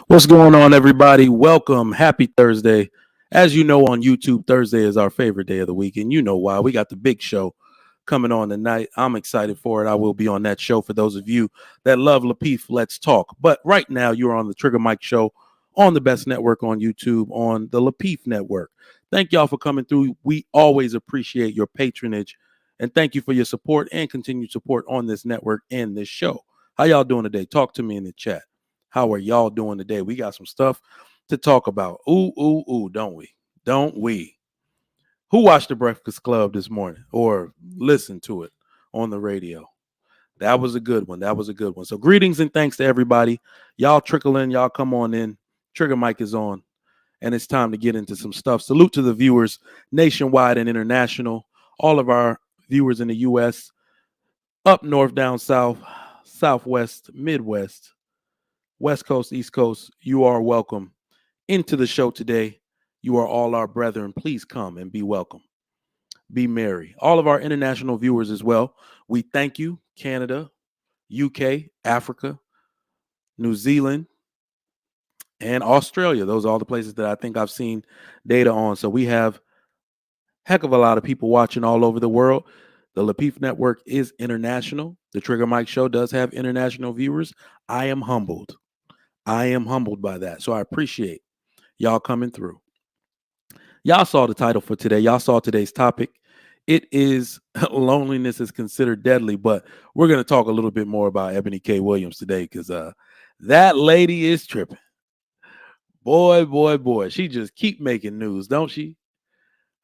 What's going on, everybody? Welcome. Happy Thursday. As you know, on YouTube, Thursday is our favorite day of the week, and you know why. We got the big show coming on tonight. I'm excited for it. I will be on that show for those of you that love Lapeef. Let's talk. But right now, you're on the Trigger Mike Show on the best network on YouTube, on the Lapeef Network. Thank y'all for coming through. We always appreciate your patronage, and thank you for your support and continued support on this network and this show. How y'all doing today? Talk to me in the chat. How are y'all doing today? We got some stuff to talk about. Ooh, don't we? Don't we? Who watched the Breakfast Club this morning or listened to it on the radio? That was a good one. That was a good one. So greetings and thanks to everybody. Y'all trickle in. Y'all come on in. Trigger Mic is on. And it's time to get into some stuff. Salute to the viewers nationwide and international. All of our viewers in the U.S., up north, down south, southwest, midwest, West Coast, East Coast, you are welcome into the show today. You are all our brethren. Please come and be welcome. Be merry. All of our international viewers as well, we thank you. Canada, UK, Africa, New Zealand, and Australia. Those are all the places that I think I've seen data on. So we have heck of a lot of people watching all over the world. The Lapeef Network is international. The Trigger Mike Show does have international viewers. I am humbled. I am humbled by that. So I appreciate y'all coming through. Y'all saw the title for today. Y'all saw today's topic. It is loneliness is considered deadly, but we're going to talk a little bit more about Ebony K. Williams today because that lady is tripping. Boy. She just keep making news, don't she?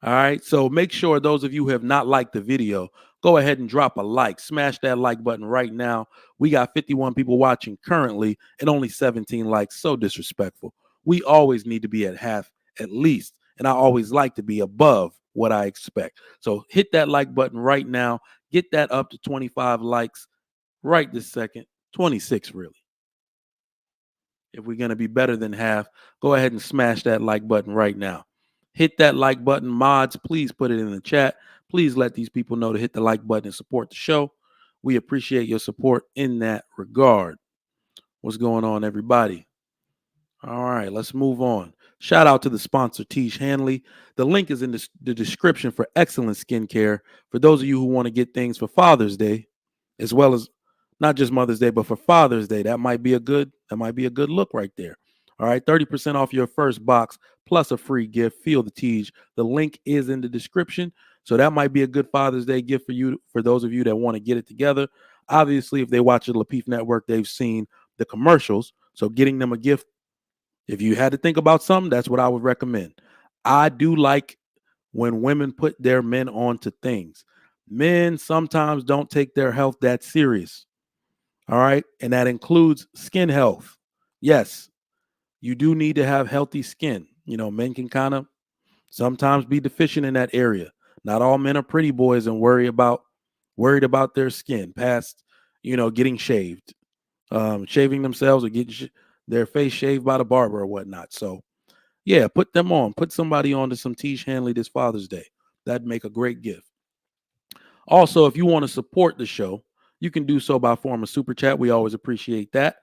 All right. So make sure those of you who have not liked the video, go ahead and drop a like. Smash that like button right now. We got 51 people watching currently and only 17 likes. So disrespectful. We always need to be at half at least. And I always like to be above what I expect. So hit that like button right now. Get that up to 25 likes right this second. 26 really. If we're going to be better than half, go ahead and smash that like button right now. Hit that like button. Mods, please put it in the chat. Please let these people know to hit the like button and support the show. We appreciate your support in that regard. What's going on, everybody? All right, let's move on. Shout out to the sponsor, Tiege Hanley. The link is in the description for excellent skincare. For those of you who want to get things for Father's Day, as well as not just Mother's Day, but for Father's Day, that might be a good look right there. All right, 30% off your first box plus a free gift. Feel the Tiege. The link is in the description. So that might be a good Father's Day gift for you, for those of you that want to get it together. Obviously, if they watch the Lapeef Network, they've seen the commercials. So getting them a gift, if you had to think about something, that's what I would recommend. I do like when women put their men onto things. Men sometimes don't take their health that serious. All right. And that includes skin health. Yes, you do need to have healthy skin. You know, men can kind of sometimes be deficient in that area. Not all men are pretty boys and worried about their skin past, getting shaved, shaving themselves or getting their face shaved by the barber or whatnot. So, yeah, put them on. Put somebody on to some Tiege Hanley this Father's Day. That'd make a great gift. Also, if you want to support the show, you can do so by form of super chat. We always appreciate that.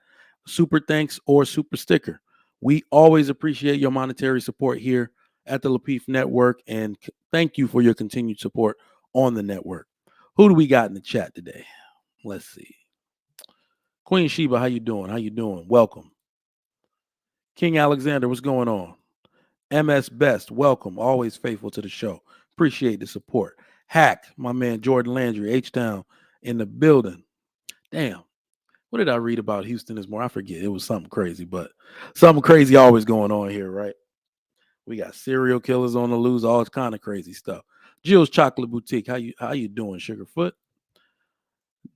Super thanks or super sticker. We always appreciate your monetary support here at the Lapeef Network, and thank you for your continued support on the network. Who do we got in the chat today? Let's see. Queen Sheba, how you doing? How you doing? Welcome. King Alexander, what's going on? MS Best, welcome. Always faithful to the show. Appreciate the support. Hack, my man Jordan Landry, H-Town in the building. Damn. What did I read about Houston this morning? I forget. It was something crazy, but something crazy always going on here, right? We got serial killers on the loose, all kind of crazy stuff. Jill's Chocolate Boutique, how you doing, Sugarfoot?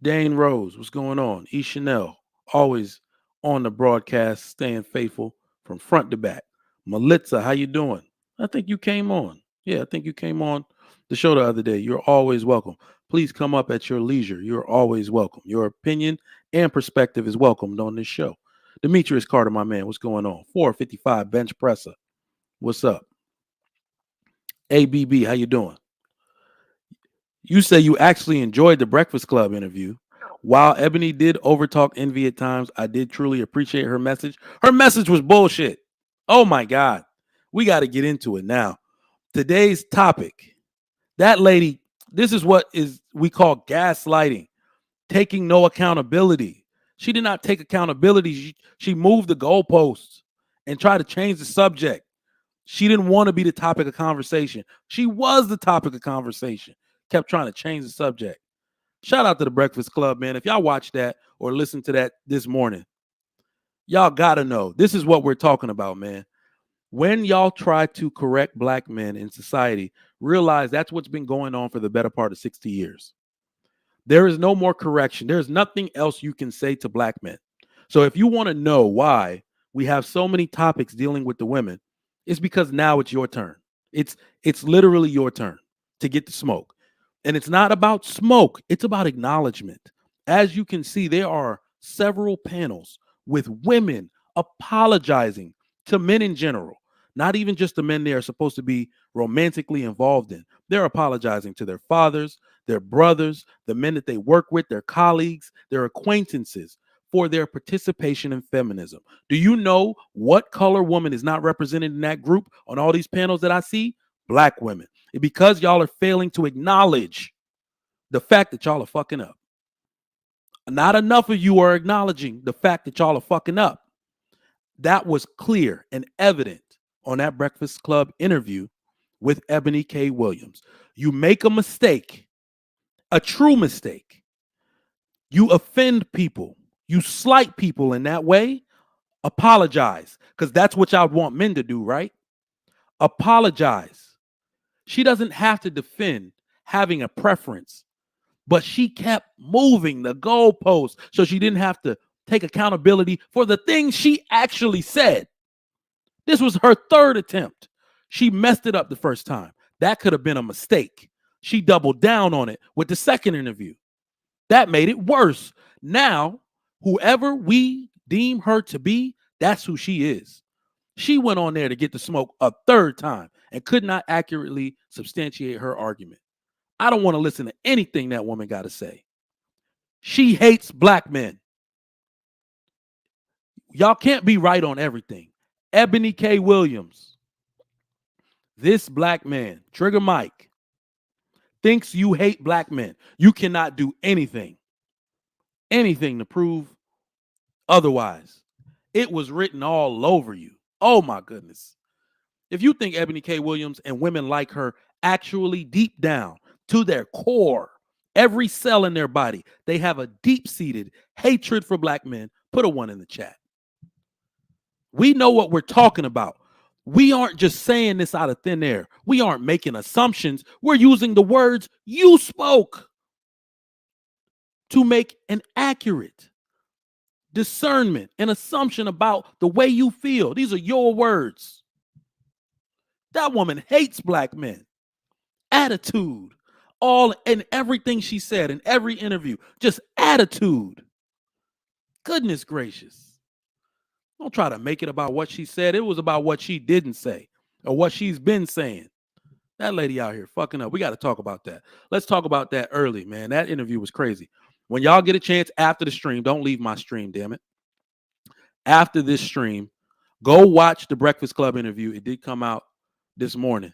Dane Rose, what's going on? E. Chanel, always on the broadcast, staying faithful from front to back. Melitza, how you doing? I think you came on. Yeah, I think you came on the show the other day. You're always welcome. Please come up at your leisure. You're always welcome. Your opinion and perspective is welcomed on this show. Demetrius Carter, my man, what's going on? 455 bench presser. What's up? ABB, how you doing? You say you actually enjoyed the Breakfast Club interview. While Ebony did overtalk Envy at times, I did truly appreciate her message. Her message was bullshit. Oh my God. We got to get into it now. Today's topic. That lady, this is what is we call gaslighting, taking no accountability. She did not take accountability. She moved the goalposts and tried to change the subject. She didn't want to be the topic of conversation. She was the topic of conversation. Kept trying to change the subject. Shout out to the Breakfast Club, man. If y'all watch that or listen to that this morning, y'all got to know this is what we're talking about, man. When y'all try to correct black men in society, realize that's what's been going on for the better part of 60 years. There is no more correction. There's nothing else you can say to black men. So if you want to know why we have so many topics dealing with the women, it's because now it's your turn. It's literally your turn to get the smoke. And it's not about smoke, it's about acknowledgement. As you can see, there are several panels with women apologizing to men in general, not even just the men they are supposed to be romantically involved in. They're apologizing to their fathers, their brothers, the men that they work with, their colleagues, their acquaintances for their participation in feminism. Do you know what color woman is not represented in that group on all these panels that I see? Black women. And because y'all are failing to acknowledge the fact that y'all are fucking up. Not enough of you are acknowledging the fact that y'all are fucking up. That was clear and evident on that Breakfast Club interview with Ebony K. Williams. You make a mistake, a true mistake. You offend people. You slight people in that way. Apologize, because that's what y'all want men to do, right? Apologize. She doesn't have to defend having a preference, but she kept moving the goalposts so she didn't have to take accountability for the things she actually said. This was her third attempt. She messed it up the first time. That could have been a mistake. She doubled down on it with the second interview. That made it worse. Now, whoever we deem her to be, that's who she is. She went on there to get the smoke a third time and could not accurately substantiate her argument. I don't want to listen to anything that woman got to say. She hates black men. Y'all can't be right on everything. Ebony K. Williams, this black man, Trigger Mike, thinks you hate black men. You cannot do anything to prove otherwise. It was written all over you. Oh my goodness. If you think Ebony K. Williams and women like her actually deep down to their core, every cell in their body, they have a deep-seated hatred for black men, put a 1 in the chat. We know what we're talking about. We aren't just saying this out of thin air. We aren't making assumptions. We're using the words you spoke to make an accurate discernment and assumption about the way you feel. These are your words. That woman hates black men. Attitude. All and everything she said in every interview. Just attitude. Goodness gracious. Don't try to make it about what she said. It was about what she didn't say or what she's been saying. That lady out here fucking up. We got to talk about that. Let's talk about that early, man. That interview was crazy. When y'all get a chance after the stream, don't leave my stream, damn it. After this stream, go watch the Breakfast Club interview. It did come out this morning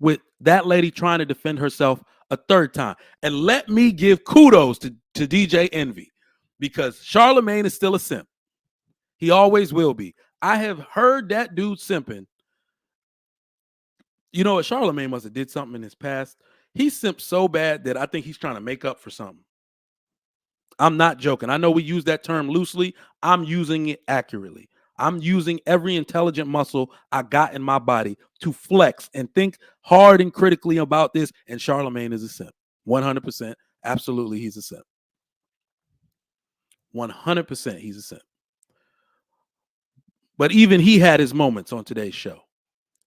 with that lady trying to defend herself a third time. And let me give kudos to DJ Envy, because Charlamagne is still a simp. He always will be. I have heard that dude simping. You know what? Charlamagne must have did something in his past. He simped so bad that I think he's trying to make up for something. I'm not joking. I know we use that term loosely. I'm using it accurately. I'm using every intelligent muscle I got in my body to flex and think hard and critically about this. And Charlamagne is a simp. 100%. Absolutely, he's a simp. 100% he's a simp. But even he had his moments on today's show.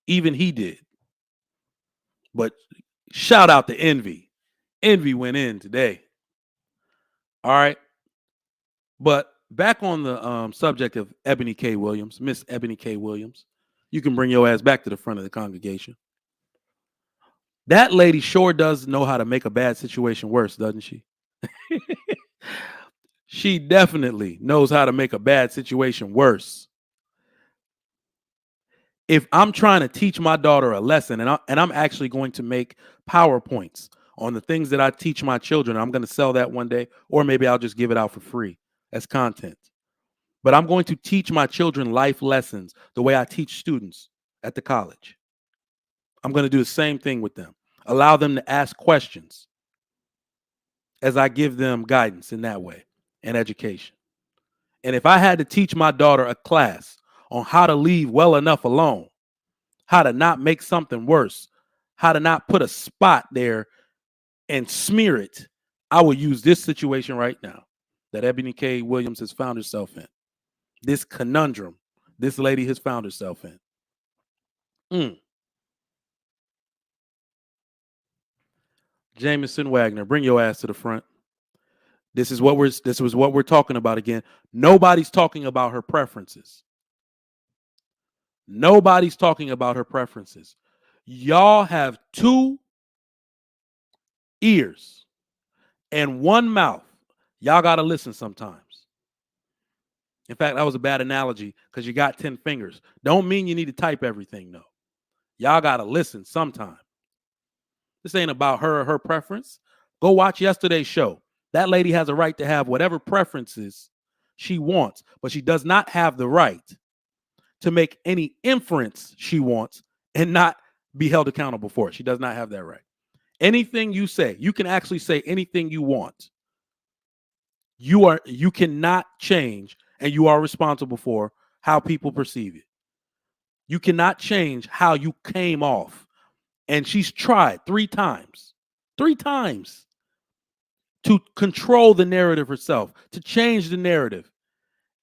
Even he did. But shout out to Envy. Envy went in today. All right. But back on the subject of Ebony K. Williams, Miss Ebony K. Williams, you can bring your ass back to the front of the congregation. That lady sure does know how to make a bad situation worse, doesn't she? She definitely knows how to make a bad situation worse. If I'm trying to teach my daughter a lesson and I'm actually going to make PowerPoints on the things that I teach my children, I'm going to sell that one day, or maybe I'll just give it out for free as content. But I'm going to teach my children life lessons the way I teach students at the college. I'm going to do the same thing with them. Allow them to ask questions as I give them guidance in that way and education. And if I had to teach my daughter a class on how to leave well enough alone, how to not make something worse, how to not put a spot there and smear it, I would use this situation right now that Ebony K. Williams has found herself in. This conundrum this lady has found herself in. Jameson Wagner, bring your ass to the front. This is what we're talking about again. Nobody's talking about her preferences. Nobody's talking about her preferences. Y'all have two ears and one mouth. Y'all got to listen sometimes. In fact, that was a bad analogy because you got 10 fingers. Don't mean you need to type everything, though. Y'all got to listen sometime. This ain't about her or her preference. Go watch yesterday's show. That lady has a right to have whatever preferences she wants, but she does not have the right to make any inference she wants and not be held accountable for it. She does not have that right. Anything you say, you can actually say anything you want. You cannot change, and you are responsible for how people perceive it. You cannot change how you came off. And she's tried 3 times to control the narrative herself, to change the narrative.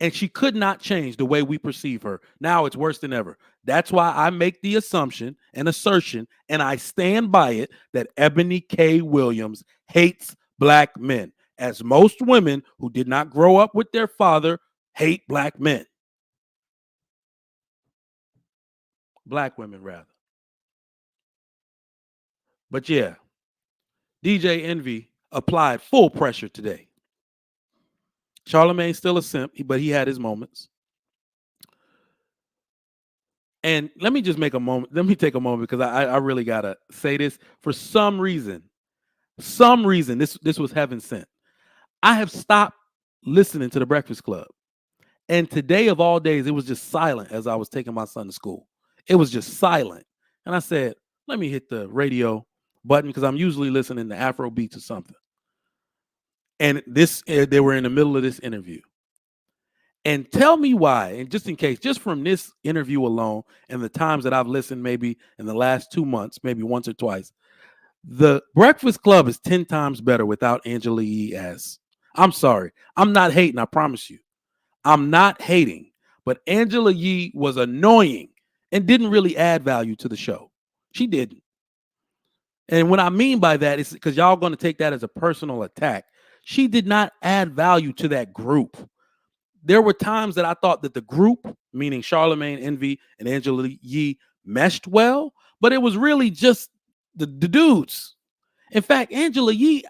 And she could not change the way we perceive her. Now it's worse than ever. That's why I make the assumption and assertion, and I stand by it, that Ebony K. Williams hates black men, as most women who did not grow up with their father hate black men. Black women, rather. But yeah, DJ Envy applied full pressure today. Charlamagne's still a simp, but he had his moments. And let me just take a moment because I really gotta say this. For some reason, this was heaven sent. I have stopped listening to the Breakfast Club. And today of all days, it was just silent as I was taking my son to school. It was just silent. And I said, let me hit the radio button because I'm usually listening to Afro beats or something. And they were in the middle of this interview. And tell me why, and just in case, just from this interview alone and the times that I've listened maybe in the last 2 months, maybe once or twice, the Breakfast Club is 10 times better without Angela Yee as. I'm sorry. I'm not hating, I promise you. I'm not hating. But Angela Yee was annoying and didn't really add value to the show. She didn't. And what I mean by that is because y'all going to take that as a personal attack. She did not add value to that group. There were times that I thought that the group, meaning Charlamagne, Envy, and Angela Yee, meshed well, but it was really just the dudes. In fact, Angela Yee,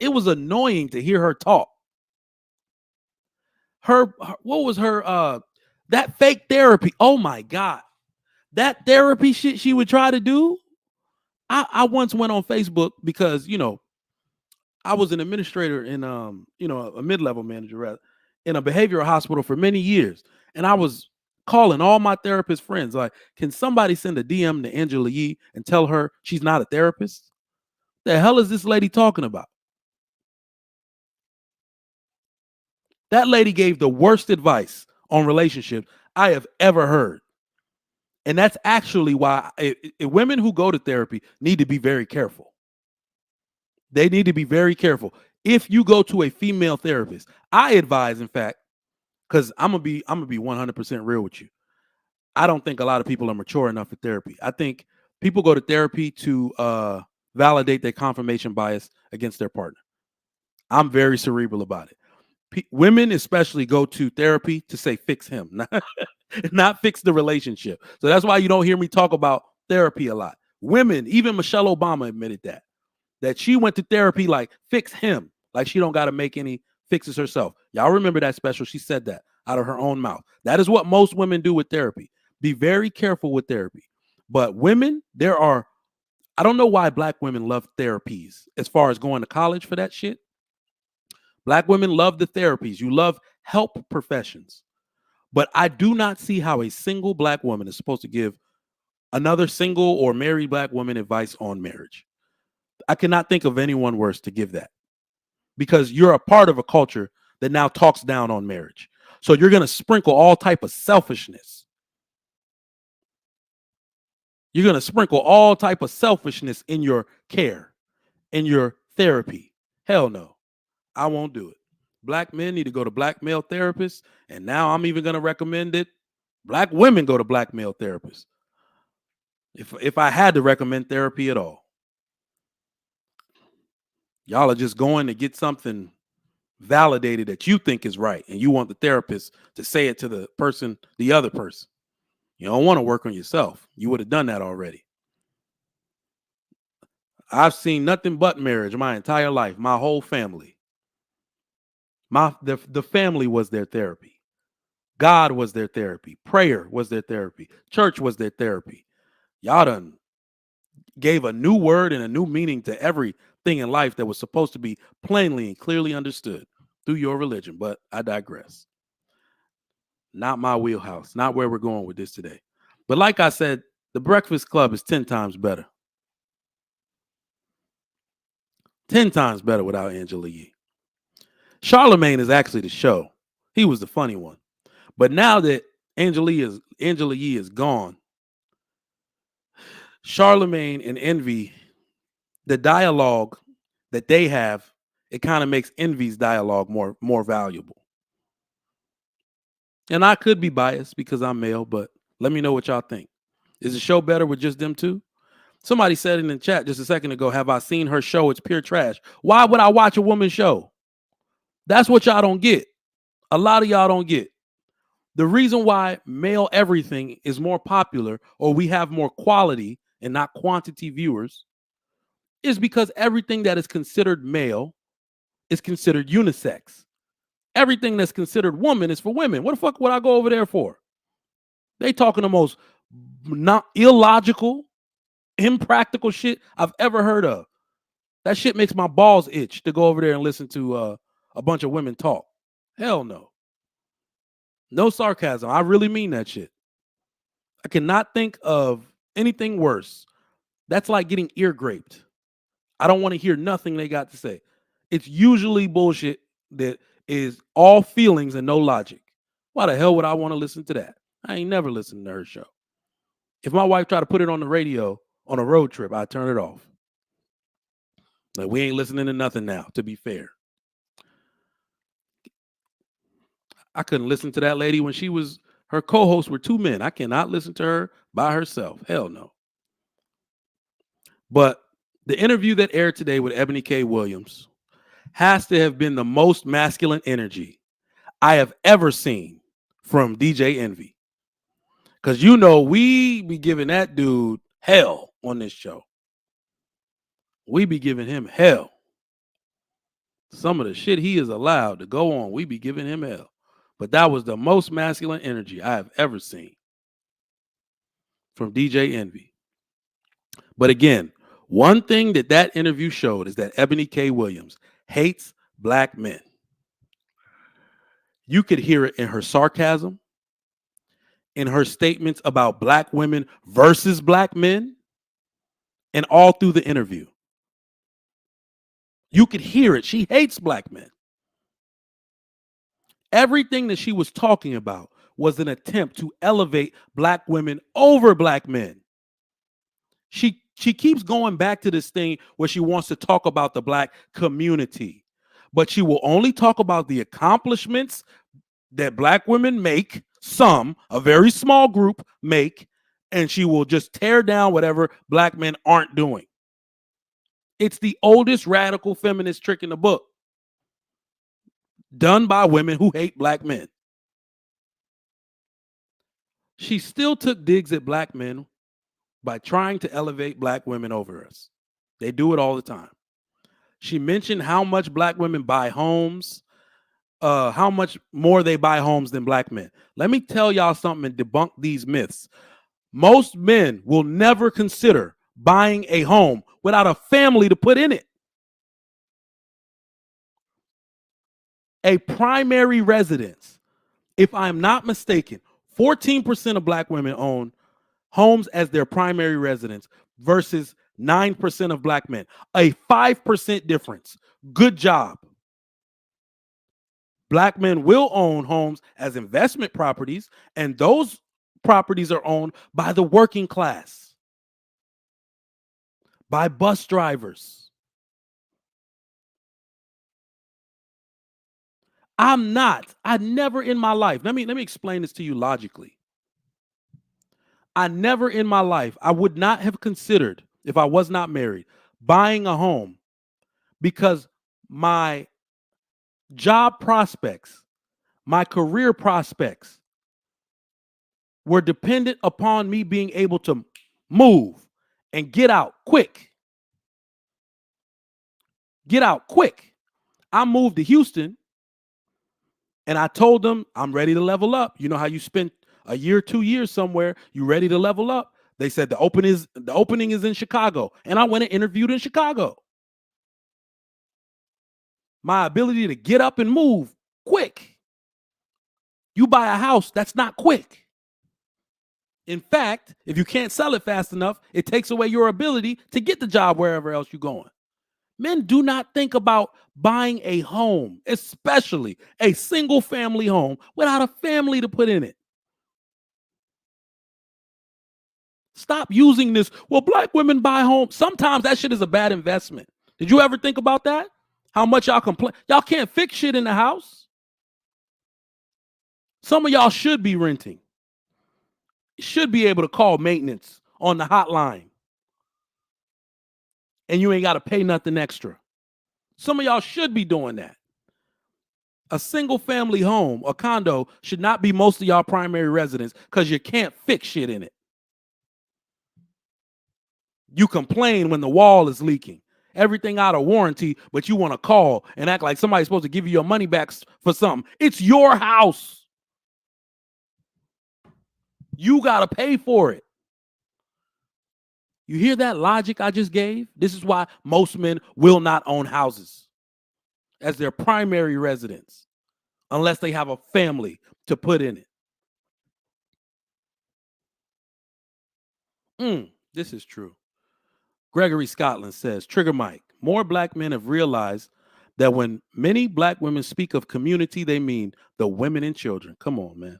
it was annoying to hear her talk. What was her, that fake therapy? Oh my God. That therapy shit she would try to do. I once went on Facebook because, I was an administrator in, a mid-level manager rather, in a behavioral hospital for many years. And I was calling all my therapist friends, like, can somebody send a DM to Angela Yee and tell her she's not a therapist? The hell is this lady talking about? That lady gave the worst advice on relationships I have ever heard. And that's actually why women who go to therapy need to be very careful. They need to be very careful. If you go to a female therapist, I advise, in fact, because I'm gonna be 100% real with you. I don't think a lot of people are mature enough for therapy. I think people go to therapy to validate their confirmation bias against their partner. I'm very cerebral about it. Women especially go to therapy to say fix him, not fix the relationship. So that's why you don't hear me talk about therapy a lot. Women, even Michelle Obama admitted that she went to therapy like fix him, like she don't got to make any fixes herself. Y'all remember that special? She said that out of her own mouth. That is what most women do with therapy. Be very careful with therapy. But women, I don't know why black women love therapies as far as going to college for that shit. Black women love the therapies. You love help professions. But I do not see how a single black woman is supposed to give another single or married black woman advice on marriage. I cannot think of anyone worse to give that, because you're a part of a culture that now talks down on marriage. So you're going to sprinkle all type of selfishness. You're going to sprinkle all type of selfishness in your care, in your therapy. Hell no, I won't do it. Black men need to go to black male therapists. And now I'm even going to recommend it. Black women go to black male therapists. If I had to recommend therapy at all, y'all are just going to get something validated that you think is right, and you want the therapist to say it to the other person. You don't want to work on yourself. You would have done that already. I've seen nothing but marriage my entire life, my whole family. The family was their therapy. God was their therapy. Prayer was their therapy. Church was their therapy. Y'all done gave a new word and a new meaning to everything in life that was supposed to be plainly and clearly understood through your religion. But I digress. Not my wheelhouse. Not where we're going with this today. But like I said, the Breakfast Club is 10 times better. 10 times better without Angela Yee. Charlemagne is actually the show. He was the funny one. But now that Angela Yee is gone, Charlemagne and Envy, the dialogue that they have, it kind of makes Envy's dialogue more valuable. And I could be biased because I'm male, but let me know what y'all think. Is the show better with just them two? Somebody said in the chat just a second ago, have I seen her show? It's pure trash. Why would I watch a woman's show? That's what y'all don't get. A lot of y'all don't get. The reason why male everything is more popular, or we have more quality and not quantity viewers, is because everything that is considered male is considered unisex. Everything that's considered woman is for women. What the fuck would I go over there for? They talking the most not illogical, impractical shit I've ever heard of. That shit makes my balls itch to go over there and listen to a bunch of women talk. Hell no. No sarcasm. I really mean that shit. I cannot think of anything worse. That's like getting ear graped. I don't want to hear nothing they got to say. It's usually bullshit that is all feelings and no logic. Why the hell would I want to listen to that? I ain't never listened to her show. If my wife tried to put it on the radio on a road trip, I'd turn it off. Like, we ain't listening to nothing now, to be fair. I couldn't listen to that lady when her co-hosts were two men. I cannot listen to her by herself. Hell no. But the interview that aired today with Ebony K. Williams has to have been the most masculine energy I have ever seen from DJ Envy. Because we be giving that dude hell on this show. We be giving him hell. Some of the shit he is allowed to go on, we be giving him hell. But that was the most masculine energy I have ever seen from DJ Envy. But again, one thing that interview showed is that Ebony K. Williams hates black men. You could hear it in her sarcasm, in her statements about black women versus black men, and all through the interview. You could hear it. She hates black men. Everything that she was talking about was an attempt to elevate black women over black men. She keeps going back to this thing where she wants to talk about the black community, but she will only talk about the accomplishments that black women make, a very small group make, and she will just tear down whatever black men aren't doing. It's the oldest radical feminist trick in the book, done by women who hate black men. She still took digs at black men by trying to elevate black women over us. They do it all the time. She mentioned how much black women buy homes, how much more they buy homes than black men. Let me tell y'all something and debunk these myths. Most men will never consider buying a home without a family to put in it. A primary residence, if I'm not mistaken, 14% of black women own homes as their primary residence versus 9% of black men. A 5% difference. Good job. Black men will own homes as investment properties, and those properties are owned by the working class, by bus drivers. I never in my life, let me explain this to you logically. I never in my life, I would not have considered, if I was not married, buying a home because my job prospects, my career prospects were dependent upon me being able to move and get out quick. Get out quick. I moved to Houston and I told them I'm ready to level up. You know how you spent a year, 2 years somewhere, you ready to level up. They said the opening is in Chicago. And I went and interviewed in Chicago. My ability to get up and move quick. You buy a house, that's not quick. In fact, if you can't sell it fast enough, it takes away your ability to get the job wherever else you're going. Men do not think about buying a home, especially a single family home, without a family to put in it. Stop using this. Well, black women buy homes. Sometimes that shit is a bad investment. Did you ever think about that? How much y'all complain? Y'all can't fix shit in the house. Some of y'all should be renting. You should be able to call maintenance on the hotline. And you ain't got to pay nothing extra. Some of y'all should be doing that. A single family home, a condo, should not be most of y'all primary residence because you can't fix shit in it. You complain when the wall is leaking. Everything out of warranty, but you want to call and act like somebody's supposed to give you your money back for something. It's your house. You got to pay for it. You hear that logic I just gave? This is why most men will not own houses as their primary residence unless they have a family to put in it. This is true. Gregory Scotland says, Trigger Mike, more black men have realized that when many black women speak of community, they mean the women and children. Come on, man.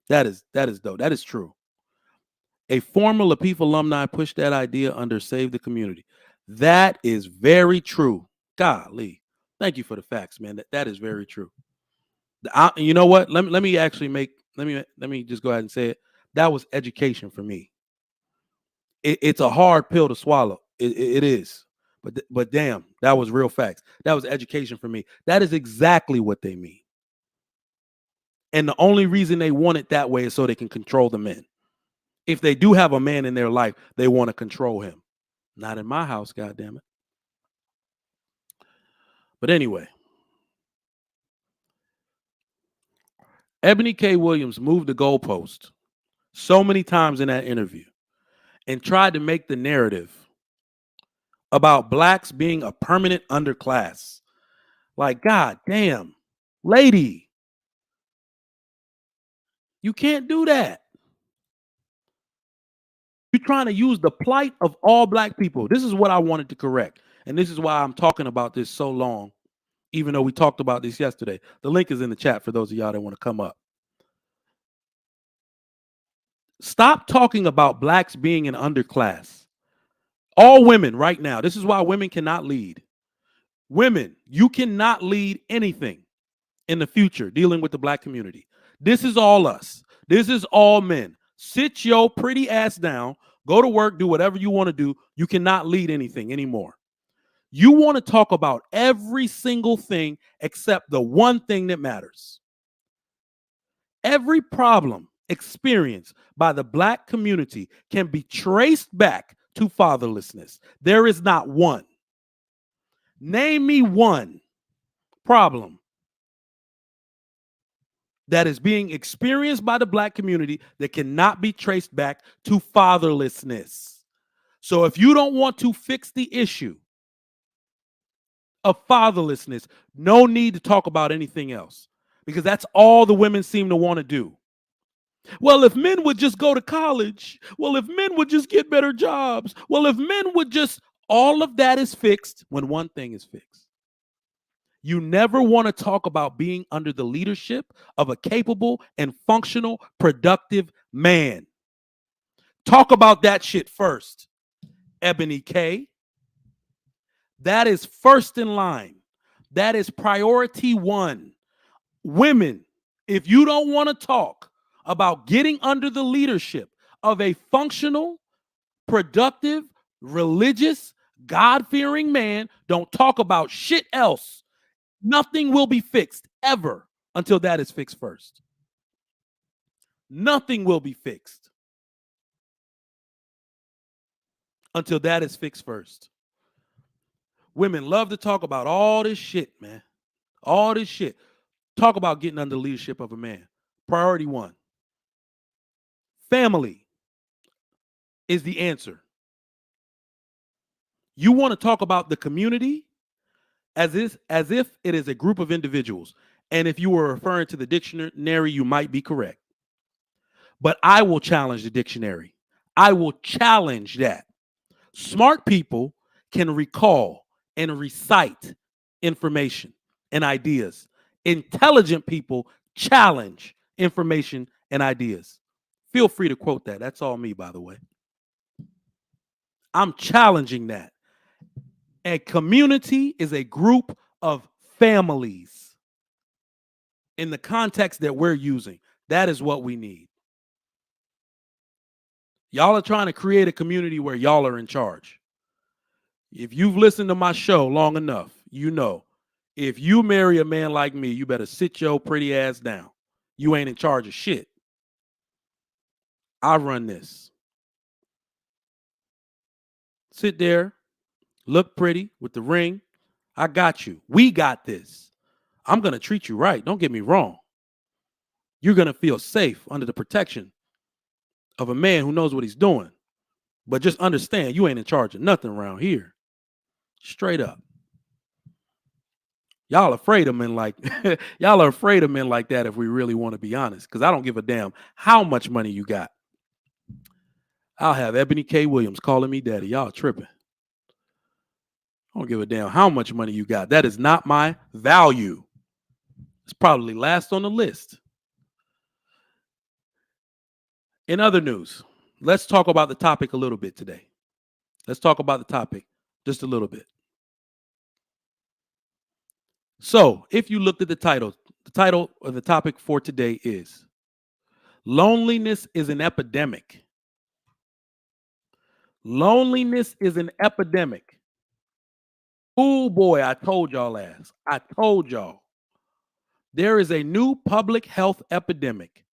That is dope. That is true. A former Lapeef alumni pushed that idea under Save the Community. That is very true. Golly. Thank you for the facts, man. That is very true. You know what? Let me actually let me just go ahead and say it. That was education for me. It's a hard pill to swallow. It is. But damn, that was real facts. That was education for me. That is exactly what they mean. And the only reason they want it that way is so they can control the men. If they do have a man in their life, they want to control him. Not in my house, goddammit. But anyway, Ebony K. Williams moved the goalpost so many times in that interview and tried to make the narrative about blacks being a permanent underclass. Like, god damn, lady, you can't do that. You're trying to use the plight of all black people. This is what I wanted to correct. And this is why I'm talking about this so long, even though we talked about this yesterday. The link is in the chat for those of y'all that want to come up. Stop talking about blacks being an underclass. All women right now, this is why women cannot lead. Women, you cannot lead anything in the future dealing with the black community. This is all us. This is all men. Sit your pretty ass down, go to work, do whatever you want to do. You cannot lead anything anymore. You want to talk about every single thing except the one thing that matters. Every problem experienced by the black community can be traced back to fatherlessness. There is not one. Name me one problem that is being experienced by the Black community that cannot be traced back to fatherlessness. So if you don't want to fix the issue of fatherlessness, no need to talk about anything else, because that's all the women seem to want to do. Well, if men would just go to college, well, if men would just get better jobs, well, if men would just, all of that is fixed when one thing is fixed. You never want to talk about being under the leadership of a capable and functional, productive man. Talk about that shit first. Ebony K. That is first in line. That is priority one. Women, if you don't want to talk about getting under the leadership of a functional, productive, religious, God-fearing man, don't talk about shit else. Nothing will be fixed ever until that is fixed first. Nothing will be fixed until that is fixed first. Women love to talk about all this shit, man. All this shit. Talk about getting under the leadership of a man. Priority one. Family is the answer. You want to talk about the community as if it is a group of individuals. And if you were referring to the dictionary, you might be correct. But I will challenge the dictionary. I will challenge that. Smart people can recall and recite information and ideas. Intelligent people challenge information and ideas. Feel free to quote that. That's all me, by the way. I'm challenging that. A community is a group of families in the context that we're using. That is what we need. Y'all are trying to create a community where y'all are in charge. If you've listened to my show long enough, you know, if you marry a man like me, you better sit your pretty ass down. You ain't in charge of shit. I run this. Sit there, look pretty with the ring. I got you. We got this. I'm going to treat you right. Don't get me wrong. You're going to feel safe under the protection of a man who knows what he's doing. But just understand, you ain't in charge of nothing around here. Straight up. Y'all afraid of men like y'all are afraid of men like that if we really want to be honest. Because I don't give a damn how much money you got. I'll have Ebony K. Williams calling me daddy. Y'all tripping. I don't give a damn how much money you got. That is not my value. It's probably last on the list. In other news, let's talk about the topic a little bit today. Let's talk about the topic just a little bit. So, if you looked at the title of the topic for today is Loneliness is an Epidemic. Loneliness is an epidemic. Oh boy, I told y'all ass. I told y'all. There is a new public health epidemic.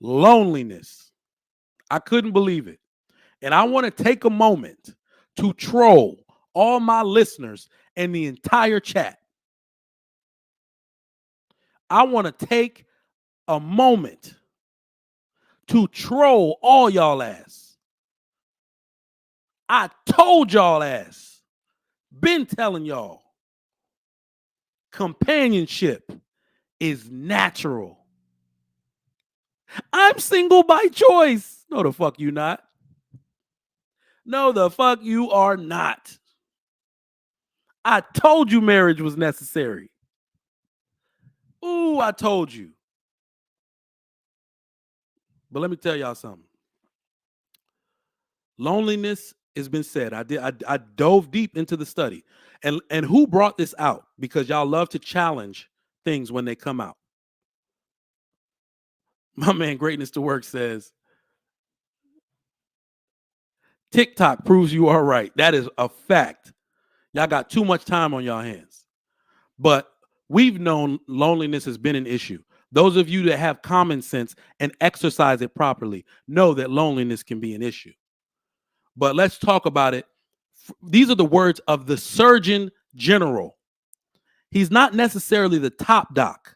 Loneliness. I couldn't believe it. And I want to take a moment to troll all my listeners and the entire chat. I want to take a moment to troll all y'all ass. I told y'all ass. Been telling y'all. Companionship is natural. I'm single by choice. No, the fuck you not. No, the fuck you are not. I told you marriage was necessary. Ooh, I told you. But let me tell y'all something. Loneliness has been said. I dove deep into the study. And who brought this out? Because y'all love to challenge things when they come out. My man Greatness to Work says, TikTok proves you are right. That is a fact. Y'all got too much time on y'all hands. But we've known loneliness has been an issue. Those of you that have common sense and exercise it properly know that loneliness can be an issue. But let's talk about it. These are the words of the Surgeon General. He's not necessarily the top doc,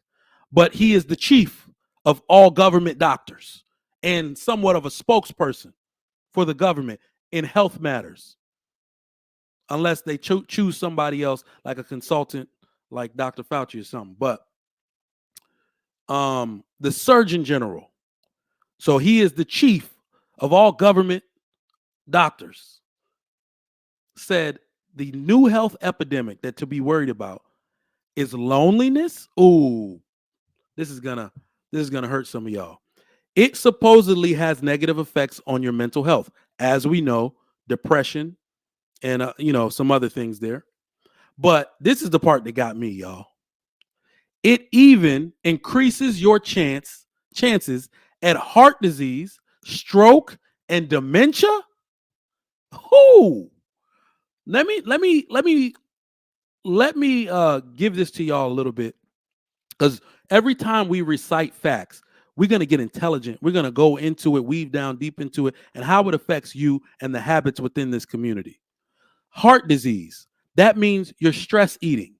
but he is the chief of all government doctors and somewhat of a spokesperson for the government in health matters, unless they choose somebody else like a consultant like Dr. Fauci or something. But the Surgeon General, so he is the chief of all government doctors, said the new health epidemic that to be worried about is loneliness. Ooh, this is gonna hurt some of y'all. It supposedly has negative effects on your mental health, as we know, depression and some other things there. But this is the part that got me, y'all. It even increases your chances at heart disease, stroke, and dementia. Who? Let me give this to y'all a little bit, because every time we recite facts, we're going to get intelligent. We're going to go into it, weave down deep into it, and how it affects you and the habits within this community. Heart disease, that means you're stress eating.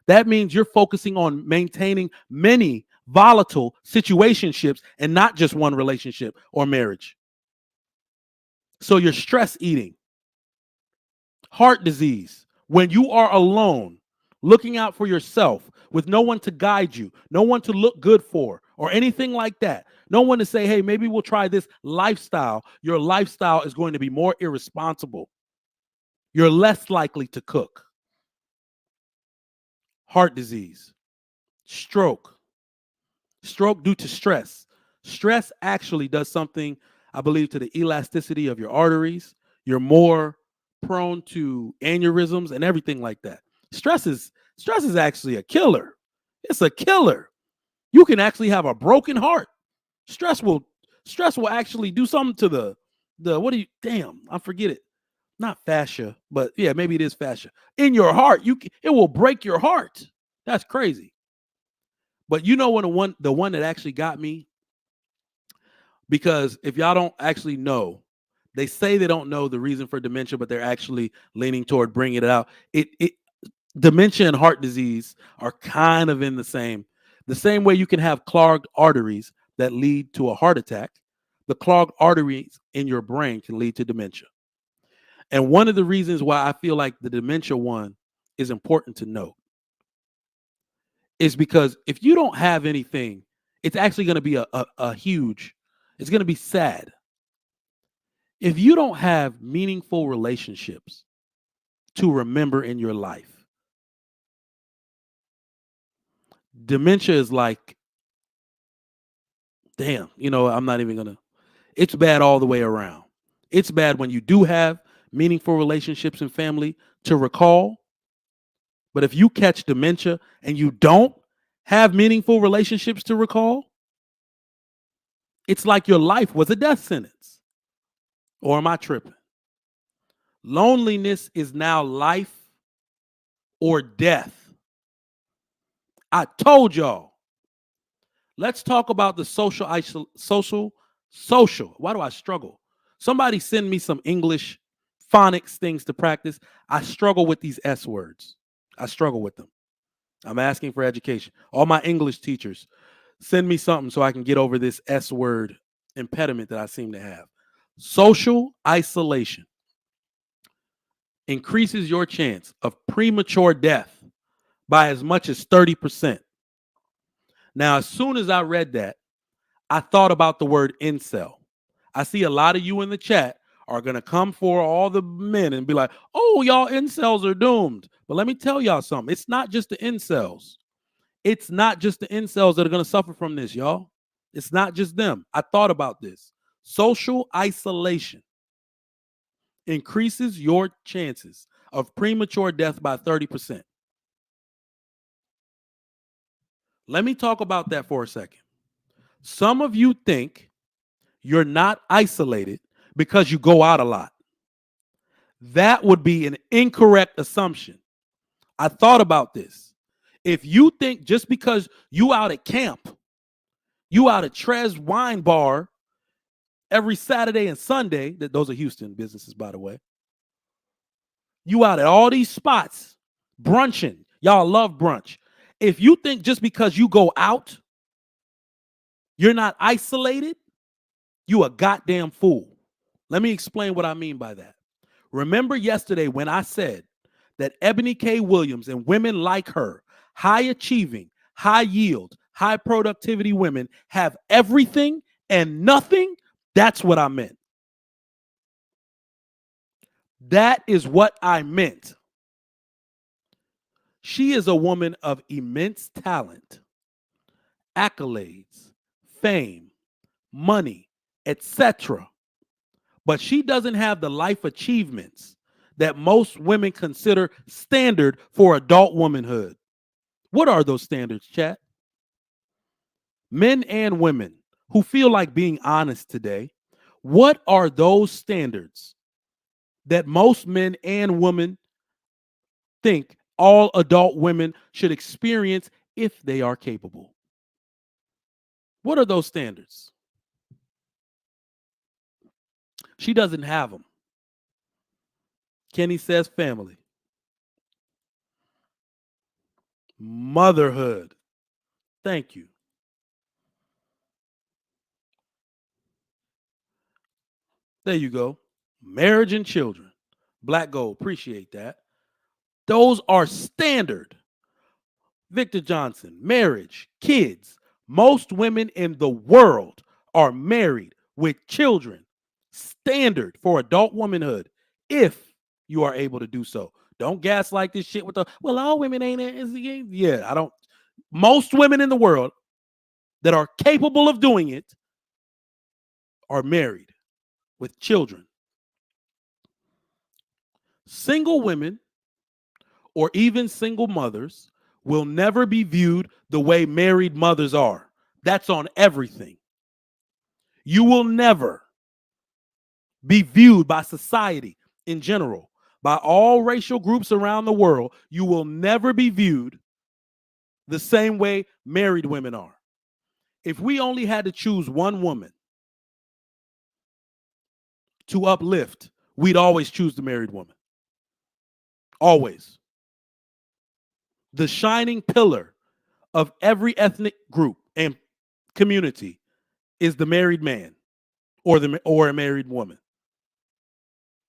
That means you're focusing on maintaining many volatile situationships and not just one relationship or marriage. So you're stress eating. Heart disease, when you are alone, looking out for yourself with no one to guide you, no one to look good for, or anything like that. No one to say, hey, maybe we'll try this lifestyle. Your lifestyle is going to be more irresponsible. You're less likely to cook. Heart disease, stroke due to stress. Stress actually does something, I believe, to the elasticity of your arteries. You're more prone to aneurysms and everything like that. Stress is actually a killer. It's a killer. You can actually have a broken heart. Stress will actually do something to I forget it. Not fascia, but yeah, maybe it is fascia. In your heart, it will break your heart. That's crazy. But you know what, the one that actually got me, because if y'all don't actually know, they say they don't know the reason for dementia, but they're actually leaning toward bringing it out. Dementia and heart disease are kind of in the same way you can have clogged arteries that lead to a heart attack. The clogged arteries in your brain can lead to dementia. And one of the reasons why I feel like the dementia one is important to note is because if you don't have anything, it's actually going to be a huge, it's going to be sad. If you don't have meaningful relationships to remember in your life, dementia is like, damn, I'm not even going to, it's bad all the way around. It's bad when you do have meaningful relationships and family to recall. But if you catch dementia and you don't have meaningful relationships to recall, it's like your life was a death sentence. Or am I tripping? Loneliness is now life or death. I told y'all. Let's talk about the social. Why do I struggle? Somebody send me some English phonics things to practice. I struggle with these S words. I struggle with them. I'm asking for education. All my English teachers, send me something so I can get over this S word impediment that I seem to have. Social isolation increases your chance of premature death by as much as 30%. Now, as soon as I read that, I thought about the word incel. I see a lot of you in the chat are going to come for all the men and be like, oh, y'all incels are doomed. But let me tell y'all something. It's not just the incels. It's not just the incels that are going to suffer from this, y'all. It's not just them. I thought about this. Social isolation increases your chances of premature death by 30%. Let me talk about that for a second. Some of you think you're not isolated because you go out a lot. That would be an incorrect assumption. I thought about this. If you think just because you out at camp, you out at Trez Wine Bar every Saturday and Sunday, those are Houston businesses, by the way. You out at all these spots, brunching. Y'all love brunch. If you think just because you go out, you're not isolated, you a goddamn fool. Let me explain what I mean by that. Remember yesterday when I said that Ebony K. Williams and women like her, high achieving, high yield, high productivity women, have everything and nothing? That's what I meant. That is what I meant. She is a woman of immense talent, accolades, fame, money, etc. But she doesn't have the life achievements that most women consider standard for adult womanhood. What are those standards, chat? Men and women who feel like being honest today, what are those standards that most men and women think all adult women should experience if they are capable? What are those standards? She doesn't have them. Kenny says family, motherhood. Thank you. There you go. Marriage and children. Black Gold, appreciate that. Those are standard. Victor Johnson, marriage, kids. Most women in the world are married with children. Standard for adult womanhood if you are able to do so. Don't gaslight this shit with the, well, all women ain't. Yeah, I don't. Most women in the world that are capable of doing it are married with children. Single women or even single mothers will never be viewed the way married mothers are. That's on everything. You will never be viewed by society in general, by all racial groups around the world. You will never be viewed the same way married women are. If we only had to choose one woman to uplift, we'd always choose the married woman. Always. The shining pillar of every ethnic group and community is the married man or a married woman.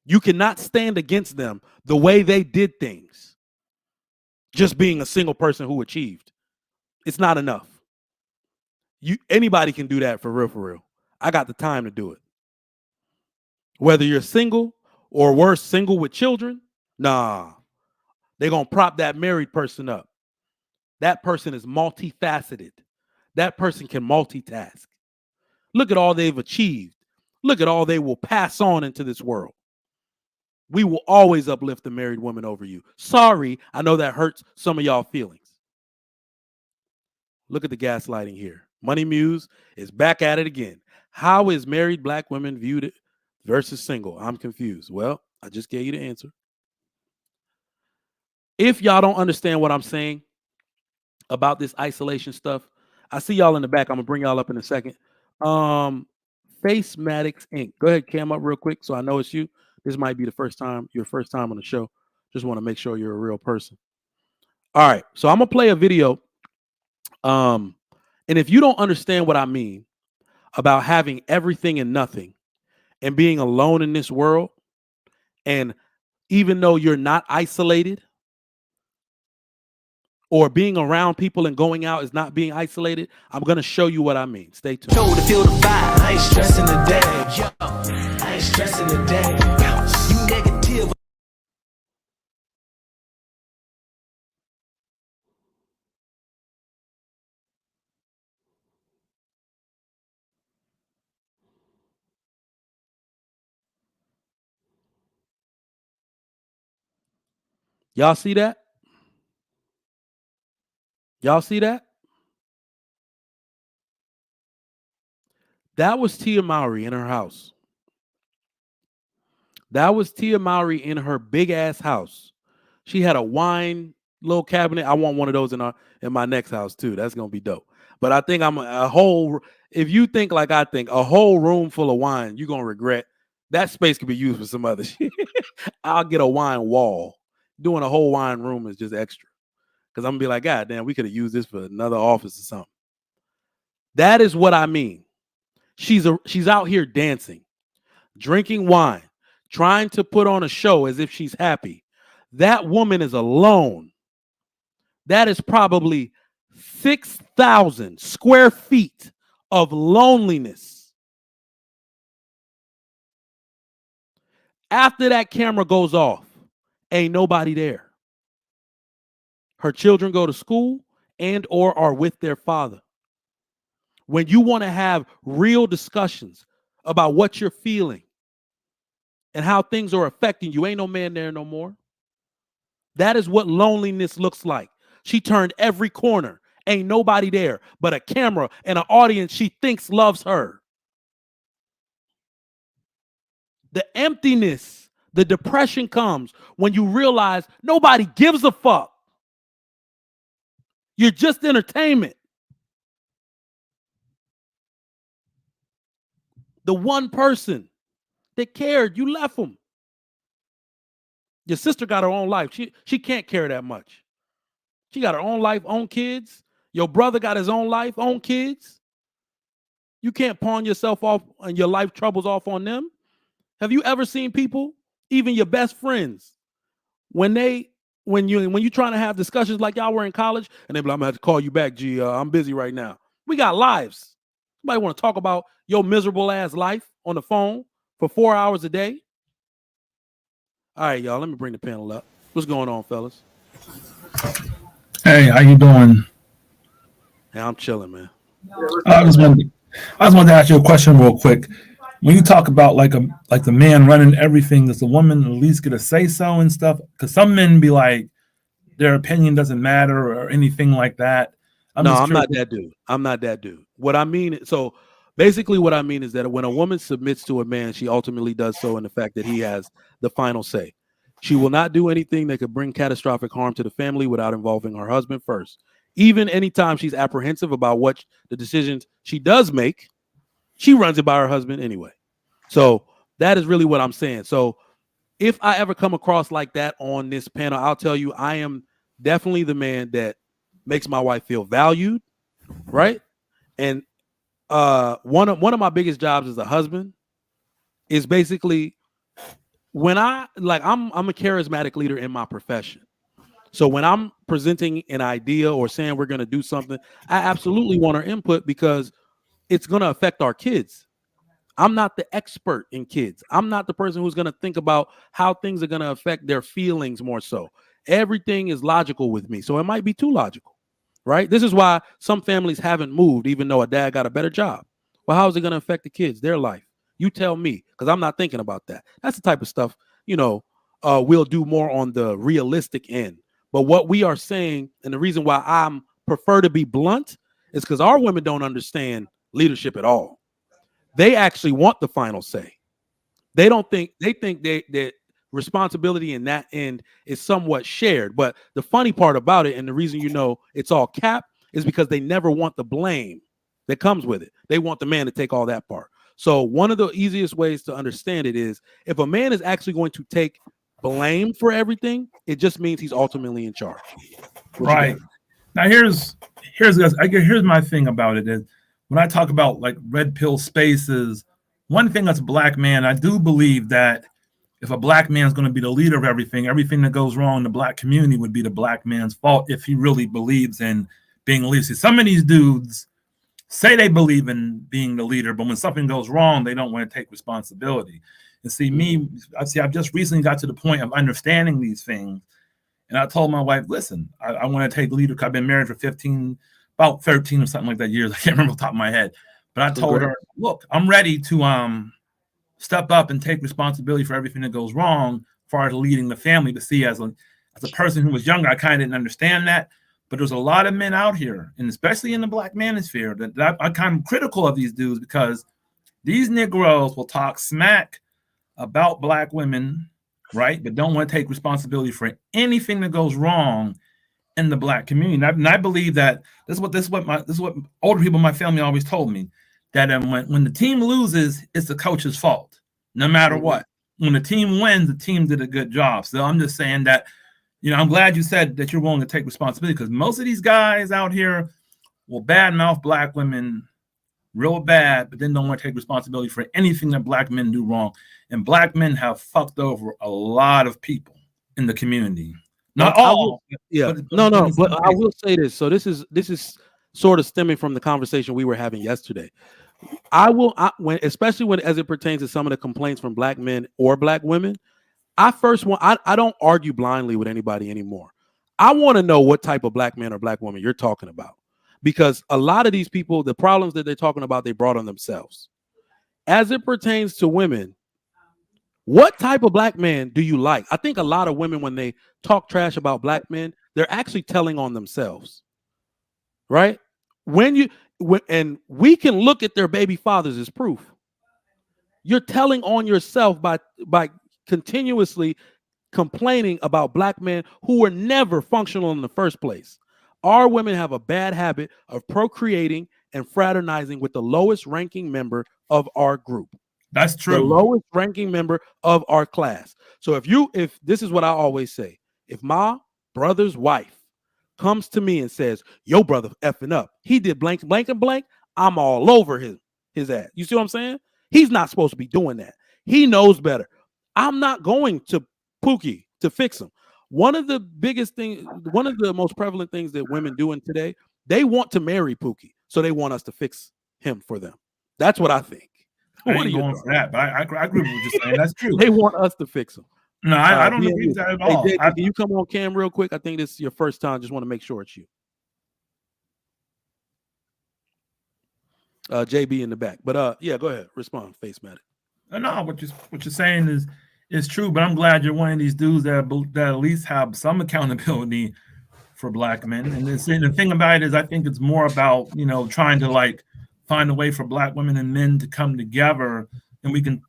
You cannot stand against them the way they did things. Just being a single person who achieved. It's not enough. Anybody can do that for real, for real. I got the time to do it. Whether you're single or worse, single with children, nah. They're going to prop that married person up. That person is multifaceted. That person can multitask. Look at all they've achieved. Look at all they will pass on into this world. We will always uplift the married woman over you. Sorry, I know that hurts some of y'all feelings. Look at the gaslighting here. Money Muse is back at it again. How is married black women viewed versus single? I'm confused. Well, I just gave you the answer. If y'all don't understand what I'm saying about this isolation stuff, I see y'all in the back. I'm going to bring y'all up in a second. Face Maddox Inc. Go ahead, cam up real quick so I know it's you. This might be your first time on the show. Just want to make sure you're a real person. All right, so I'm gonna play a video. And if you don't understand what I mean about having everything and nothing and being alone in this world, and even though you're not isolated, or being around people and going out is not being isolated, I'm gonna show you what I mean. Stay tuned. To feel the vibe. I ain't stressing today. Yo, I ain't stressing today. You negative. Y'all see that? Y'all see that? That was Tia Mowry in her house. That was Tia Mowry in her big ass house. She had a wine little cabinet. I want one of those in my next house too. That's gonna be dope. But I think I'm a whole. If you think like I think, a whole room full of wine, you're gonna regret. That space could be used for some other shit. I'll get a wine wall. Doing a whole wine room is just extra. Because I'm gonna be like, God damn, we could have used this for another office or something. That is what I mean. She's out here dancing, drinking wine, trying to put on a show as if she's happy. That woman is alone. That is probably 6,000 square feet of loneliness. After that camera goes off, ain't nobody there. Her children go to school and or are with their father. When you want to have real discussions about what you're feeling and how things are affecting you, ain't no man there no more. That is what loneliness looks like. She turned every corner. Ain't nobody there but a camera and an audience she thinks loves her. The emptiness, the depression comes when you realize nobody gives a fuck. You're just entertainment. The one person that cared, you left them. Your sister got her own life. She can't care that much. She got her own life, own kids. Your brother got his own life, own kids. You can't pawn yourself off and your life troubles off on them. Have you ever seen people, even your best friends, when you trying to have discussions like y'all were in college, and they be like, I'm gonna have to call you back, G. I'm busy right now. We got lives. Somebody want to talk about your miserable ass life on the phone for 4 hours a day? All right, y'all. Let me bring the panel up. What's going on, fellas? Hey, how you doing? Hey, I'm chilling, man. I just wanted to ask you a question real quick. When you talk about like the man running everything, does the woman at least get a say so and stuff? Because some men be like their opinion doesn't matter or anything like that. I'm not that dude. I'm not that dude. What I mean, so basically what I mean is that when a woman submits to a man, she ultimately does so in the fact that he has the final say. She will not do anything that could bring catastrophic harm to the family without involving her husband first. Even anytime she's apprehensive about what the decisions she does make, she runs it by her husband anyway. So that is really what I'm saying. So if I ever come across like that on this panel, I'll tell you I am definitely the man that makes my wife feel valued, right? And one of my biggest jobs as a husband is basically when I'm a charismatic leader in my profession. So when I'm presenting an idea or saying we're going to do something, I absolutely want our input because it's going to affect our kids. I'm not the expert in kids. I'm not the person who's going to think about how things are going to affect their feelings more so. Everything is logical with me. So it might be too logical, right? This is why some families haven't moved, even though a dad got a better job. Well, how is it going to affect the kids, their life? You tell me, because I'm not thinking about that. That's the type of stuff, we'll do more on the realistic end. But what we are saying, and the reason why I prefer to be blunt, is because our women don't understand leadership at all. They actually want the final say. They think that responsibility in that end is somewhat shared. But the funny part about it, and the reason it's all cap, is because they never want the blame that comes with it. They want the man to take all that part. So one of the easiest ways to understand it is if a man is actually going to take blame for everything, it just means he's ultimately in charge. Right. Now here's my thing about it is when I talk about like red pill spaces, one thing that's a black man, I do believe that if a black man is going to be the leader of everything that goes wrong in the black community would be the black man's fault if he really believes in being a leader. See, some of these dudes say they believe in being the leader, but when something goes wrong, they don't want to take responsibility. And see, I've just recently got to the point of understanding these things. And I told my wife, listen, I want to take leadership. I've been married for about 13 or something like that years. I can't remember off the top of my head. But I told her, look, I'm ready to step up and take responsibility for everything that goes wrong as far as leading the family. But see, as a person who was younger, I kind of didn't understand that. But there's a lot of men out here, and especially in the black manosphere, that I'm kind of critical of these dudes because these Negroes will talk smack about black women, right? But don't want to take responsibility for anything that goes wrong in the black community. And I believe that this is what older people in my family always told me, that when the team loses, it's the coach's fault, no matter what. When the team wins, the team did a good job. So I'm just saying that, I'm glad you said that you're willing to take responsibility because most of these guys out here will badmouth black women real bad, but then don't want to take responsibility for anything that black men do wrong. And black men have fucked over a lot of people in the community. Not all. Yeah. But I will say this. So this is sort of stemming from the conversation we were having yesterday. Especially when as it pertains to some of the complaints from black men or black women, I don't argue blindly with anybody anymore. I want to know what type of black man or black woman you're talking about, because a lot of these people, the problems that they're talking about, they brought on themselves. As it pertains to women, what type of black man do you like? I think a lot of women, when they talk trash about black men, they're actually telling on themselves, right? And we can look at their baby fathers as proof. You're telling on yourself by continuously complaining about black men who were never functional in the first place. Our women have a bad habit of procreating and fraternizing with the lowest ranking member of our group. That's true. The lowest ranking member of our class. So if this is what I always say, if my brother's wife comes to me and says, "Yo, brother effing up, he did blank, blank, and blank," I'm all over his ass. You see what I'm saying? He's not supposed to be doing that. He knows better. I'm not going to Pookie to fix him. One of the most prevalent things that women do in today, they want to marry Pookie, so they want us to fix him for them. That's what I think. I ain't going for that, but I agree with what you're saying. That's true. They want us to fix him. No, I don't agree with that at all. Hey, can you come on cam real quick? I think this is your first time. Just want to make sure it's you. JB in the back. But yeah, go ahead. Respond, Face Matic. No, what you're saying is true, but I'm glad you're one of these dudes that at least have some accountability for black men. And the thing about it is, I think it's more about, trying to like find a way for black women and men to come together, and we can,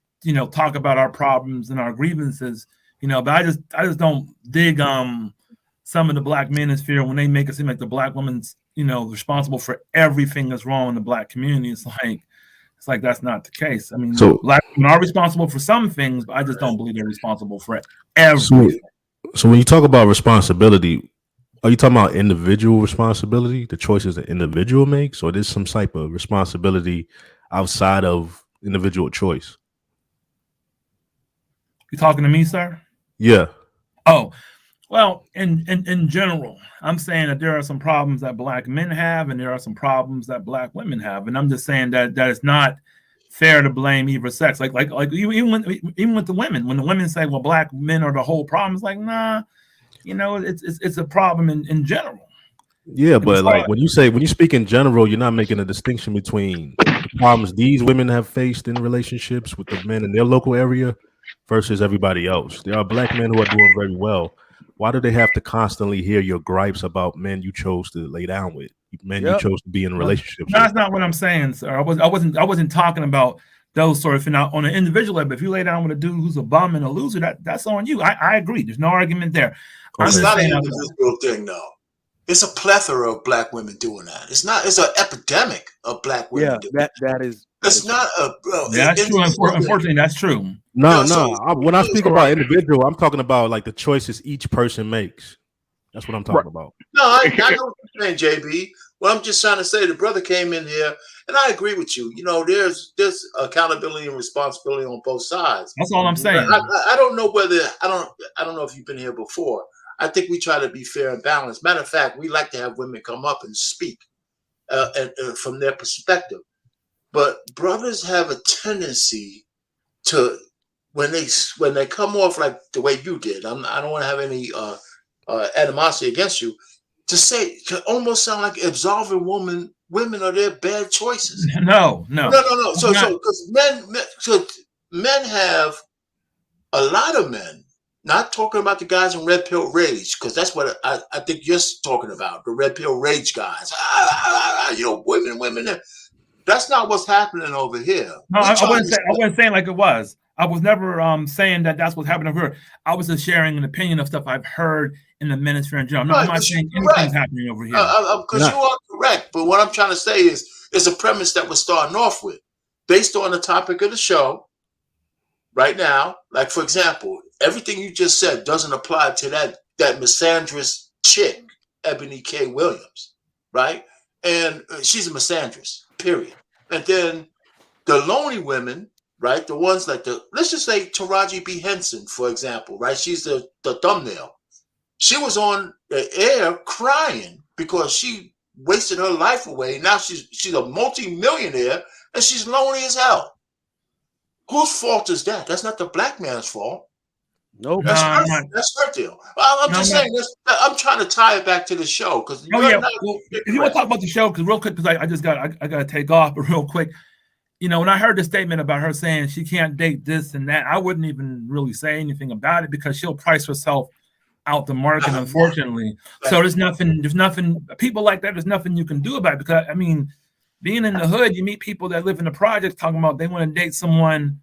talk about our problems and our grievances, but I just don't dig some of the black manosphere when they make it seem like the black woman's, responsible for everything that's wrong in the black community. It's like that's not the case. I mean, so black women are responsible for some things, but I just don't believe they're responsible for everything. So when you talk about responsibility, are you talking about individual responsibility, the choices the individual makes, or there's some type of responsibility outside of individual choice? You talking to me, sir? Yeah. Oh, well, in general, I'm saying that there are some problems that black men have, and there are some problems that black women have, and I'm just saying that it's not fair to blame either sex. Like even with the women, when the women say, "Well, black men are the whole problem," it's like, nah, it's a problem in general. Yeah, but like when you speak in general, you're not making a distinction between the problems these women have faced in relationships with the men in their local area versus everybody else. There are black men who are doing very well. Why do they have to constantly hear your gripes about men you chose to lay down with, men you chose to be in relationships with? That's not what I'm saying, sir. I wasn't talking about those sort of things. Now, on an individual level, if you lay down with a dude who's a bum and a loser, that's on you. I agree. There's no argument there. It's not an individual thing, though. It's a plethora of black women doing that. It's an epidemic of black women. Yeah, that is. It's not a. That's true. Unfortunately, that's true. No. When I speak about individual, I'm talking about like the choices each person makes. That's what I'm talking about. No, I know what you're saying, JB. Well, I'm just trying to say the brother came in here, and I agree with you. There's accountability and responsibility on both sides. That's all I'm saying. I don't know whether I don't know if you've been here before. I think we try to be fair and balanced. Matter of fact, we like to have women come up and speak from their perspective. But brothers have a tendency to, when they come off like the way you did, I don't want to have any animosity against you, to almost sound like absolving women of their bad choices. No. So because men have, a lot of men, not talking about the guys in Red Pill Rage, because that's what I think you're talking about, the Red Pill Rage guys. Women. That's not what's happening over here. No, I wasn't saying like it was. I was never saying that that's what's happening over here. I was just sharing an opinion of stuff I've heard in the ministry in general. I'm not saying anything's happening over here. Because you are correct. But what I'm trying to say is a premise that we're starting off with, based on the topic of the show right now. Like, for example, everything you just said doesn't apply to that misandrous chick, Ebony K. Williams, right? And she's a misandrist, period. And then the lonely women, right? The ones like let's just say Taraji B. Henson, for example, right? She's the thumbnail. She was on the air crying because she wasted her life away. Now she's a multi-millionaire and she's lonely as hell. Whose fault is that? That's not the black man's fault. Nope. That's her deal. I'm just saying. I'm trying to tie it back to the show because. Oh yeah. Well, if you want to talk about the show, because real quick, because I got to take off, but real quick, you know, when I heard the statement about her saying she can't date this and that, I wouldn't even really say anything about it because she'll price herself out the market, unfortunately. So there's nothing. People like that. There's nothing you can do about it because I mean, being in the hood, you meet people that live in the projects talking about they want to date someone,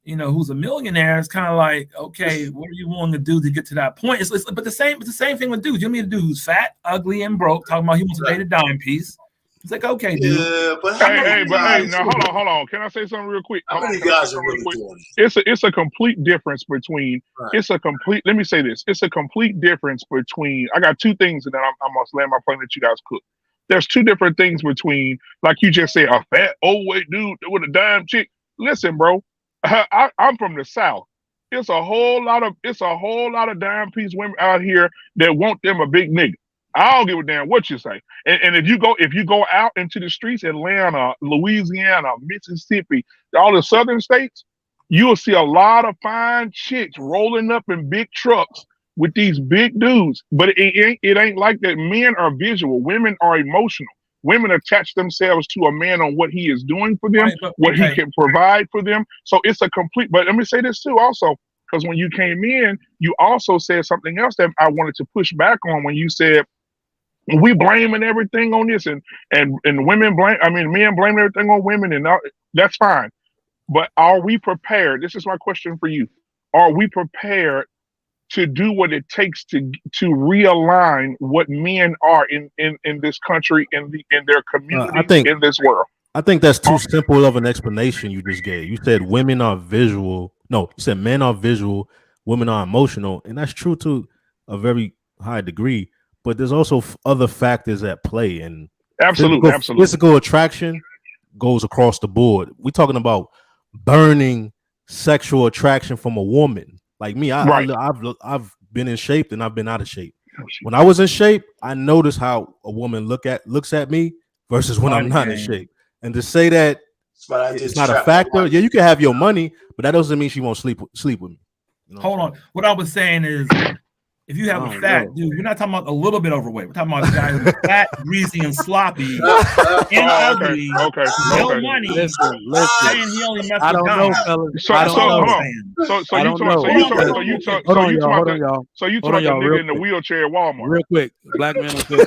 you know, who's a millionaire. It's kind of like, okay, what are you willing to do to get to that point? But the same thing with dudes. You meet a dude who's fat, ugly, and broke, talking about he wants to date a dime piece. It's like, okay, dude. Yeah, but hey, now hold on. Can I say something real quick? How many guys are really doing it? It's a complete difference between. Right. Let me say this. It's a complete difference between. I got two things, and then I'm gonna land my plane that you guys cook. There's two different things between, like you just said, a fat overweight dude with a dime chick. Listen, bro. I'm from the South. It's a whole lot of dime piece women out here that want them a big nigga. I don't give a damn what you say. And if you go out into the streets, Atlanta, Louisiana, Mississippi, all the southern states, you'll see a lot of fine chicks rolling up in big trucks with these big dudes. But it ain't like that. Men are visual. Women are emotional. Women attach themselves to a man on what he is doing for them, what he can provide for them. So it's a complete, but let me say this too also, because when you came in, you also said something else that I wanted to push back on when you said, we blaming everything on this and men blame everything on women and that's fine. But are we prepared? This is my question for you. Are we prepared to do what it takes to realign what men are in this country, in their community, in this world? I think that's too simple of an explanation you just gave. You said women are visual. No, you said men are visual, women are emotional, and that's true to a very high degree. But there's also other factors at play, and absolutely. Physical attraction goes across the board. We're talking about burning sexual attraction from a woman. Like me, I've been in shape and I've been out of shape. When I was in shape, I noticed how a woman looks at me versus when I'm not in shape. And to say that it's not a factor, yeah, you can have your money, but that doesn't mean she won't sleep with me. You know Hold on. What I was saying is, if you have a fat dude, we're not talking about a little bit overweight. We're talking about a guy who's fat, greasy, and sloppy, and ugly. Okay. No money. Listen. Saying he only messed I don't know, fellas. So you talking the nigga in the wheelchair at Walmart. Real quick, black man on film.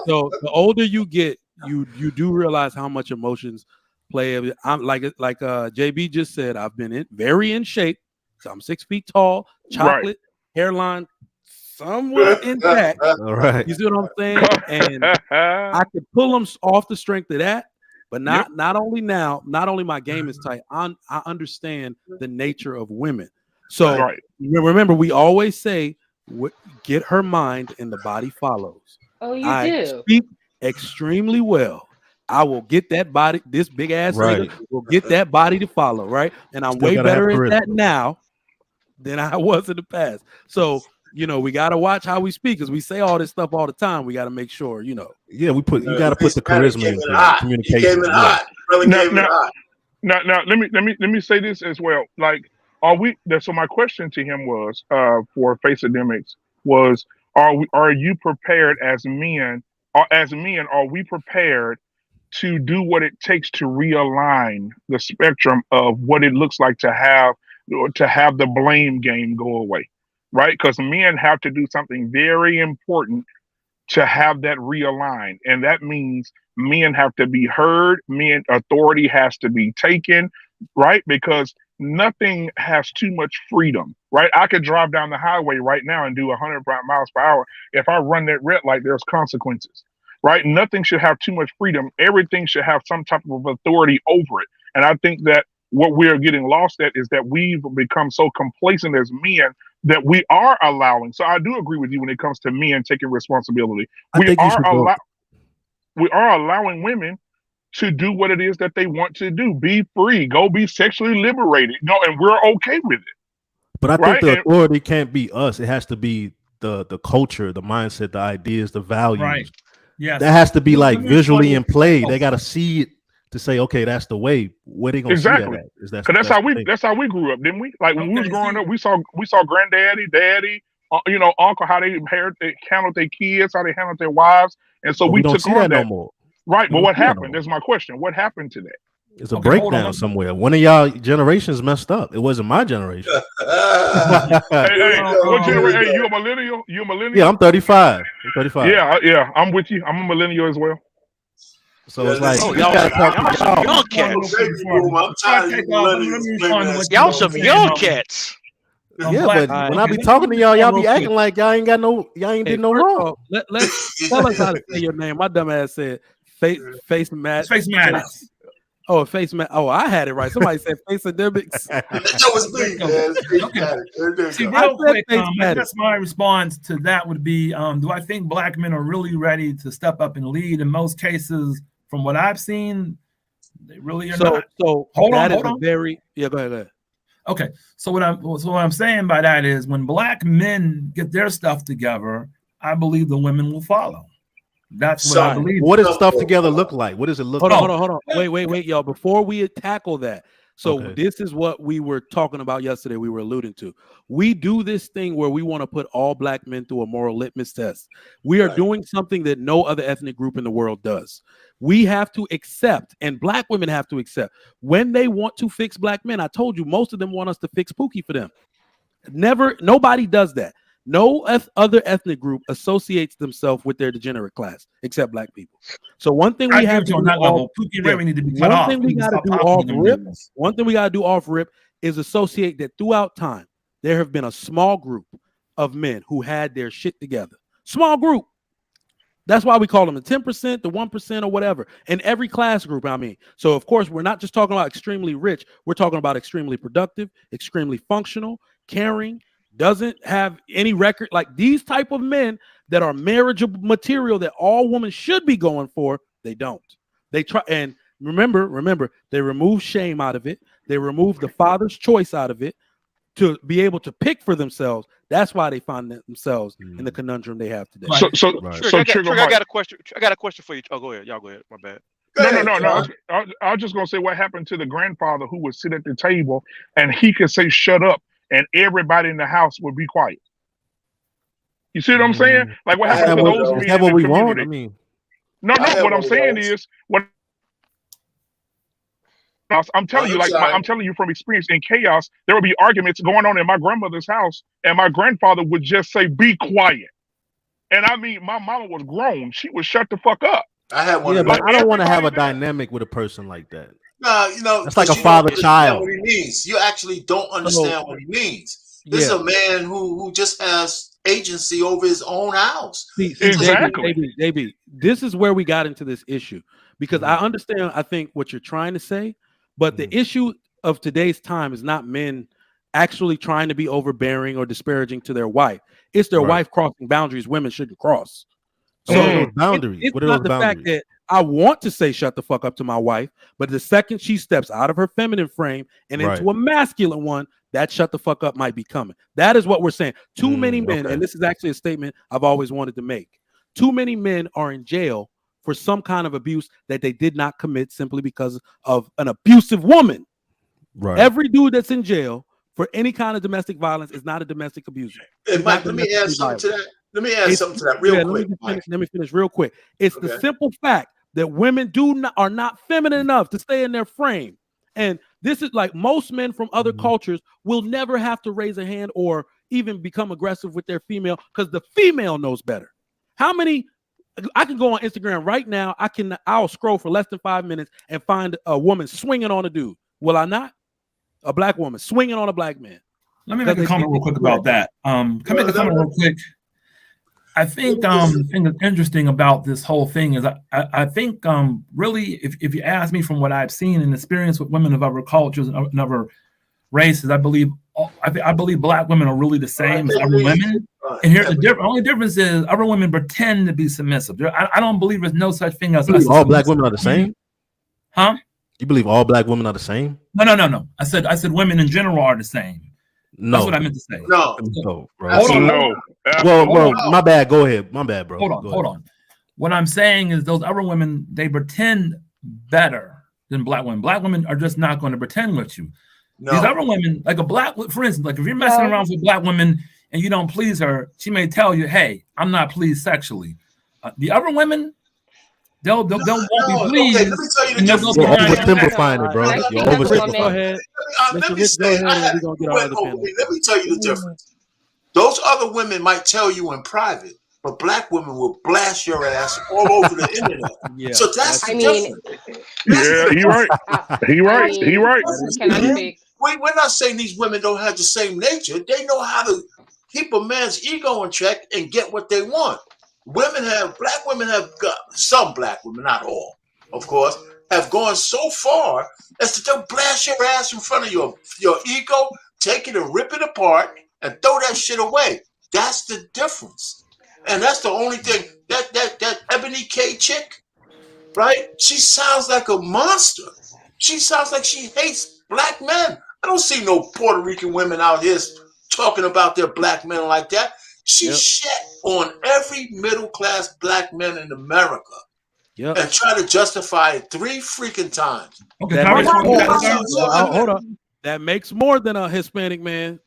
So the older you get, you do realize how much emotions play. I'm like JB just said, I've been very in shape. So I'm 6 feet tall, chocolate, hairline somewhat intact. All right. You see what I'm saying? And I could pull them off the strength of that, but not only my game is tight, I understand the nature of women. So remember, we always say, get her mind and the body follows. Oh, you I do. speak extremely well. I will get that body, this big ass nigga will get that body to follow, right? And I'm way better at that now than I was in the past. So, you know, we got to watch how we speak because we say all this stuff all the time. We got to make sure, you know. Yeah, you got to put the charisma into communication. Now, let me say this as well. Like, so my question to him was, for Faceademics was, are you prepared as men, are we prepared to do what it takes to realign the spectrum of what it looks like to have the blame game go away? Right? Because men have to do something very important to have that realign. And that means men have to be heard, authority has to be taken, right? Because nothing has too much freedom, right? I could drive down the highway right now and do 100 miles per hour. If I run that red light, there's consequences, right? Nothing should have too much freedom. Everything should have some type of authority over it. And I think that what we're getting lost at is that we've become so complacent as men that we are allowing. So I do agree with you when it comes to men taking responsibility. We are allowing women to do what it is that they want to do. Be free, go be sexually liberated. And we're okay with it. But I think the authority can't be us. It has to be the culture, the mindset, the ideas, the values. Right. Yes. That has to be like visually in play. They got to see it to say, okay, that's the way. Where they gonna see that at? Because that's how we grew up, didn't we? Like when we was growing up, we saw granddaddy, daddy, uncle, how they handled their kids, how they handled their wives, and so we took on that no more. Right, but what happened? That's my question. What happened to that? It's a breakdown somewhere. One of y'all generations messed up. It wasn't my generation. What generation? Hey, you a millennial? You a millennial? Yeah, I'm 35. I'm 35. Yeah, I'm with you. I'm a millennial as well. So it's like y'all some young cats. Y'all some young cats. Yeah, but when I be talking to y'all be acting like y'all ain't did no wrong. Let's tell us how to say your name. My dumb ass said face Maddox. Oh, face Maddox. Oh, I had it right. Somebody said face endemics. That was me, man. See, real quick, I guess my response to that would be, do I think black men are really ready to step up and lead? In most cases, from what I've seen, they really are not. So hold on. Go ahead. Okay, so what I'm saying by that is, when black men get their stuff together, I believe the women will follow. That's what I believe. What does stuff together look like? What does it look like? Hold on. Wait, y'all. Before we tackle that, this is what we were talking about yesterday. We were alluding to. We do this thing where we want to put all black men through a moral litmus test. We are doing something that no other ethnic group in the world does. We have to accept, and black women have to accept, when they want to fix black men. I told you, most of them want us to fix Pookie for them. Nobody does that. No other ethnic group associates themselves with their degenerate class except black people. So one thing we have to do one thing we got to do off rip is associate that throughout time there have been a small group of men who had their shit together. Small group. That's why we call them the 10%, the 1%, or whatever. In every class group, I mean. So, of course, we're not just talking about extremely rich. We're talking about extremely productive, extremely functional, caring, doesn't have any record. Like these type of men that are marriageable material that all women should be going for, they don't. They try. And remember, they remove shame out of it. They remove the father's choice out of it to be able to pick for themselves. That's why they find themselves in the conundrum they have today. I got a question. I got a question for you. Oh, go ahead. Y'all go ahead. My bad. No. I was just gonna say what happened to the grandfather who would sit at the table and he could say "shut up" and everybody in the house would be quiet. You see what I'm saying? Like what happened to those men? Is that what we want? I mean, no. What I'm saying is what. I'm telling you, I'm telling you from experience. In chaos, there would be arguments going on in my grandmother's house, and my grandfather would just say, "Be quiet." And I mean, my mama was grown; she would shut the fuck up. I had one. Yeah, but I don't want to have a dynamic with a person like that. No, that's like a father-child. What he means, you actually don't understand what he means. This is a man who just has agency over his own house. Exactly. Maybe this is where we got into this issue because I understand. I think what you're trying to say. But the issue of today's time is not men actually trying to be overbearing or disparaging to their wife. It's their wife crossing boundaries women shouldn't cross. So boundaries. It's not the fact that I want to say shut the fuck up to my wife, but the second she steps out of her feminine frame and into a masculine one, that shut the fuck up might be coming. That is what we're saying. Too many men, and this is actually a statement I've always wanted to make. Too many men are in jail for some kind of abuse that they did not commit simply because of an abusive woman. Right. Every dude that's in jail for any kind of domestic violence is not a domestic abuser. Hey, Mike, let me add something to that. Let me add something to that real quick. Let me finish real quick. It's the simple fact that women are not feminine enough to stay in their frame. And this is like most men from other cultures will never have to raise a hand or even become aggressive with their female because the female knows better. How many? I can go on Instagram right now. I'll scroll for less than 5 minutes and find a woman swinging on a dude. Will I not? A black woman swinging on a black man. Let me make a comment real quick about that. Can I make a comment real quick? I think the thing that's interesting about this whole thing is I think really if you ask me from what I've seen and experienced with women of other cultures and other races, I believe black women are really the same as other women. And here's the only difference is other women pretend to be submissive. I don't believe there's no such thing as all black women are the same. Huh? You believe all black women are the same? No. I said women in general are the same. No. That's what I meant to say. No. Bro. Hold on. No. Well, my bad. Go ahead. My bad, bro. Hold on. What I'm saying is those other women, they pretend better than black women. Black women are just not going to pretend with you. No. These other women, like for instance, like if you're messing around with a black woman and you don't please her, she may tell you, "Hey, I'm not pleased sexually." The other women, they'll won't be pleased. Okay, let me tell you the You're difference. oversimplifying it, bro. You're oversimplifying. Go ahead. Let me say, let me tell you the difference. Those other women might tell you in private, but black women will blast your ass all over the internet. Yeah, so that's the difference. Yeah, he right. He right. He right. Can I speak? We're not saying these women don't have the same nature. They know how to keep a man's ego in check and get what they want. Black women have got, some black women, not all, of course, have gone so far as to just blast your ass in front of your ego, take it and rip it apart and throw that shit away. That's the difference. And that's the only thing. That Ebony K chick, right? She sounds like a monster. She sounds like she hates black men. I don't see no Puerto Rican women out here talking about their black men like that. She shit on every middle-class black man in America and try to justify it 3 freaking times. Okay, hold on. That makes more than a Hispanic man.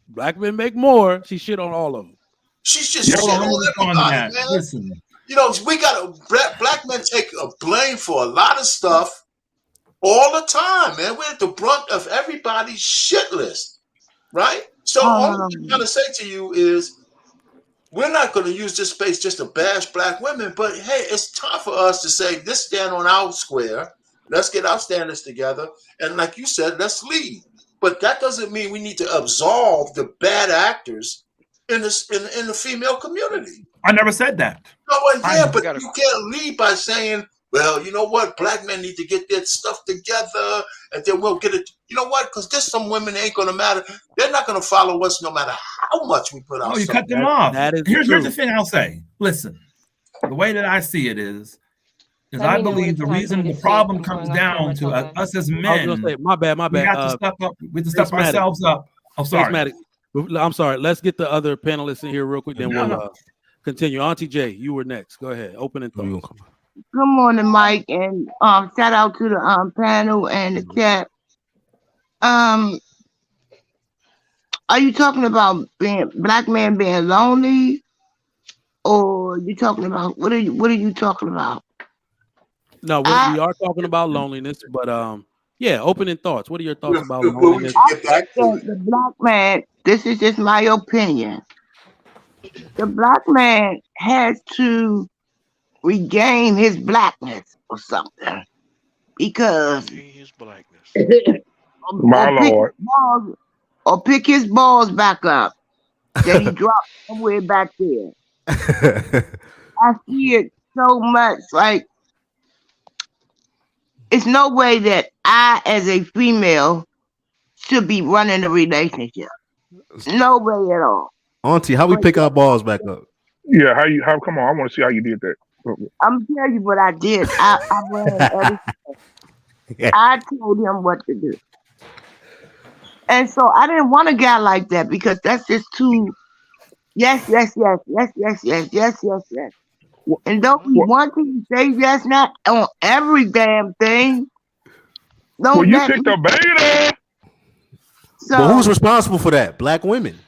Black men make more. She shit on all of them. She's just shit on everybody, man. Listen. You know, we got black men take a blame for a lot of stuff all the time, man. We're at the brunt of everybody's shit list, right? So all I'm trying to say to you is, we're not going to use this space just to bash black women, but hey, it's time for us to say, let's stand on our square. Let's get our standards together. And like you said, let's lead. But that doesn't mean we need to absolve the bad actors in the female community. I never said that. No, but you can't lead by saying, well, you know what? Black men need to get their stuff together and then we'll get it. You know what? Because there's some women ain't going to matter. They're not going to follow us no matter how much we put out. Oh, you cut them off. Here's the thing I'll say. Listen, the way that I see it is I believe the reason the problem comes down to us as men. I was going to say, my bad. We have to step up. We have to step ourselves up. I'm sorry. I'm sorry. Let's get the other panelists in here real quick. Then we'll continue. Auntie J, you were next. Go ahead. Opening thoughts. Good morning, Mike, and shout out to the panel and the chat. Are you talking about black men being lonely, or you talking about what are you talking about? No, we are talking about loneliness, but yeah, opening thoughts. What are your thoughts about loneliness? The black man. This is just my opinion. The black man has to regain his blackness or something, because his blackness. My Lord. Or pick his balls back up that he dropped somewhere back there. I see it so much. Like, it's no way that I, as a female, should be running a relationship. No way at all. Auntie, how we pick our balls back up? Yeah, how come on, I want to see how you did that. I'm telling you what I did. I ran everything. I told him what to do. And so I didn't want a guy like that, because that's just too yes. And don't we want to say yes, not on every damn thing? Well, you picked a beta. So, but who's responsible for that? Black women.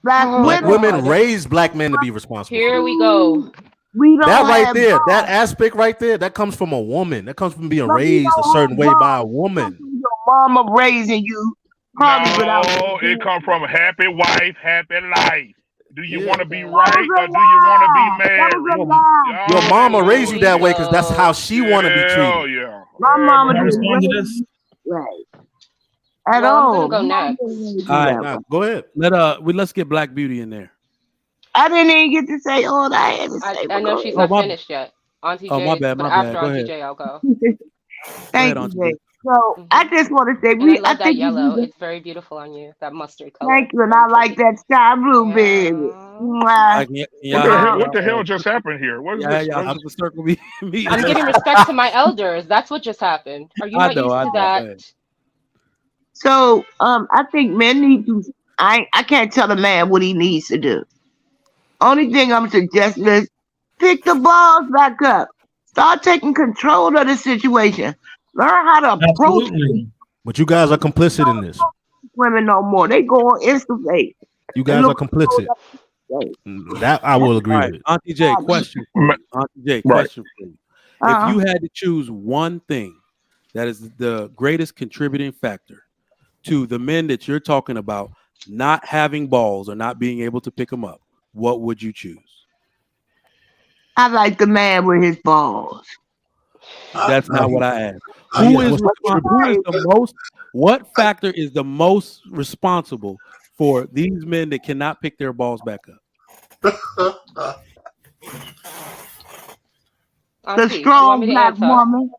Black women raised black men to be responsible. Here we go. That right there, that aspect right there, that comes from a woman. That comes from being raised a certain way by a woman. Your mama raising you. No, it comes from happy wife, happy life. Do you want to be right, or do you want to be married? Your mama raised you that way because that's how she want to be treated. Yeah. My mama didn't respond to this. Right. At all. I'm gonna go next. All right, go ahead. Let's get Black Beauty in there. I didn't even get to say all that I had to say. I know she's not finished yet. Auntie J. My bad. After Go Auntie ahead. J, I'll go. Thank you, Jay. So I just want to say, And I I love that think we yellow. need to It's very beautiful on you. That mustard color. thank you, and Very I like pretty. that sky blue, baby. Yeah. Mwah. Can y'all have What the y'all, hell just happened here? What is yeah, this? y'all What is, sister circle meeting? I'm giving respect to my elders. That's what just happened. Are you I not know, used I to know. Go that? ahead. So I think men need to. I can't tell a man what he needs to do. Only thing I'm suggesting is pick the balls back up. Start taking control of the situation. Learn how to approach Absolutely. But you guys are complicit in this. women no more. They go on Instagram You and guys are look. complicit. That I will agree All right, with. Auntie J, question for you. Auntie J, right. question for you. If Uh, you had to choose one thing that is the greatest contributing factor to the men that you're talking about not having balls or not being able to pick them up, what would you choose? I like the man with his balls. That's not what I asked. Yes, what's the Who is the most? What factor is the most responsible for these men that cannot pick their balls back up? The Auntie, you want me strong to black answer? woman.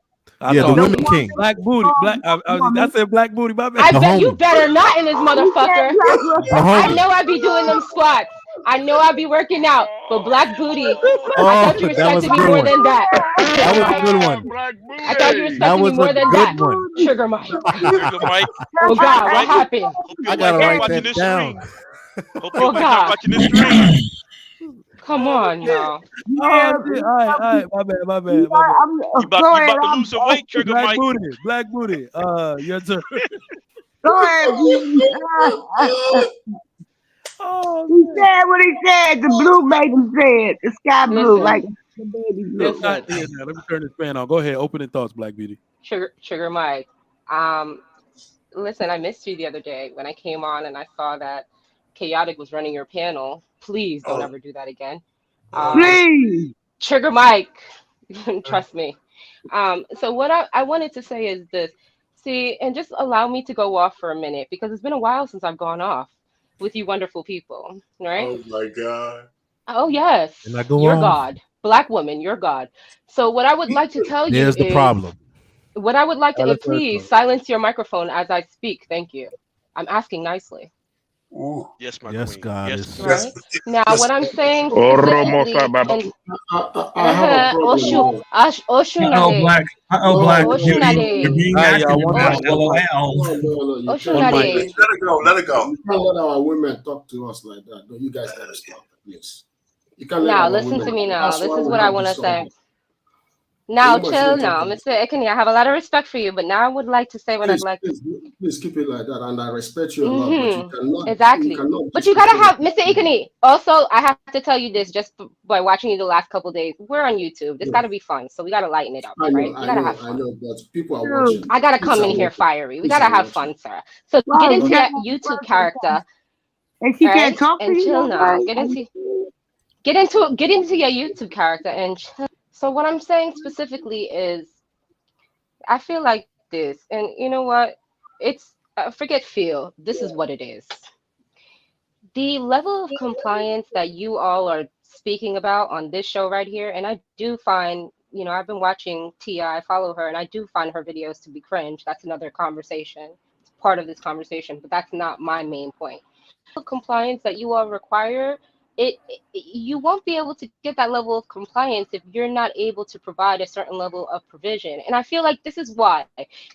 Yeah, the thought women king. black booty. Black. I said black booty. My I bad. The bet you homie. better not in this motherfucker. The I homie. know I be doing them squats. I know I be working out. But black booty, I Oh, thought you that was respected a me good more one. than that. That was a Mike. good one. Black I thought you booty. That respected me was more a than good that. one. Sugar Mike. Sugar Mike. Oh God, what happened? Hope I your gotta wife not write watching that this down. stream. Hope Oh your wife not God. watching this stream. Come on now. Oh shit! All right. My bad. My bad. My bad. You about Go you ahead, about to lose some weight, Trigger Black Mike. booty. Black booty. Your turn. go ahead. Oh He man. said what he said. The blue made him say it. The sky blue, Listen, like the baby blue. It's not here now. Let me turn this fan on. Go ahead. Opening thoughts, Black Beauty. Sugar Mike. Um, listen, I missed you the other day when I came on and I saw that Chaotic was running your panel. Please don't ever do that again. Please. Sugar Mike, trust me. So what I wanted to say is this. See, and just allow me to go off for a minute because it's been a while since I've gone off with you wonderful people, right? Oh my God. Oh yes, Can I go you're on? God. Black woman, you're God. So what I would like to tell you There's the is problem. what I would like to, All right, and let's let it please go. silence your microphone as I speak. Thank you. I'm asking nicely. Ooh. Yes, my Yes, queen. goddess. Yes, Right? Now, Yes. what I'm saying Oromosa, specifically, Baba. and I have a problem Oshu, with that. Uh-oh, Oshunade, black. Uh-oh, No, black. no, You're Oshunade, being All right, active y'all. One now. mic. Osh, One LOL. mic. no, no, you can't. One mic. Oshunade. Let it go. Let it go. You can't let our women talk to us like that. No, you guys gotta stop, please. You can't let Now, our listen women. to me now. That's This why is we what I have want this to say. subject. The Now, women chill shouldn't talk now. to us. Mr. Ekene, I have a lot of respect for you, but now I would like to say what I'd Please, like. please, please keep it like that. And I respect you a lot, but you Exactly. cannot But you gotta disrespect. have Mr. Ikani. Also, I have to tell you this just by watching you the last couple days. We're on YouTube. This Yeah, gotta be fun. So we gotta lighten it up, I right? know, We I gotta know, have I fun. know, but people are Dude, watching. I gotta Kids come are in here watching. fiery. We Kids gotta are have watching. fun, sir. So get right, into you your got YouTube character, and she can't right? talk to And you chill that now. way. Get into your YouTube character and chill. So what I'm saying specifically is I feel like this, and you know what? It's forget feel. This is what it is. The level of compliance that you all are speaking about on this show right here, and I do find, I've been watching Tia, I follow her, and I do find her videos to be cringe. That's another conversation. It's part of this conversation, but that's not my main point. Compliance that you all require, you won't be able to get that level of compliance if you're not able to provide a certain level of provision. And I feel like this is why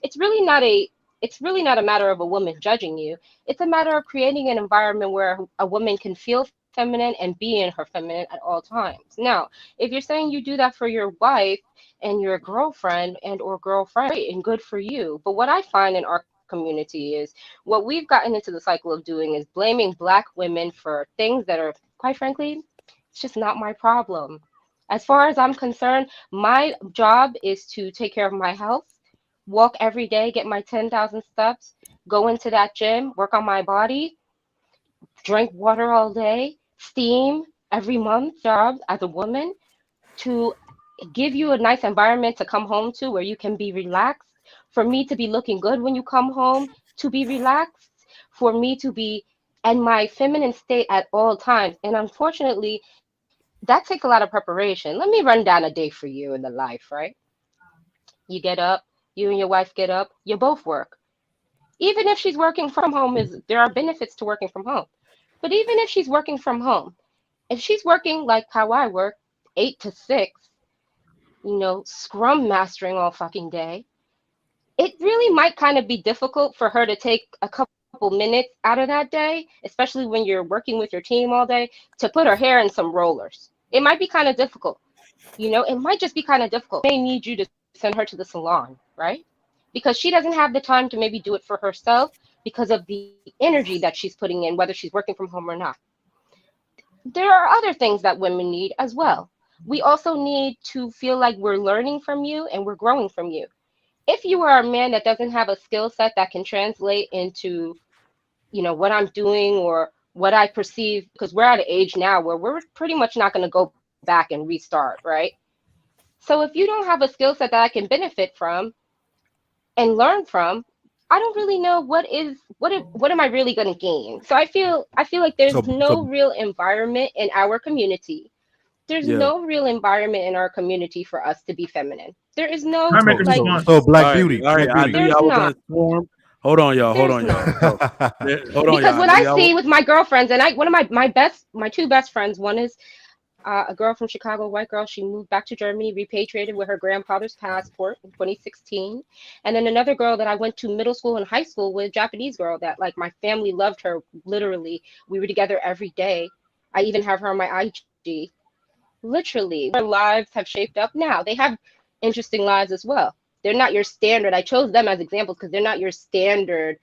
it's really not a it's really not a matter of a woman judging you. It's a matter of creating an environment where a woman can feel feminine and be in her feminine at all times. Now, if you're saying you do that for your wife and your girlfriend and or girlfriend, great and good for you. But what I find in our community is what we've gotten into the cycle of doing is blaming Black women for things that are, quite frankly, it's just not my problem. As far as I'm concerned, my job is to take care of my health, walk every day, get my 10,000 steps, go into that gym, work on my body, drink water all day, steam every month, job as a woman to give you a nice environment to come home to where you can be relaxed, for me to be looking good when you come home, to be relaxed, for me to be in my feminine state at all times. And unfortunately, that takes a lot of preparation. Let me run down a day for you in the life, right? You get up, You and your wife get up, you both work. Even if she's working from home, there are benefits to working from home. But even if she's working from home, if she's working like how I work, 8 to 6, scrum mastering all fucking day, it really might kind of be difficult for her to take a couple minutes out of that day, especially when you're working with your team all day, to put her hair in some rollers. It might be kind of difficult. It might just be kind of difficult. May need you to send her to the salon, right? Because she doesn't have the time to maybe do it for herself because of the energy that she's putting in, whether she's working from home or not. There are other things that women need as well. We also need to feel like we're learning from you and we're growing from you. If you are a man that doesn't have a skill set that can translate into, what I'm doing or what I perceive, because we're at an age now where we're pretty much not going to go back and restart, right? So if you don't have a skill set that I can benefit from and learn from, I don't really know what am I really going to gain. So I feel like there's no real environment in our community. There's no real environment in our community for us to be feminine. There is no so Black Beauty. All right, I knew y'all were gonna swarm. Hold on, y'all. Hold on, Hold on, because what I see with my girlfriends, and one of my two best friends, one is a girl from Chicago, white girl. She moved back to Germany, repatriated with her grandfather's passport in 2016. And then another girl that I went to middle school and high school with, Japanese girl that like my family loved her. Literally, we were together every day. I even have her on my IG. Literally, their lives have shaped up now. They have interesting lives as well. They're not your standard. I chose them as examples because they're not your standard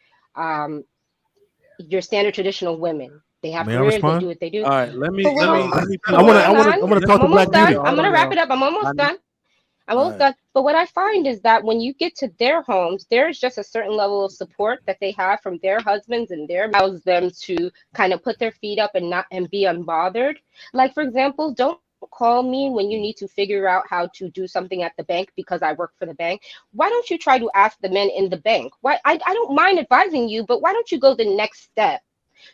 traditional women. They have careers, they do what they do. All right, let me. I want to talk to Black Beauty. I'm gonna wrap it up. I'm almost done. But what I find is that when you get to their homes, there's just a certain level of support that they have from their husbands, and allows them to kind of put their feet up and be unbothered. Like, for example, don't call me when you need to figure out how to do something at the bank because I work for the bank. Why don't you try to ask the men in the bank? Why I don't mind advising you, but why don't you go the next step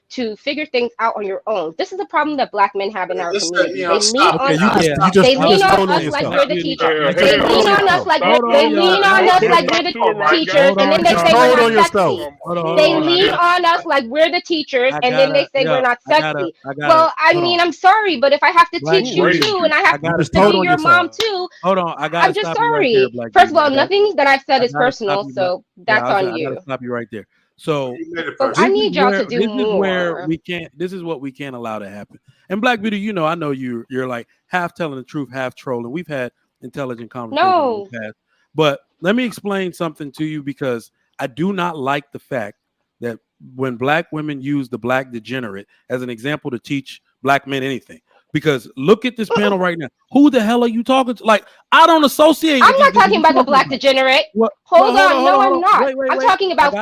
to figure things out on your own? This is a problem that Black men have in our community. They lean on us. They lean on us like we're the teacher. They lean on us like we're the teachers, and then they say we're not sexy. They lean on us like we're the teachers, and then they say we're not sexy. Well, I mean, I'm sorry, but if I have to teach you too, and I have to be your mom too, I'm just sorry. First of all, nothing that I've said is personal, so that's on you. I gotta stop you right there. So I need y'all to do more. This is what we can't allow to happen. And Black Beauty, I know you're like half telling the truth, half trolling. We've had intelligent conversations in the past. But let me explain something to you, because I do not like the fact that when Black women use the Black degenerate as an example to teach Black men anything. Because look at this panel right now. Who the hell are you talking to? Like, I don't associate. I'm not talking about the Black degenerate. Hold on. No, I'm not. I'm talking about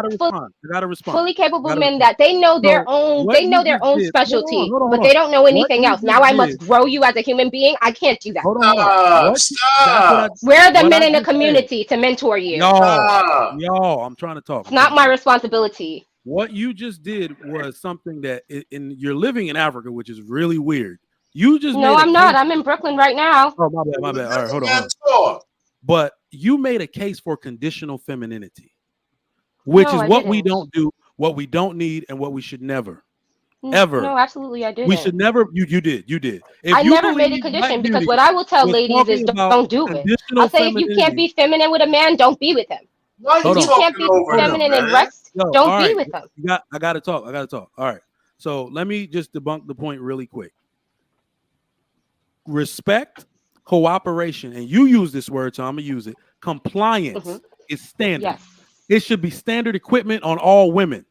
fully capable men that they know their own. They know their own specialty, but they don't know anything else. Now I must grow you as a human being. I can't do that. Stop. Where are the men in the community to mentor you? Y'all, I'm trying to talk. It's not my responsibility. What you just did was something that you're living in Africa, which is really weird. You just I'm not. I'm in Brooklyn right now. Oh, my bad. All right, hold on. But you made a case for conditional femininity, which is what we don't do, what we don't need, and what we should never, ever. No, absolutely, I didn't. We should never. You did. I never made a condition, because what I will tell ladies is don't do it. I'll say if you can't be feminine with a man, don't be with him. If you can't be feminine and rest, don't be with him. I gotta talk. All right. So let me just debunk the point really quick. Respect, cooperation, and you use this word, so I'm gonna use it. Compliance is standard. Yes. It should be standard equipment on all women,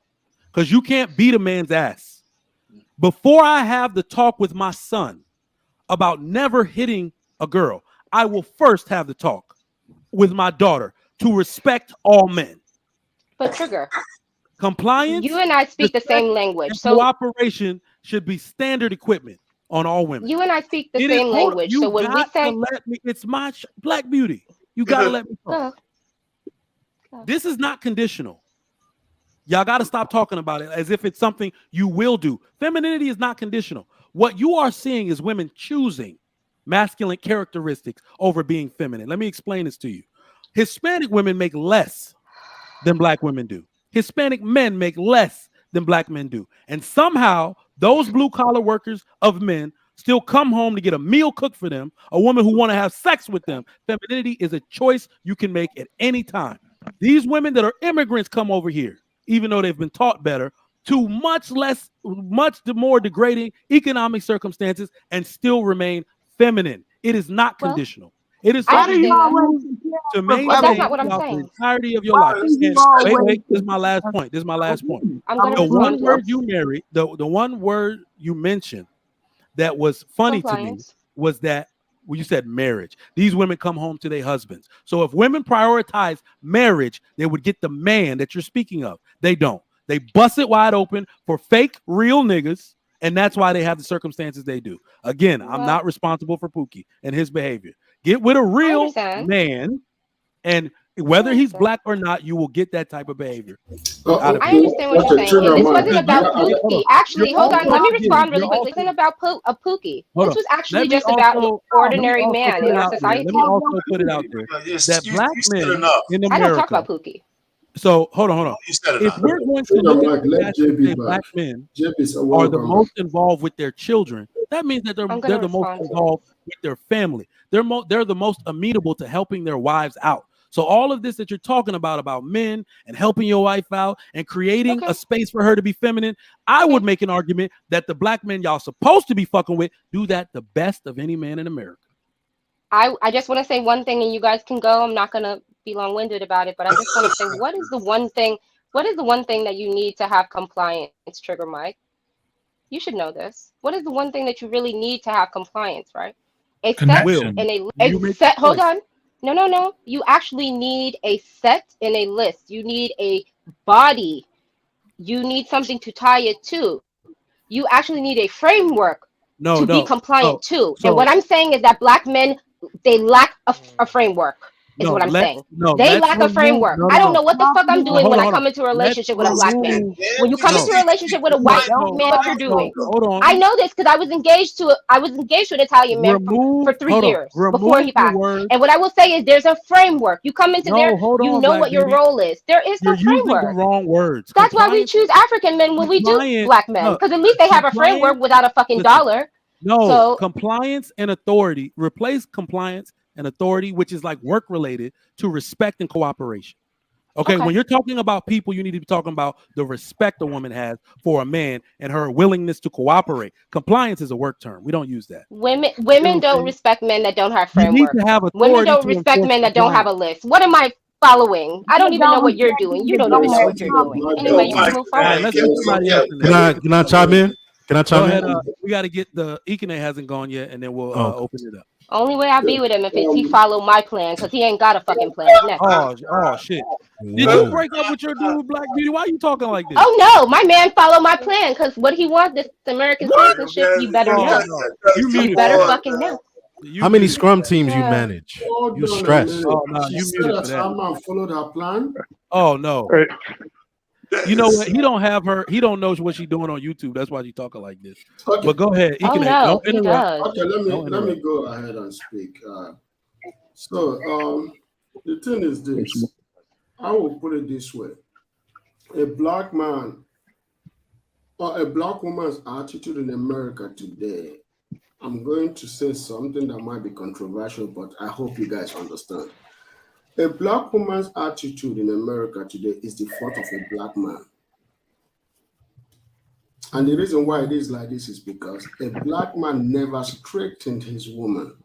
because you can't beat a man's ass. Before I have the talk with my son about never hitting a girl, I will first have the talk with my daughter to respect all men. But Trigger, compliance. You and I speak the same language, so cooperation should be standard equipment on all women. You and I speak the same language. So when we say it's my Black Beauty, you gotta let me talk. This is not conditional. Y'all gotta stop talking about it as if it's something you will do. Femininity is not conditional. What you are seeing is women choosing masculine characteristics over being feminine. Let me explain this to you. Hispanic women make less than black women do. Hispanic men make less than black men do. And somehow those blue collar workers of men still come home to get a meal cooked for them, a woman who want to have sex with them. Femininity is a choice you can make at any time. These women that are immigrants come over here, even though they've been taught better, to much more degrading economic circumstances and still remain feminine. It is not conditional. It is I something you understand choose to maintain but that's not what I'm throughout the saying. entirety of your Why life. do you And always wait, this is my last point. This is my last point. I'm gonna The one respond to word it. you married, the one word you mentioned that was funny to me Compliance. was that when you said marriage. These women come home to their husbands. So if women prioritize marriage, they would get the man that you're speaking of. They don't. They bust it wide open for fake, real niggas, and that's why they have the circumstances they do. Again, I'm Well, not responsible for Pookie and his behavior. Get with a I real understand. man, and I whether he's understand. black or not, you will get that type of behavior out of I him. understand what you're Okay, saying, trigger and this man. wasn't Because about hold Pookie. on. Actually, You're hold on. Let me also respond really you're quick. This also isn't about a Pookie. hold This on. was actually Let me just about an also ordinary man put in it our out there. Let society. me also put it out there that You black said men enough. in I don't talk America. about Pookie. So hold on. You said If enough. we're going to Trigger look at Mike, the let stats and JB say back. black men JB's a are the welcome. most involved with their children, that means that I'm they're gonna the most respond to it. involved with their family. They're the most amenable to helping their wives out. So all of this that you're talking about men and helping your wife out and creating Okay. a space for her to be feminine, I would make an argument that the black men y'all supposed to be fucking with do that the best of any man in America. I just want to say one thing, and you guys can go. I'm not gonna be long-winded about it, but I just want to say, what is the one thing? What is the one thing that you need to have compliance, Trigger Mike? You should know this. What is the one thing that you really need to have compliance, right? A set Will, Connection. and you a make set. the Hold choice. on. No. You actually need a set and a list. You need a body. You need something to tie it to. You actually need a framework to be No. compliant to. And So what I'm saying is that black men, they lack a framework, is what I'm saying. They let's lack a remove framework. I don't know what the fuck I'm doing when I hold on. come into a Let's relationship with a black man. remove When you come no. into a relationship with a white man, what you're doing. Hold on. I know this because I was engaged to an Italian man for 3 years before Remove he the passed. word. And what I will say is there's a framework. You come into there, No, hold you on, know Black what your Beauty. role is. There is You're no using the framework. wrong words. That's why we choose African men when we do black men, No, because at least they have a framework without a fucking listen, dollar. no, So compliance and authority. Replace compliance and authority, which is like work related, to respect and cooperation. Okay, when you're talking about people, you need to be talking about the respect a woman has for a man and her willingness to cooperate. Compliance is a work term. We don't use that. women don't respect men that don't have You need framework. to have Women authority don't to respect enforce men that don't have compliance. a list. What am I following? I don't even know what you're doing. You don't even know what you're doing. Anyway, you can move All right, forward. let's get somebody else in there. Can I chime in? Can I Go chime ahead. in? We got to get the Ikene hasn't gone yet, and then we'll open it up. Only way I be with him if it's he follow my plan, because he ain't got a fucking plan. Next. Oh shit! Did you break up with your dude, Black Beauty? Why are you talking like this? Oh no, my man follow my plan, because what he wants, this American citizenship, you better know. You better fucking know. How many scrum teams you manage? You stress. She said that her man followed her plan. Oh no. You know what? He don't have her. He don't know what she's doing on YouTube. That's why she's talking like this. Okay. But go ahead. Oh Ikene, no, don't he interrupt. does. Okay, let me go ahead and speak. So the thing is this. I will put it this way: a black man or a black woman's attitude in America today. I'm going to say something that might be controversial, but I hope you guys understand. A black woman's attitude in America today is the fault of a black man. And the reason why it is like this is because a black man never straightened his woman.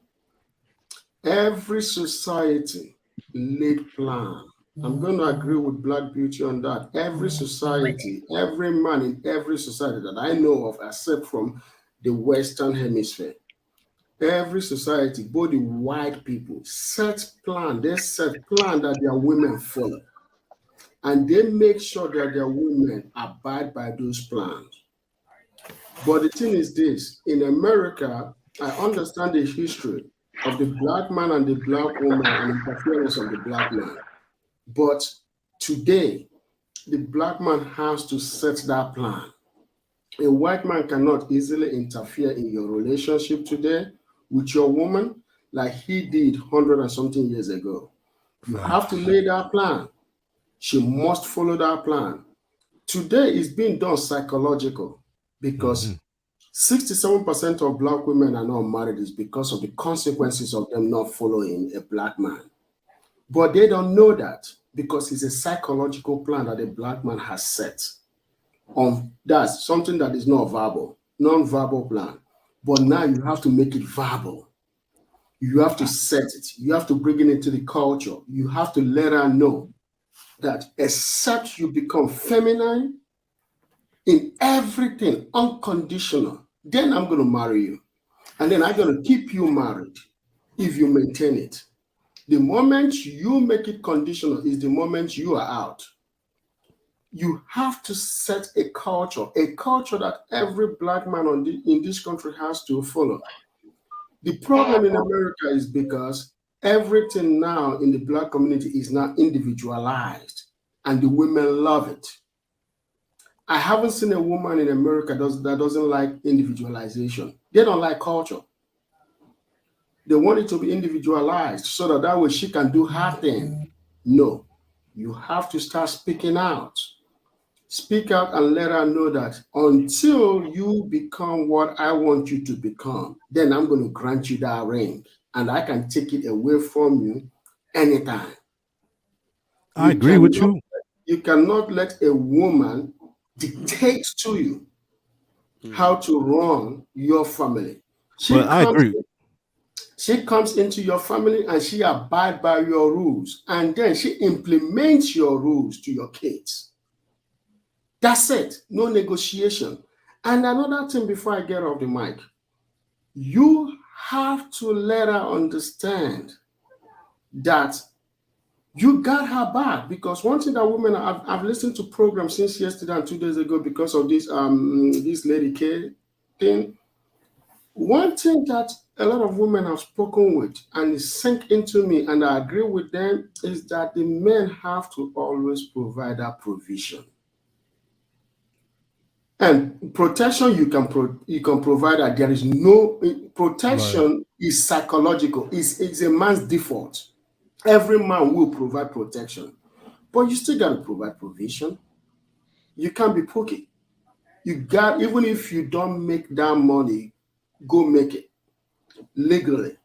Every society laid plan. I'm going to agree with Black Beauty on that. Every society, every man in every society that I know of, except from the Western Hemisphere, every society, both the white people, set plan. They set plan that their women follow. And they make sure that their women abide by those plans. But the thing is this, in America, I understand the history of the black man and the black woman and interference of the black man. But today, the black man has to set that plan. A white man cannot easily interfere in your relationship today with your woman like he did 100 and something years ago. You have to lay that plan. She must follow that plan. Today is being done psychological because 67% of black women are not married is because of the consequences of them not following a black man. But they don't know that because it's a psychological plan that a black man has set. That's something that is not verbal, non-verbal plan. But now you have to make it verbal. You have to set it. You have to bring it into the culture. You have to let her know that except you become feminine in everything, unconditional, then I'm going to marry you. And then I'm going to keep you married if you maintain it. The moment you make it conditional is the moment you are out. You have to set a culture that every black man in this country has to follow. The problem in America is because everything now in the black community is now individualized, and the women love it. I haven't seen a woman in America that doesn't like individualization. They don't like culture. They want it to be individualized so that way she can do her thing. No, you have to start speaking out. Speak out and let her know that until you become what I want you to become, then I'm going to grant you that ring and I can take it away from you anytime. I agree with you. You cannot let a woman dictate to you how to run your family. I agree. She comes into your family and she abides by your rules, and then she implements your rules to your kids. That's it. No negotiation. And another thing before I get off the mic, you have to let her understand that you got her back, because one thing that women, I've listened to programs since yesterday and 2 days ago because of this Lady K thing. One thing that a lot of women have spoken with and it sank into me, and I agree with them, is that the men have to always provide that provision. And protection, you can provide that. There is no protection. Is psychological. It's a man's default. Every man will provide protection, but you still got to provide provision. You can't be pokey. Even if you don't make that money, go make it legally.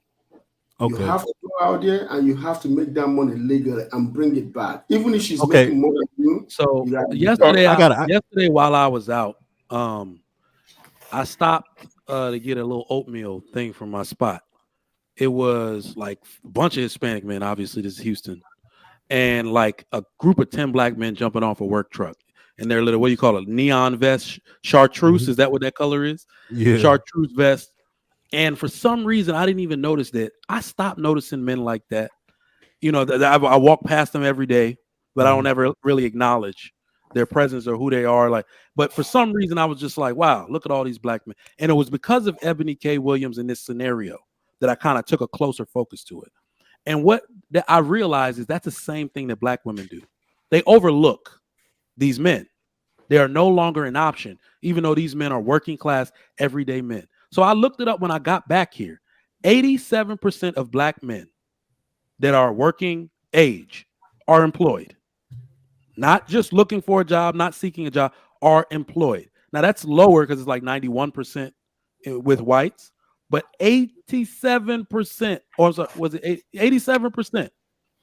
Okay. You have to go out there and you have to make that money legally and bring it back, even if she's making more than you. So yesterday while I was out, I stopped to get a little oatmeal thing from my spot. It was like a bunch of Hispanic men. Obviously, this is Houston, and like a group of 10 black men jumping off a work truck. And their little, what do you call it? Neon vest, chartreuse. Mm-hmm. Is that what that color is? Yeah. Chartreuse vest. And for some reason, I didn't even notice that. I stopped noticing men like that. You know, I walk past them every day, but I don't ever really acknowledge their presence or who they are. Like, but for some reason, I was just like, wow, look at all these black men. And it was because of Ebony K. Williams in this scenario that I kind of took a closer focus to it. And what that I realized is that's the same thing that black women do. They overlook these men. They are no longer an option, even though these men are working class, everyday men. So I looked it up when I got back here. 87% of black men that are working age are employed. Not just looking for a job, not seeking a job, are employed. Now that's lower because it's like 91% with whites, but 87%, or was it 87%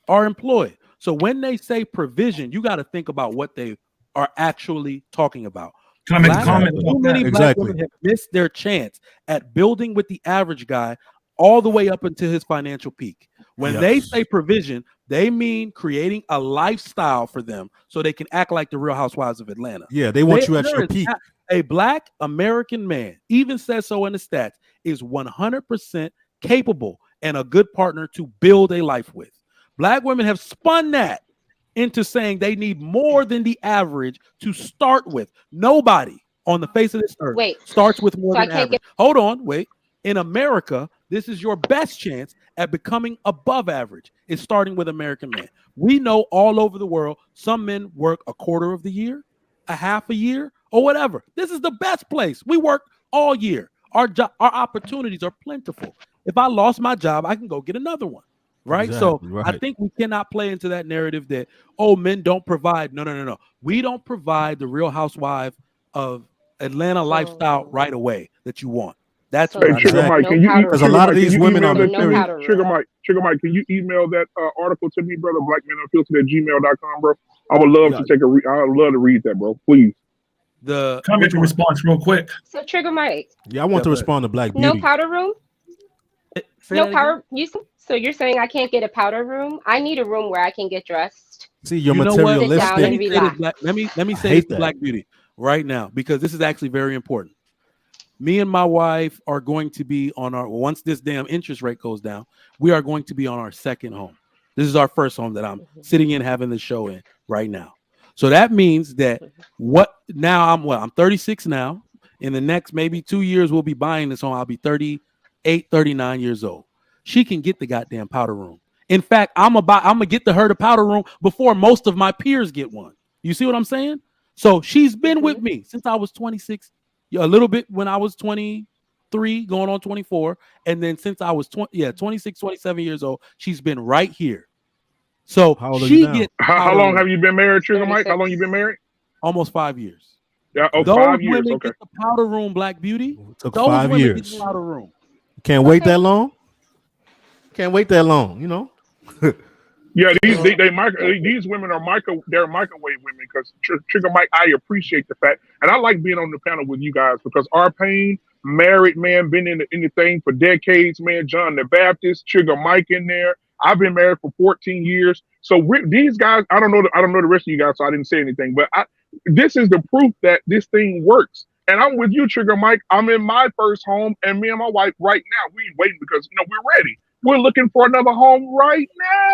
are employed. So when they say provision, you got to think about what they are actually talking about. Can I make a comment? Too many black women have missed their chance at building with the average guy all the way up until his financial peak. When they say provision, they mean creating a lifestyle for them so they can act like the Real Housewives of Atlanta. Yeah, they want you at your peak. A black American man, even says so in the stats, is 100% capable and a good partner to build a life with. Black women have spun that into saying they need more than the average to start with. Nobody on the face of this earth starts with more than average. Hold on, wait. In America, this is your best chance at becoming above average. It's starting with American men. We know all over the world, some men work a quarter of the year, a half a year, or whatever. This is the best place. We work all year. Our opportunities are plentiful. If I lost my job, I can go get another one. Right. Exactly, So I right. think we cannot play into that narrative that, oh, men don't provide. No, no, no, no. We don't provide the Real Housewife of Atlanta lifestyle So right away that you want. That's so what Hey, I no Sugar think. Mike, Exactly. no can you powder Because a Sugar lot of room. Mike, can these you women email are So that to no me? material. powder Sugar room. Mike, can you email that article to me, brother? blackmenunfiltered@gmail.com, bro. I would love Yeah, to I would love to read that, bro. Please. The Can I which make a one? response real quick? So Trigger Mike, yeah. I want Yeah, to go ahead. respond to Black no Beauty. powder room. Say No that again. power. So you're saying I can't get a powder room? I need a room where I can get dressed, See, you're You know what? sit down, Let and me materialistic. say this, relax. Black. Let me I say this hate to that. Black Beauty right now because this is actually very important. Me and my wife are going to be on our once this damn interest rate goes down, we are going to be on our second home. This is our first home that I'm Mhm, sitting in having the show in right now. So that means that mhm. what now I'm 36 now. In the next maybe 2 years, we'll be buying this home. I'll be 38, 39 years old. She can get the goddamn powder room. In fact, I'm gonna get to her the powder room before most of my peers get one. You see what I'm saying? So she's been with Mhm. me since I was 26, yeah, a little bit when I was 23, going on 24, and then since I was 26, 27 years old, she's been right here. So How old are you she now? gets the How powder long room have you been married, Trigger Mike? How long you been 36. married? almost 5 years. Yeah, oh, Okay. Those 5 years. women Okay. get the powder room, Black Beauty. It took Those five women get the years. Mhm. powder room. Can't wait Okay. that long. Can't wait that long. You know. Yeah, Uh, these women are they're microwave women because Trigger Mike, I appreciate the fact, and I like being on the panel with you guys because our pain, married man, been in the thing for decades, man. John the Baptist, Trigger Mike in there. I've been married for 14 years. So these guys, I don't know the rest of you guys, so I didn't say anything. But this is the proof that this thing works. And I'm with you, Trigger Mike. I'm in my first home, and me and my wife right now, we waiting because we're ready. We're looking for another home right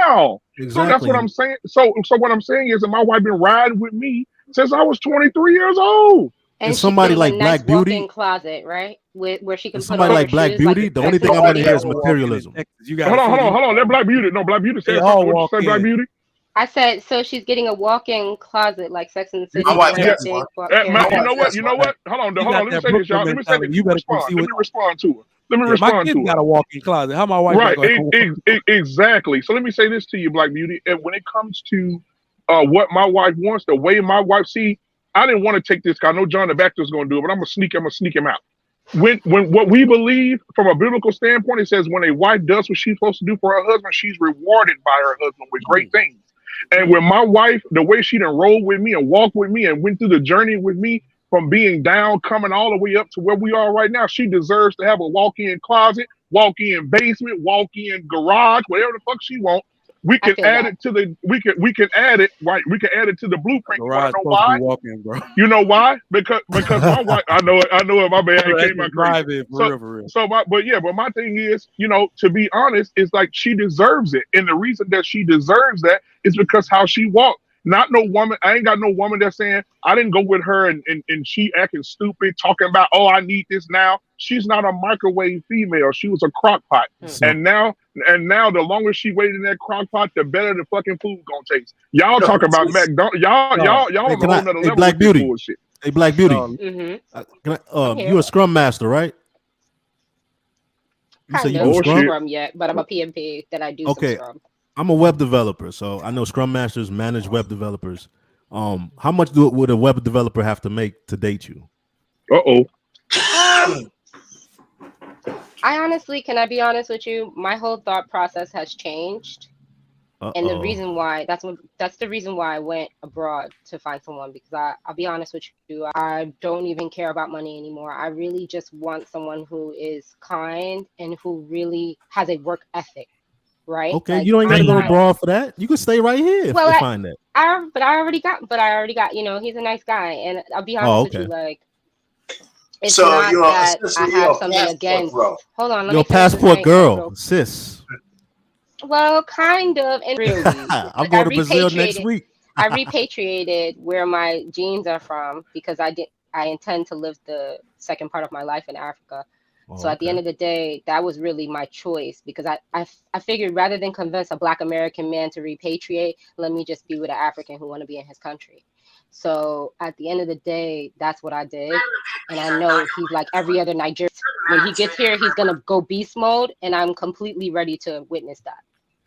now. So that's Exactly. what I'm saying. So what I'm saying is that my wife been riding with me since I was 23 years old. And And she's somebody getting a like nice Black walk-in Beauty, closet, right? Where she and can put somebody all So her like Black shoes, like Beauty, the the only sex thing and I They want the to already hear city. have is a walk-in in materialism. Texas. You got to see hold on. these. Let Black Beauty. No, Black Beauty. They Say all what you walk say, Black in. Beauty. I said, so she's getting a walk-in closet like Sex and the You My City. need to They wife got check Yeah. that has this. big one. You My area. wife You has know one. what? Hold you on. got Let me that say this, Brooklyn y'all. Let me say mentality. this. You better come see Let what. me respond to her. Let me Yeah, my respond kids to her. got a walk-in closet. How my wife not Right. going to have a Exactly. So let me say this to you, Black Beauty. And when it comes to what my wife wants, the way my wife see, I didn't want to take this. 'Cause I know John the Baptist is going to do it, but I'm gonna sneak him out. When what we believe from a biblical standpoint, it says when a wife does what she's supposed to do for her husband, she's rewarded by her husband with great things. And when my wife, the way she done rolled with me and walked with me and went through the journey with me from being down, coming all the way up to where we are right now, she deserves to have a walk-in closet, walk-in basement, walk-in garage, whatever the fuck she wants. We I can feel add that. it to the we can add it right. We can add it to the blueprint. You want garage to know supposed to be why? walk-in, bro. You know why? Because my wife, I know it. My bad, No, it that's came out just crazy. drive in for So, real, for real. but my thing is, to be honest, is like she deserves it, and the reason that she deserves that is because how she walked. Not no woman. I ain't got no woman that's saying I didn't go with her and she acting stupid, talking about I need this now. She's not a microwave female. She was a crock pot, Hmm. So, and now the longer she waited in that crock pot, the better the fucking food gonna taste. Y'all talk about McDonald's. No, Y'all hey, on a can whole I? nother Hey, level with Black this Beauty. bullshit. Hey, Black Beauty. no, Mm-hmm. Can I'm you here. a Scrum Master, right? You say Kind you do of. Oh Not Scrum? shit. Scrum yet, but I'm a PMP that I do some Okay, Scrum. I'm a web developer, so I know Scrum Masters manage web developers. How much would a web developer have to make to date you? Uh-oh. Um, I honestly, can I be honest with you? My whole thought process has changed. And the Uh-oh. reason why that's the reason why I went abroad to find someone because I'll be honest with you, I don't even care about money anymore. I really just want someone who is kind and who really has a work ethic, right? Okay, Like you don't even got to I'm go not abroad for that. You can stay right here well to find that. I already got, he's a nice guy and I'll be honest Oh, with you, okay. like it's So not you're that I essentially have you're a something passport against. bro. Hold on, let You're me a finish this passport point girl, sis. well, kind of and really. I'm Like I going to Brazil next repatriated week. I repatriated where my genes are from because I intend to live the second part of my life in Africa. So Oh, at the end okay. of the day, that was really my choice because I figured rather than convince a Black American man to repatriate, let me just be with an African who want to be in his country. So at the end of the day, that's what I did. And I know he's like every other Nigerian. When he gets here, he's gonna go beast mode, and I'm completely ready to witness that.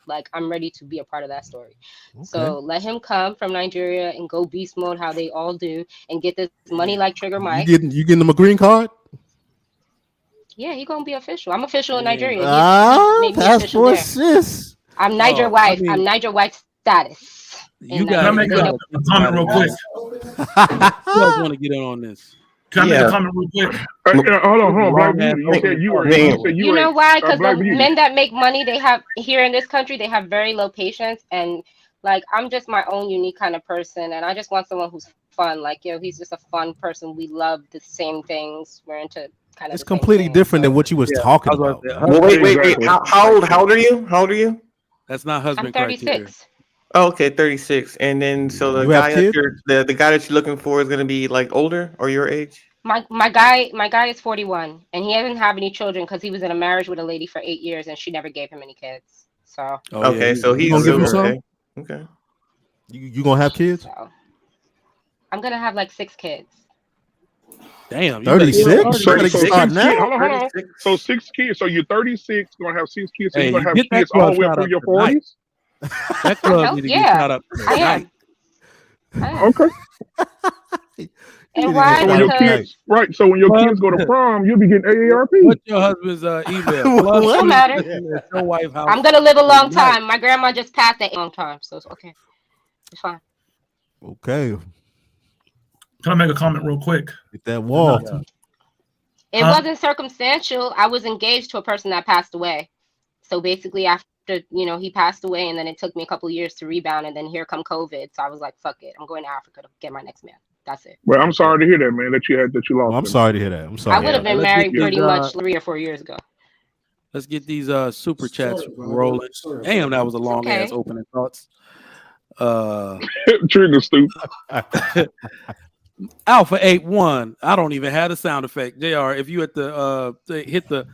Like, I'm ready to be a part of that story. Okay. So let him come from Nigeria and go beast mode, how they all do, and get this money like Trigger Mike. You getting him a green card? Yeah, he gonna be official. I'm official in Nigeria. He made me official there. Sis. I'm Niger wife. I'm Niger wife status. You got make a comment real quick. Who else want to get in on this? Can I make a comment real quick? Hold on. Black Beauty, you said you were. You know why? Because the men that make money, they have here in this country, they have very low patience, and like I'm just my own unique kind of person, and I just want someone who's fun. Like, yo, he's just a fun person. We love the same things. We're into kind of. It's completely different than what you was talking about. Well, wait. How old are you? That's not husband. I'm 36. Criteria. Oh, okay, 36. And then so the guy the guy that you're looking for is gonna be like older or your age? My guy is 41, and he doesn't have any children because he was in a marriage with a lady for 8 years and she never gave him any kids. So so he's gonna give him some? Okay. You gonna have kids? So, I'm gonna have like 6 kids. Damn, 36. Hold on. So 6 kids. So you're 36, gonna have 6 kids. So you're gonna have kids all the way through your 40s. That club need to get shot up. I am. Okay. And why? So when your kids go to prom, you'll be getting AARP. What's your husband's email? Don't matter. Your wife house. I'm gonna live a long time. My grandma just passed that long time, so it's okay. It's fine. Okay. Can I make a comment real quick? Get that wall. It wasn't circumstantial. I was engaged to a person that passed away. So basically, after he passed away, and then it took me a couple of years to rebound, and then here come COVID. So I was like, "Fuck it, I'm going to Africa to get my next man." That's it. Well, I'm sorry to hear that, man. That you lost. I'm sorry to hear that. I'm sorry. I would have been married pretty much 3 or 4 years ago. Let's get these super chats rolling. Damn, that was a long ass opening thoughts. Trigger stupid. Alpha 81. I don't even have the sound effect. JR, if you hit the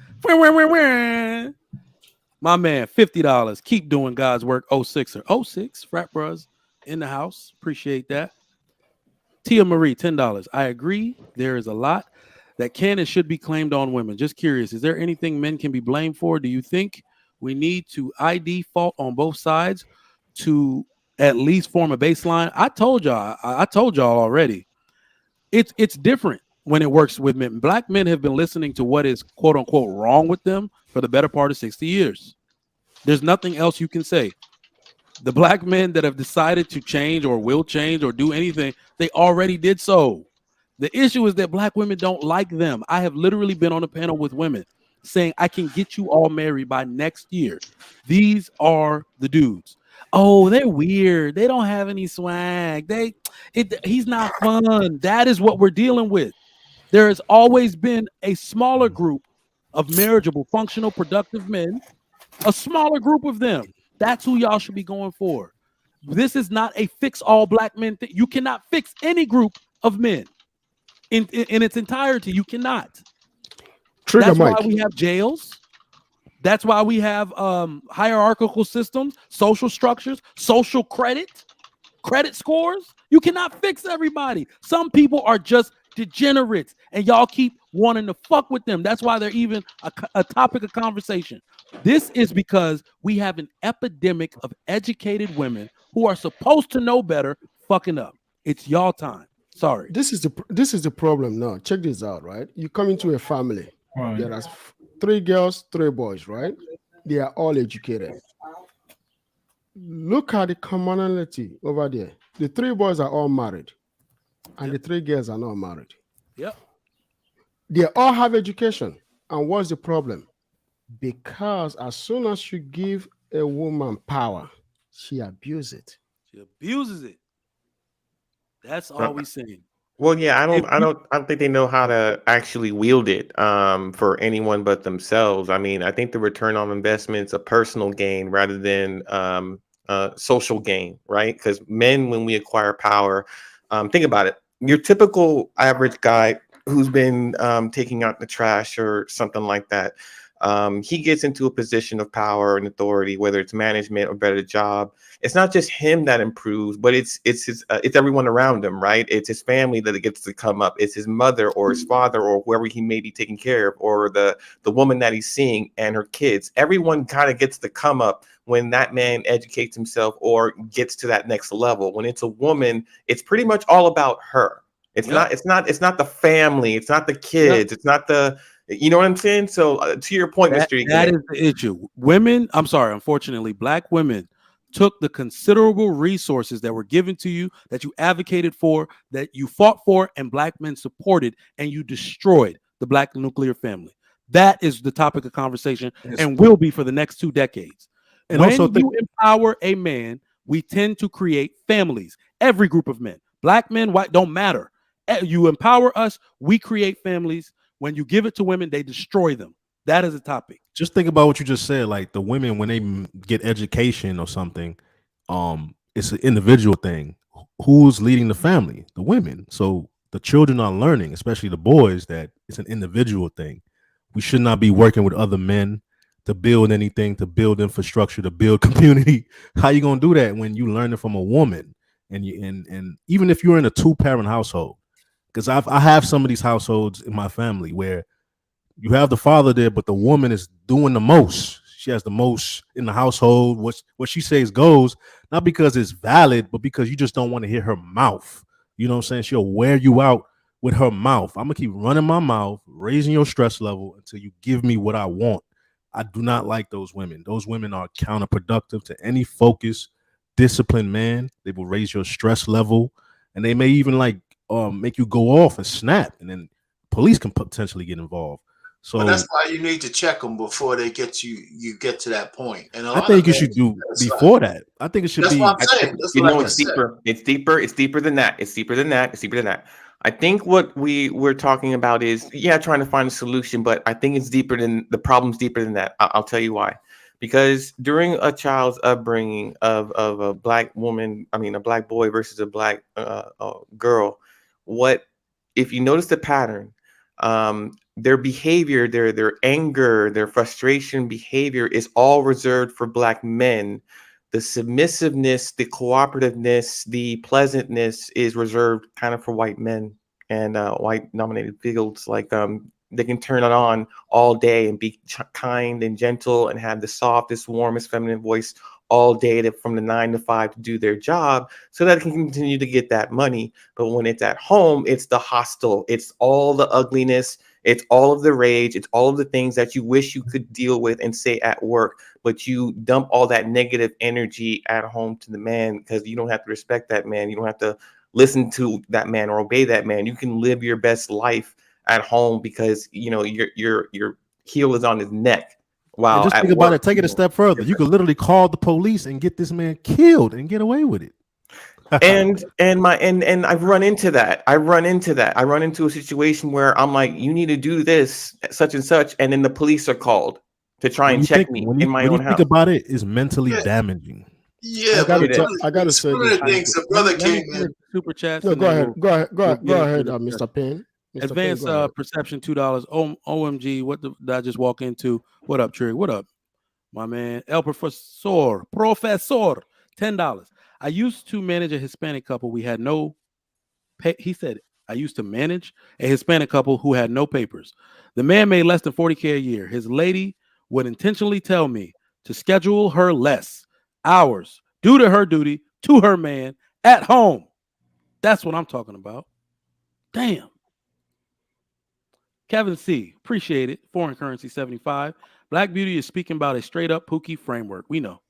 my man, $50. Keep doing God's work. 06er. 06 frat bros in the house. Appreciate that. Tia Marie, $10. I agree. There is a lot that can and should be claimed on women. Just curious, is there anything men can be blamed for? Do you think we need to ID fault on both sides to at least form a baseline? I told y'all already. It's different when it works with men. Black men have been listening to what is quote unquote wrong with them for the better part of 60 years. There's nothing else you can say. The black men that have decided to change or will change or do anything, they already did so. The issue is that black women don't like them. I have literally been on a panel with women saying, I can get you all married by next year. These are the dudes. Oh, they're weird. They don't have any swag. He's not fun. That is what we're dealing with. There has always been a smaller group of marriageable, functional, productive men, a smaller group of them. That's who y'all should be going for. This is not a fix all black men thing. You cannot fix any group of men in its entirety. You cannot. That's why we have jails. That's why we have hierarchical systems, social structures, social credit scores. You cannot fix everybody. Some people are just degenerates, and y'all keep wanting to fuck with them. That's why they're even a topic of conversation. This is because we have an epidemic of educated women who are supposed to know better fucking up. It's y'all time. Sorry. This is the problem now. Check this out, right? You come into a family. Right. There are 3 girls, 3 boys, right? They are all educated. Look at the commonality over there. The 3 boys are all married, and the 3 girls are not married. Yep. They all have education. And what's the problem? Because as soon as you give a woman power, she abuses it. She abuses it. That's all we saying. Well, yeah, I don't think they know how to actually wield it for anyone but themselves. I mean, I think the return on investment is a personal gain rather than social gain, right? Because men, when we acquire power, think about it. Your typical average guy who's been taking out the trash or something like that, he gets into a position of power and authority, whether it's management or better job. It's not just him that improves, but it's everyone around him, right? It's his family that gets to come up. It's his mother or his father or whoever he may be taking care of, or the woman that he's seeing and her kids. Everyone kind of gets to come up when that man educates himself or gets to that next level. When it's a woman, it's pretty much all about her. It's not the family. It's not the kids. It's not the, you know what I'm saying? So to your point, Mr. That is the issue. Women, I'm sorry, unfortunately, black women took the considerable resources that were given to you, that you advocated for, that you fought for, and black men supported, and you destroyed the black nuclear family. That is the topic of conversation and will be for the next 2 decades. And when you empower a man, we tend to create families. Every group of men, black men, white, don't matter. You empower us, we create families. When you give it to women, they destroy them. That is a topic. Just think about what you just said. Like the women, when they get education or something, it's an individual thing. Who's leading the family? The women. So the children are learning, especially the boys, that it's an individual thing. We should not be working with other men to build anything, to build infrastructure, to build community. How you gonna do that when you learn it from a woman? And even if you're in a 2-parent household, because I have some of these households in my family where you have the father there, but the woman is doing the most. She has the most in the household. What she says goes, not because it's valid, but because you just don't want to hear her mouth. You know what I'm saying? She'll wear you out with her mouth. I'm gonna keep running my mouth, raising your stress level until you give me what I want. I do not like those women. Those women are counterproductive to any focused, disciplined man. They will raise your stress level, and they may even make you go off and snap, and then police can potentially get involved. So that's why you need to check them before they get you get to that point. And I think you should do before that. I think it should be. What I'm saying. It's deeper. It's deeper. It's deeper than that. It's deeper than that. It's deeper than that. I think what we're talking about is trying to find a solution, but I think it's deeper than the problem's deeper than that. I'll tell you why. Because during a child's upbringing of a black woman, a black boy versus a black girl, if you notice the pattern, their behavior, their anger, their frustration behavior is all reserved for black men. The submissiveness, the cooperativeness, the pleasantness is reserved kind of for white men and white dominated fields. Like they can turn it on all day and be kind and gentle and have the softest, warmest feminine voice all day from the 9 to 5 to do their job so that it can continue to get that money. But when it's at home, it's the hostile, it's all the ugliness, it's all of the rage, it's all of the things that you wish you could deal with and say at work, but you dump all that negative energy at home to the man because you don't have to respect that man. You don't have to listen to that man or obey that man. You can live your best life at home because your heel is on his neck. Wow. And just think about it. Take it a step further. You could literally call the police and get this man killed and get away with it. and I've run into that. I run into a situation where I'm like, you need to do this, such and such, and then the police are called to try and check me in my own house. Think about it, is mentally damaging. Yeah, I gotta say this. The brother came in. Super chats. No, go ahead, Mr. Penn. Advanced perception, $2. OMG, what did I just walk into? What up, Trig? What up, my man? El Professor, $10. I used to manage a Hispanic couple. We had no pay. He said, I used to manage a Hispanic couple who had no papers. The man made less than $40K a year. His lady would intentionally tell me to schedule her less hours due to her duty to her man at home. That's what I'm talking about. Damn. Kevin C, appreciate it. Foreign currency 75. Black Beauty is speaking about a straight up Pookie framework. We know.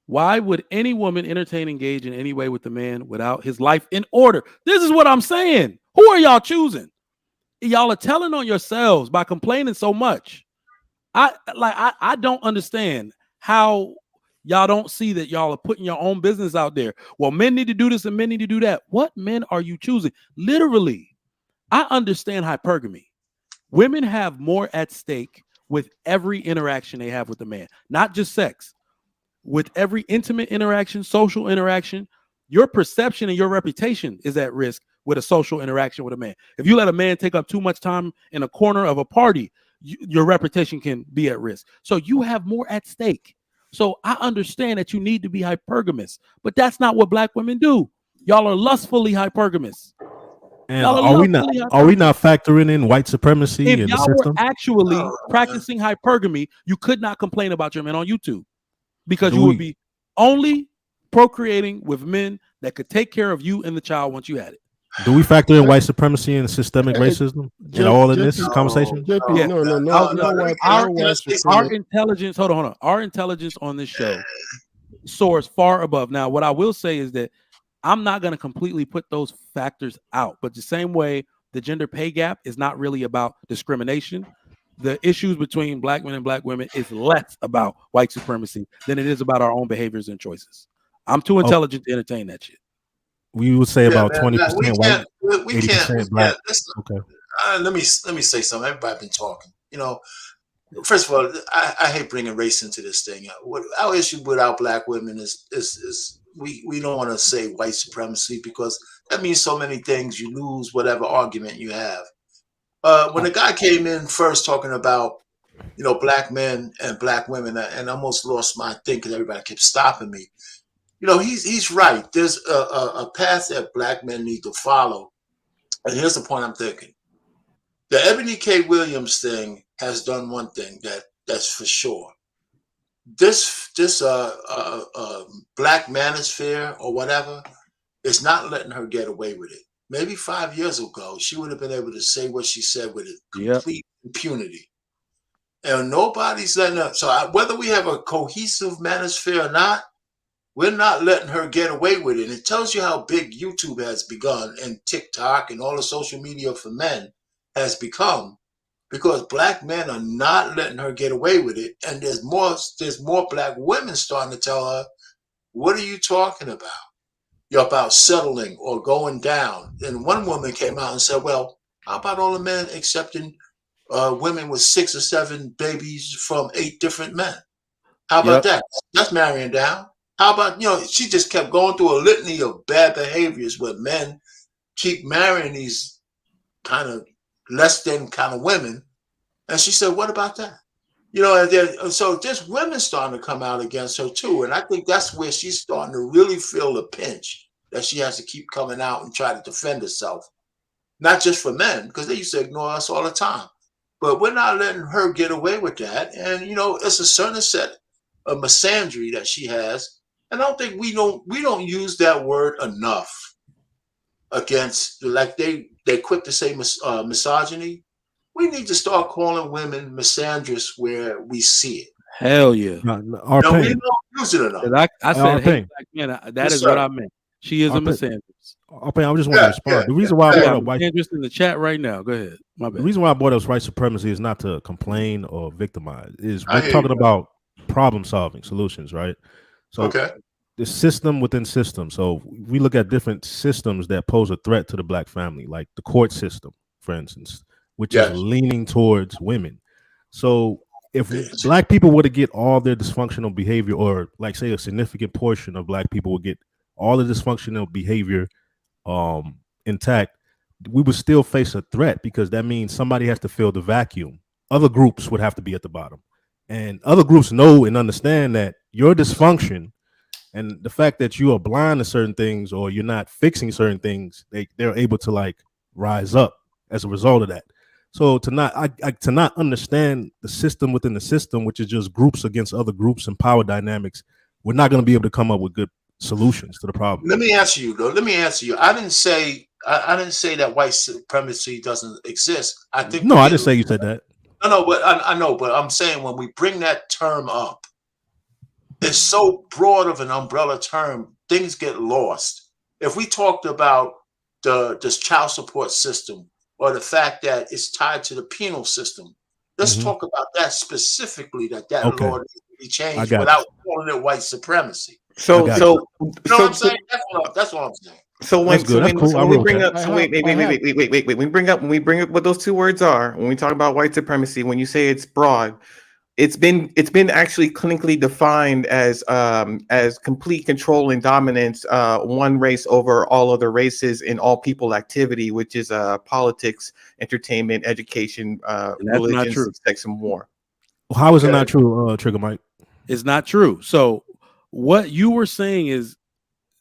Why would any woman entertain, engage in any way with the man without his life in order? This is what I'm saying. Who are y'all choosing? Y'all are telling on yourselves by complaining so much. I don't understand how y'all don't see that y'all are putting your own business out there. Well, men need to do this and men need to do that. What men are you choosing? Literally, I understand hypergamy. Women have more at stake with every interaction they have with a man, not just sex. With every intimate interaction, social interaction, your perception and your reputation is at risk with a social interaction with a man. If you let a man take up too much time in a corner of a party, your reputation can be at risk. So you have more at stake. So I understand that you need to be hypergamous, but that's not what black women do. Y'all are lustfully hypergamous. And are we not factoring in white supremacy if in the y'all were system? actually practicing hypergamy, you could not complain about your men on YouTube because you would be only procreating with men that could take care of you and the child once you had it. Do we factor in white supremacy and systemic racism in all in this conversation? Our intelligence, hold on. Our intelligence on this show soars far above. Now, what I will say is that I'm not going to completely put those factors out, but the same way the gender pay gap is not really about discrimination, the issues between black men and black women is less about white supremacy than it is about our own behaviors and choices. I'm too intelligent to entertain that shit. We would say about 20% white, 80% black. Okay. Let me say something. Everybody's been talking. First of all, I hate bringing race into this thing. Our issue with our black women is we don't want to say white supremacy because that means so many things. You lose whatever argument you have. When the guy came in first talking about black men and black women, and I almost lost my thing because everybody kept stopping me. He's right. There's a path that black men need to follow. And here's the point I'm thinking. The Ebony K. Williams thing has done one thing that's for sure. This black manosphere or whatever is not letting her get away with it. Maybe 5 years ago, she would have been able to say what she said with complete impunity. And nobody's letting her. So whether we have a cohesive manosphere or not, we're not letting her get away with it. It tells you how big YouTube has begun and TikTok and all the social media for men has become because black men are not letting her get away with it. And there's more black women starting to tell her, what are you talking about? You're about settling or going down. And one woman came out and said, well, how about all the men accepting women with 6 or 7 babies from 8 different men? How about that? That's marrying down. How about, she just kept going through a litany of bad behaviors where men keep marrying these kind of less than kind of women. And she said, what about that? So there's women starting to come out against her too. And I think that's where she's starting to really feel the pinch that she has to keep coming out and try to defend herself. Not just for men, because they used to ignore us all the time. But we're not letting her get away with that. And, it's a certain set of misandry that she has. And I don't think we don't use that word enough against, like they quit to say misogyny. We need to start calling women misandrous where we see it. Hell yeah. We don't use it enough. I said, hey, black men, that is what I meant. She is a misandrous. I just want to respond. The reason why I brought up white misandrous in the chat right now. Go ahead. My bad. The reason why I brought up white supremacy is not to complain or victimize. We're talking about problem solving solutions, right? So the system within system. So we look at different systems that pose a threat to the black family, like the court system, for instance, which is leaning towards women. So if black people were to get all their dysfunctional behavior, or like say a significant portion of black people would get all the dysfunctional behavior intact, we would still face a threat because that means somebody has to fill the vacuum. Other groups would have to be at the bottom. And other groups know and understand that your dysfunction and the fact that you are blind to certain things or you're not fixing certain things, they're able to like rise up as a result of that. So to not understand the system within the system, which is just groups against other groups and power dynamics, we're not going to be able to come up with good solutions to the problem. Let me answer you though. I didn't say that white supremacy doesn't exist. I didn't say you said that. No, but I know, but I'm saying when we bring that term up, it's so broad of an umbrella term, things get lost. If we talked about this child support system or the fact that it's tied to the penal system, let's talk about that specifically, that law needs to be changed without calling it white supremacy. So you know what I'm saying? That's what I'm saying. So when we bring up when we bring up what those two words are, when we talk about white supremacy, when you say it's broad, it's been actually clinically defined as complete control and dominance, one race over all other races in all people activity, which is politics, entertainment, education, religion, sex, and war. How is it not true, Trigger Mike? It's not true. So what you were saying is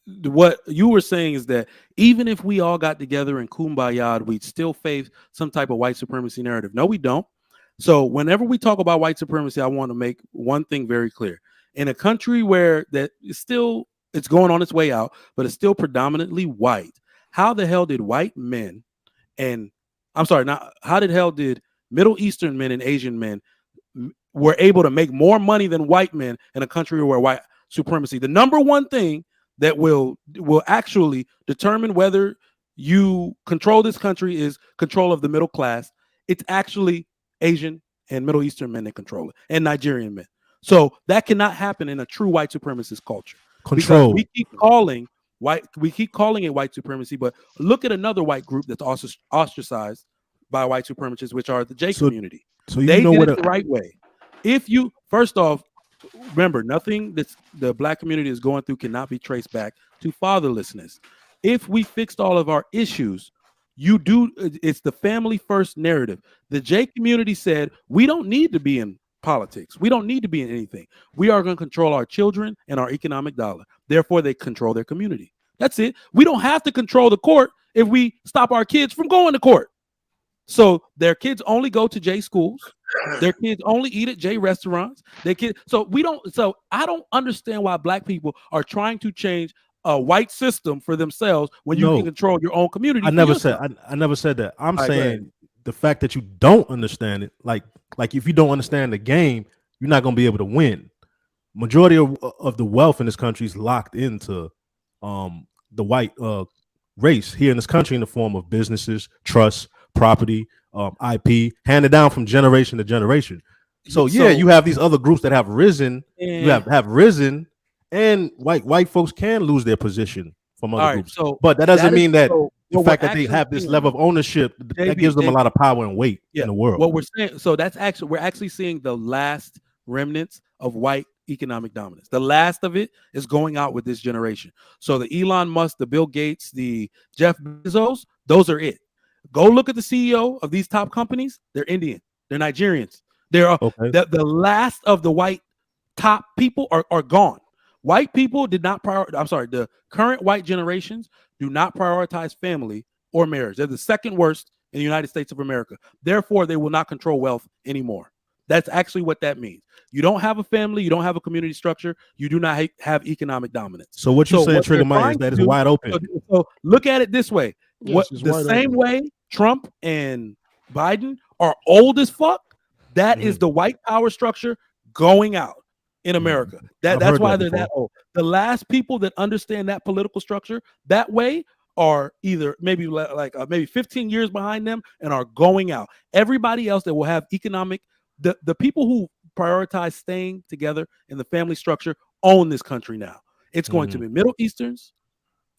that even if we all got together in kumbaya, we'd still face some type of white supremacy narrative. No, we don't. So whenever we talk about white supremacy, I want to make one thing very clear. In a country where that is still, it's going on its way out, but it's still predominantly white, how the hell did white men and how the hell did Middle Eastern men and Asian men were able to make more money than white men in a country where white supremacy, the number one thing that will actually determine whether you control this country is control of the middle class. It's actually Asian and Middle Eastern men that control it, and Nigerian men. So that cannot happen in a true white supremacist culture. Control. Because we keep calling it white supremacy, but look at another white group that's also ostracized by white supremacists, which are the J community. So you they know did what it the right way. If you first off, remember, nothing that the black community is going through cannot be traced back to fatherlessness. If we fixed all of our issues, it's the family first narrative. The J community said, we don't need to be in politics. We don't need to be in anything. We are going to control our children and our economic dollar. Therefore, they control their community. That's it. We don't have to control the court if we stop our kids from going to court. So their kids only go to J schools. Their kids only eat at J restaurants. So I don't understand why black people are trying to change a white system for themselves when you can control your own community. I never said that. I'm saying the fact that you don't understand it, like if you don't understand the game, you're not going to be able to win. Majority of the wealth in this country is locked into the white race here in this country in the form of businesses, trusts, property, IP, handed down from generation to generation. So you have these other groups that have risen. You have risen, and white folks can lose their position from other groups. But that doesn't mean that the fact that they have this level of ownership that gives them a lot of power and weight in the world. What we're saying, we're actually seeing the last remnants of white economic dominance. The last of it is going out with this generation. So the Elon Musk, the Bill Gates, the Jeff Bezos, those are it. Go look at the CEO of these top companies. They're Indian. They're Nigerians. They're the last of the white top people are gone. White people did not the current white generations do not prioritize family or marriage. They're the second worst in the United States of America. Therefore, they will not control wealth anymore. That's actually what that means. You don't have a family. You don't have a community structure. You do not have economic dominance. So what you're saying, Trigger Mike, is that it's wide open. So look at it this way. Yes, the same way Trump and Biden are old as fuck, that is the white power structure going out in America. That's why they're that old. The last people that understand that political structure that way are either maybe 15 years behind them and are going out. Everybody else that will have economic, the people who prioritize staying together in the family structure own this country now. It's going to be Middle Easterns,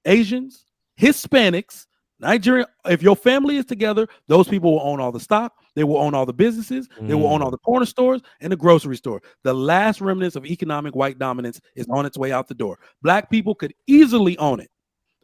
Asians, Hispanics, Nigeria. If your family is together, those people will own all the stock. They will own all the businesses. They will own all the corner stores and the grocery store. The last remnants of economic white dominance is on its way out the door. Black people could easily own it.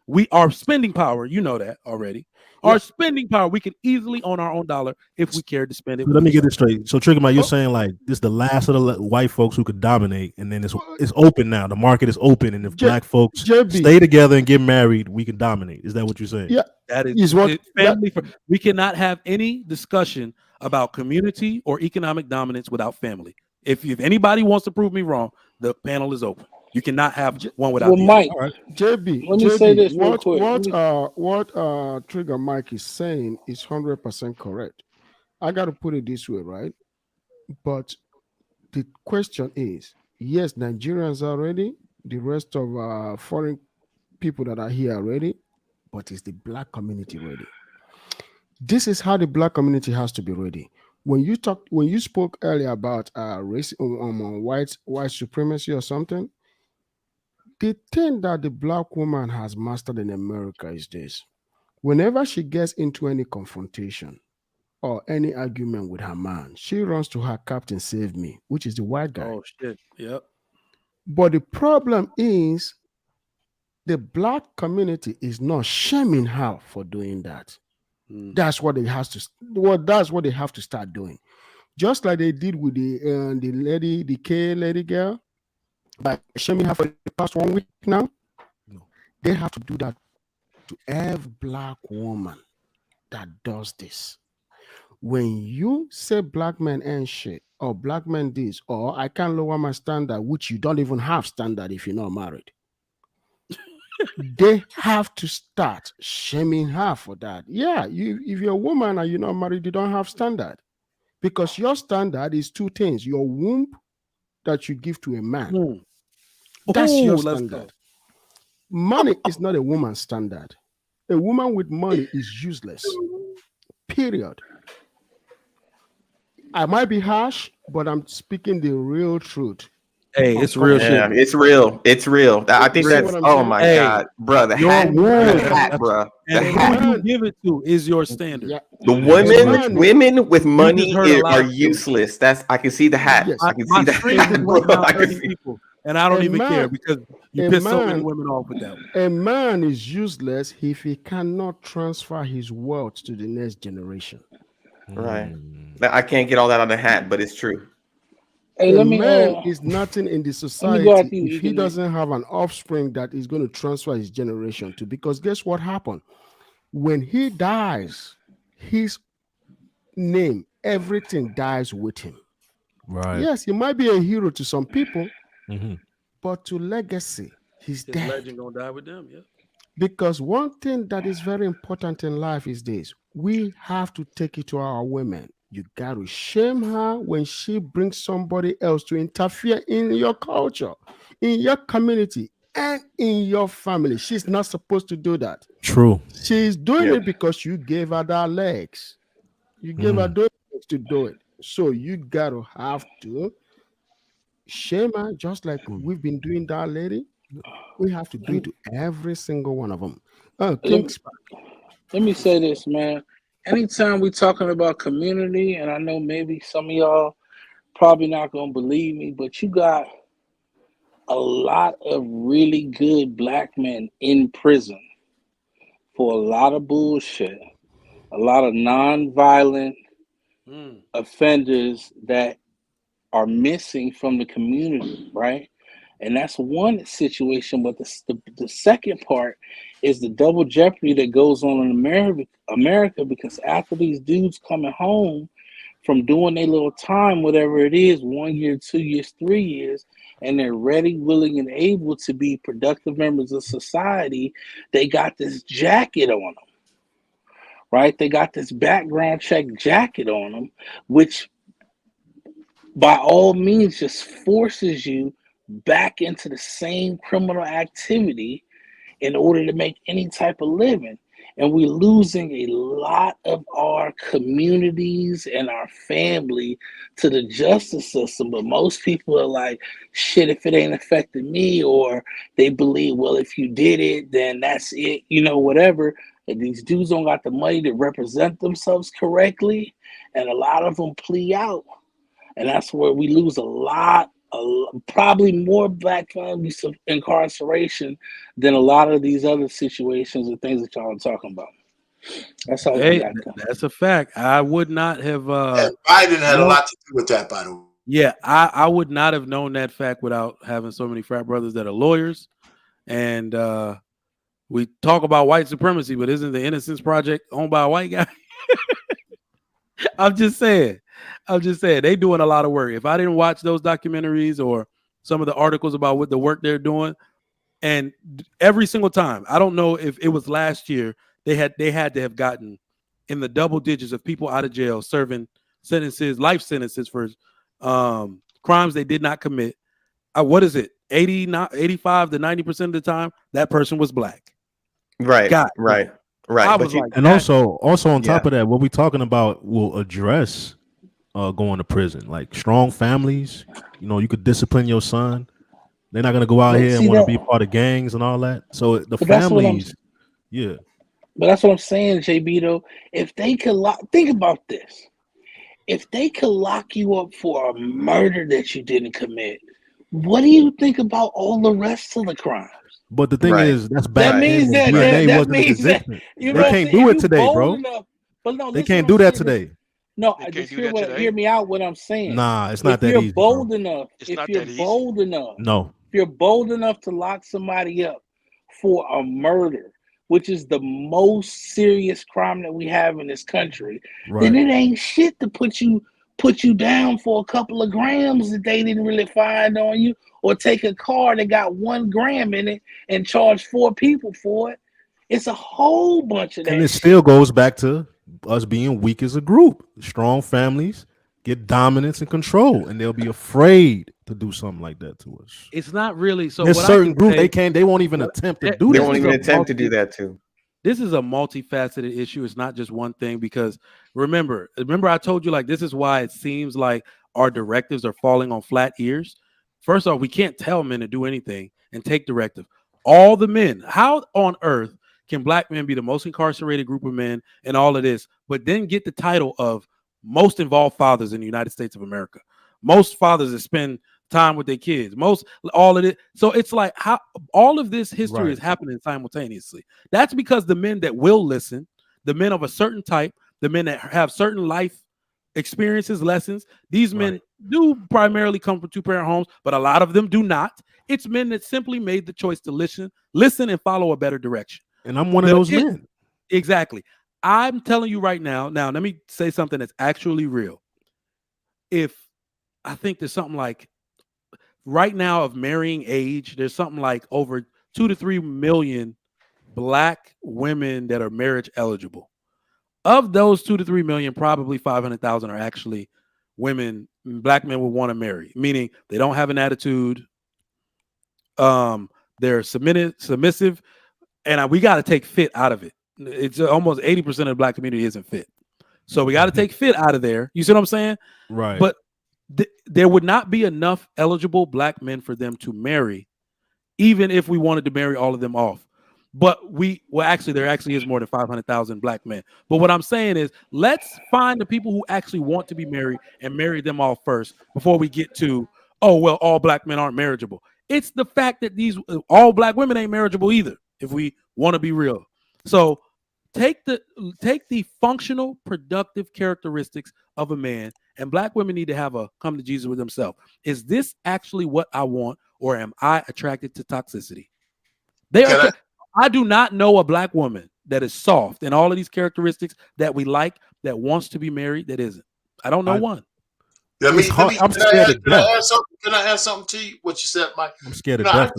We are spending power. You know that already. Our spending power, we can easily own our own dollar if we cared to spend it. Let me get this straight. So, Trigger Mike, you're saying like this is the last of the white folks who could dominate, and then it's open now. The market is open, and if black folks stay together and get married, we can dominate. Is that what you're saying? Yeah, that is family. We cannot have any discussion about community or economic dominance without family. If anybody wants to prove me wrong, the panel is open. You cannot have one without. Well, Mike, JB, let me say this real quick. What Trigger Mike is saying is 100% correct. I got to put it this way, right? But the question is, yes, Nigerians are ready. The rest of foreign people that are here are ready, but is the black community ready? This is how the black community has to be ready. When you spoke earlier about race, white supremacy or something. The thing that the black woman has mastered in America is this. Whenever she gets into any confrontation, or any argument with her man, she runs to her captain, save me, which is the white guy. Oh shit. Yep. But the problem is the black community is not shaming her for doing that. That's what they have to. Well, that's what they have to start doing, just like they did with the lady, the K lady girl, by shaming her for the past 1 week now. They have to do that to every black woman that does this. When you say black men ain't shit, or black men this, or I can't lower my standard, which you don't even have standard if you're not married. They have to start shaming her for that. Yeah, if you're a woman and you're not married, you don't have standard. Because your standard is two things: your womb that you give to a man. That's your standard. Money is not a woman's standard. A woman with money is useless. Period. I might be harsh, but I'm speaking the real truth. Hey, it's real shit. Yeah, it's real. It's real. I think that's. Oh my God, bro, the hat, bro. The hat. Who you give it to is your standard. Yeah. The women with money are useless. I can see the hat. Yes. I can see the hat, bro. I can see. People, and I don't even care because you piss so many women off with that one. A man is useless if he cannot transfer his wealth to the next generation. Right. I can't get all that on the hat, but it's true. Hey, a man is nothing in the society if he doesn't have an offspring that is going to transfer his generation to. Because guess what happened? When he dies, his name, everything dies with him. Right. Yes, he might be a hero to some people, but to legacy, he's His dead. legend gonna die with them, yeah. Because one thing that is very important in life is this: we have to take it to our women. You got to shame her when she brings somebody else to interfere in your culture, in your community, and in your family. She's not supposed to do that. True. She's doing it because you gave her that legs. You gave her those legs to do it. So you got to have to shame her just like we've been doing that lady. We have to do it to every single one of them. Let me say this, man. Anytime we talking about community, and I know maybe some of y'all probably not gonna believe me, but you got a lot of really good black men in prison for a lot of bullshit, a lot of non-violent offenders that are missing from the community, right? And that's one situation, but the second part is the double jeopardy that goes on in America, because after these dudes coming home from doing their little time, whatever it is, 1 year, 2 years, 3 years, and they're ready, willing, and able to be productive members of society, they got this jacket on them, right? They got this background check jacket on them, which by all means just forces you back into the same criminal activity in order to make any type of living. And we're losing a lot of our communities and our family to the justice system. But most people are like, shit, if it ain't affecting me, or they believe, well, if you did it, then that's it, whatever. And these dudes don't got the money to represent themselves correctly. And a lot of them plea out. And that's where we lose probably more black families of incarceration than a lot of these other situations and things that y'all are talking about. That's all I got. That's a fact. I would not have. Biden had a lot to do with that, by the way. Yeah, I would not have known that fact without having so many frat brothers that are lawyers. And we talk about white supremacy, but isn't the Innocence Project owned by a white guy? I'm just saying they doing a lot of work. If I didn't watch those documentaries or some of the articles about what the work they're doing, and every single time, I don't know if it was last year, they had to have gotten in the double digits of people out of jail serving life sentences for crimes they did not commit. What is it? 85 to 90% of the time, that person was black. Right. Right. Also on top of that, what we're talking about will address going to prison, like strong families. You could discipline your son. They're not gonna go out here and want to be part of gangs and all that. So the families, yeah. But that's what I'm saying, JB. Though, if they could think about this, if they could lock you up for a murder that you didn't commit, what do you think about all the rest of the crimes? But the thing is, that's That back means then when that DNA that wasn't in means that existence. you know They what I'm can't saying. do If it you today, bold bro. enough, but no, They listen can't what do I'm that saying. today. No, They I can't just do that today. hear me out. What I'm saying. Nah, it's not If that you're easy, bold bro. enough, It's if not you're that easy. bold enough, No. if you're bold enough to lock somebody up for a murder, which is the most serious crime that we have in this country, then Right. it ain't shit to put you down for a couple of grams that they didn't really find on you, or take a car that got 1 gram in it and charge 4 people for it. It's a whole bunch of And that it shit. still goes back to us being weak as a group. Strong families get dominance and control, and they'll be afraid to do something like that to us. It's not really. So There's what I certain can groups say, they won't even attempt to do They that. won't even attempt to do that too. This is a multifaceted issue. It's not just one thing, because remember I told you, like, this is why it seems like our directives are falling on flat ears. First off, we can't tell men to do anything and take directive. All the men, how on earth can black men be the most incarcerated group of men and all of this, but then get the title of most involved fathers in the United States of America? Most fathers that spend time with their kids, most all of it. So it's like, how all of this history is happening simultaneously. That's because the men that will listen, the men of a certain type, the men that have certain life experiences, lessons, these men do primarily come from 2-parent homes, but a lot of them do not. It's men that simply made the choice to listen and follow a better direction. And I'm one of those men. Exactly. I'm telling you right now. Now, let me say something that's actually real. I think there's something like, right now, of marrying age, there's something like over 2 to 3 million black women that are marriage eligible. Of those 2 to 3 million, probably 500,000 are actually women black men would want to marry, meaning they don't have an attitude. They're submissive, and we got to take fit out of it. It's almost 80% of the black community isn't fit. So we got to take fit out of there. You see what I'm saying? Right. But there would not be enough eligible black men for them to marry, even if we wanted to marry all of them off. But there actually is more than 500,000 black men. But what I'm saying is, let's find the people who actually want to be married and marry them all first before we get to, oh, well, all black men aren't marriageable. It's the fact that all black women ain't marriageable either, if we want to be real. So take the functional, productive characteristics of a man, and black women need to have a come to Jesus with themselves. Is this actually what I want, or am I attracted to toxicity? I do not know a black woman that is soft and all of these characteristics that we like, that wants to be married, that isn't. I don't know one. I'm scared to death. Can I add something to you? What you said, Mike? I'm scared to death.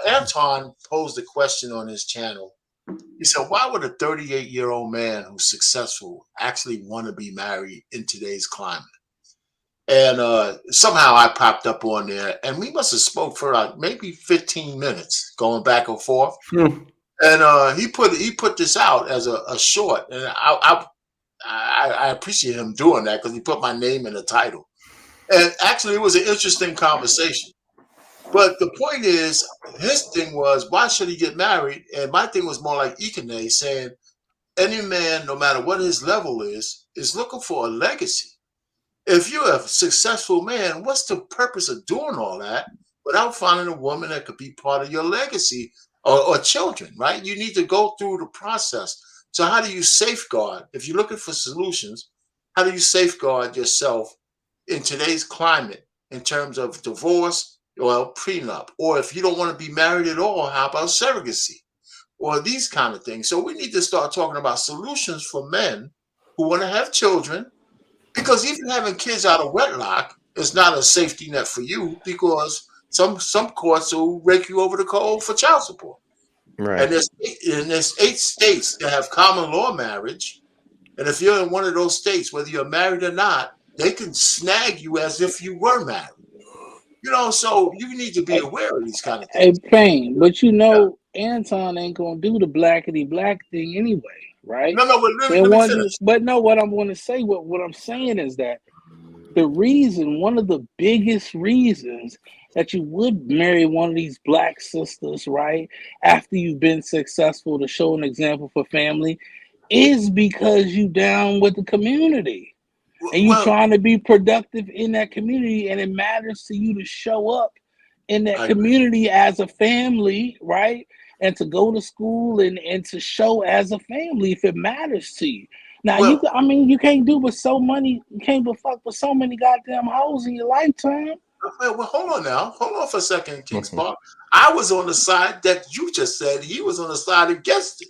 Anton posed a question on his channel. He said, why would a 38-year-old man who's successful actually want to be married in today's climate? And somehow I popped up on there, and we must have spoke for like maybe 15 minutes, going back and forth. And he put this out as a short, and I appreciate him doing that, because he put my name in the title. And actually, it was an interesting conversation. But the point is, his thing was, why should he get married? And my thing was more like Ikene, saying any man, no matter what his level is looking for a legacy. If you're a successful man, what's the purpose of doing all that without finding a woman that could be part of your legacy, or children, right? You need to go through the process. So how do you safeguard? If you're looking for solutions, how do you safeguard yourself in today's climate in terms of divorce, or prenup? Or if you don't want to be married at all, how about surrogacy? Or these kind of things. So we need to start talking about solutions for men who want to have children, because even having kids out of wedlock is not a safety net for you, because some courts will rake you over the coal for child support. Right. And there's 8 states that have common law marriage. And if you're in one of those states, whether you're married or not, they can snag you as if you were married. So you need to be aware of these kind of things. Hey, Payne, but Anton ain't gonna do the blackity black thing anyway, right? No, but let me finish. But no, what I'm going to say, what I'm saying is that one of the biggest reasons that you would marry one of these black sisters, right? After you've been successful to show an example for family, is because you down with the community and you trying to be productive in that community, and it matters to you to show up in that community as a family, right? And to go to school and to show as a family if it matters to you. Now you can't do with so many, you can't but fuck with so many goddamn hoes in your lifetime. Well, hold on now. Hold on for a second, King Spark. I was on the side that you just said. He was on the side against it.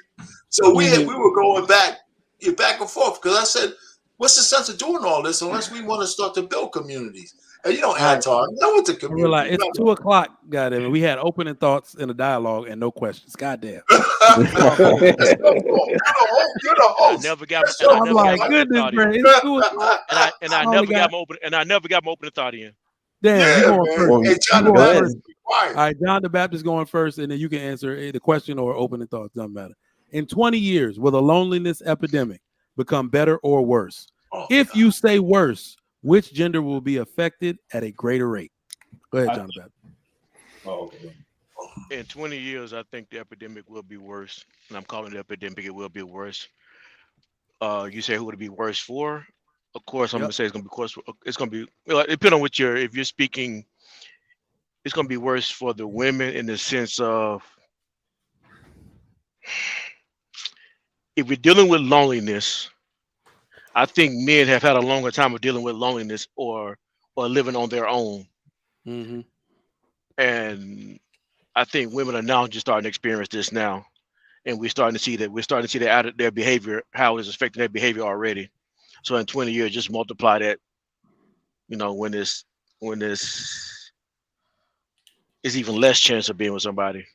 So we were going back and forth because I said, what's the sense of doing all this unless we want to start to build communities? And Anton, know what the community. Like, it's 2:00. Goddamn it. We had opening thoughts in a dialogue and no questions. Goddamn. You're the host. I never got. I'm like, goodness gracious. It's 2:00. And I never got my opening thought in. Damn, you going first. Hey, John the Baptist, be quiet. All right, John the Baptist going first, and then you can answer the question or opening thoughts. Doesn't matter. In 20 years, will the loneliness epidemic become better or worse? If you say worse, which gender will be affected at a greater rate? Go ahead, John the Baptist. Okay. In 20 years, I think the epidemic will be worse, and I'm calling it epidemic. It will be worse. You say who would it be worse for? Of course, I'm going to say it's going to be worse. It's going to be, depending on what if you're speaking, it's going to be worse for the women in the sense of, if we're dealing with loneliness, I think men have had a longer time of dealing with loneliness or living on their own. Mm-hmm. And I think women are now just starting to experience this now. And we're starting to see that out of their behavior, how it's affecting their behavior already. So in 20 years, just multiply that, when it's even less chance of being with somebody.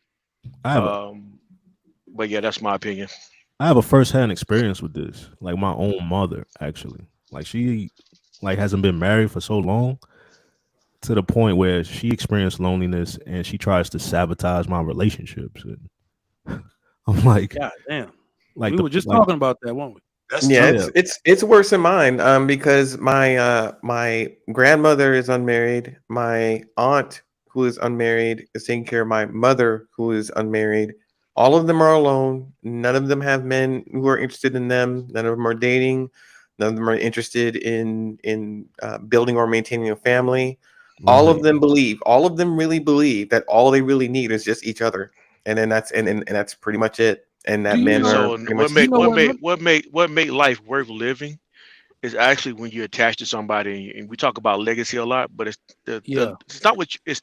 But yeah, that's my opinion. I have a first-hand experience with this. Like my own mother, actually. Like she hasn't been married for so long to the point where she experienced loneliness and she tries to sabotage my relationships. And I'm like, God damn. Like we were just talking about that, weren't we? It's worse than mine. Because my grandmother is unmarried. My aunt, who is unmarried, is taking care of my mother, who is unmarried. All of them are alone. None of them have men who are interested in them. None of them are dating. None of them are interested in building or maintaining a family. Right. All of them really believe that all they really need is just each other, and then that's pretty much it. And that men are what make life worth living is actually when you're attached to somebody, and we talk about legacy a lot, but it's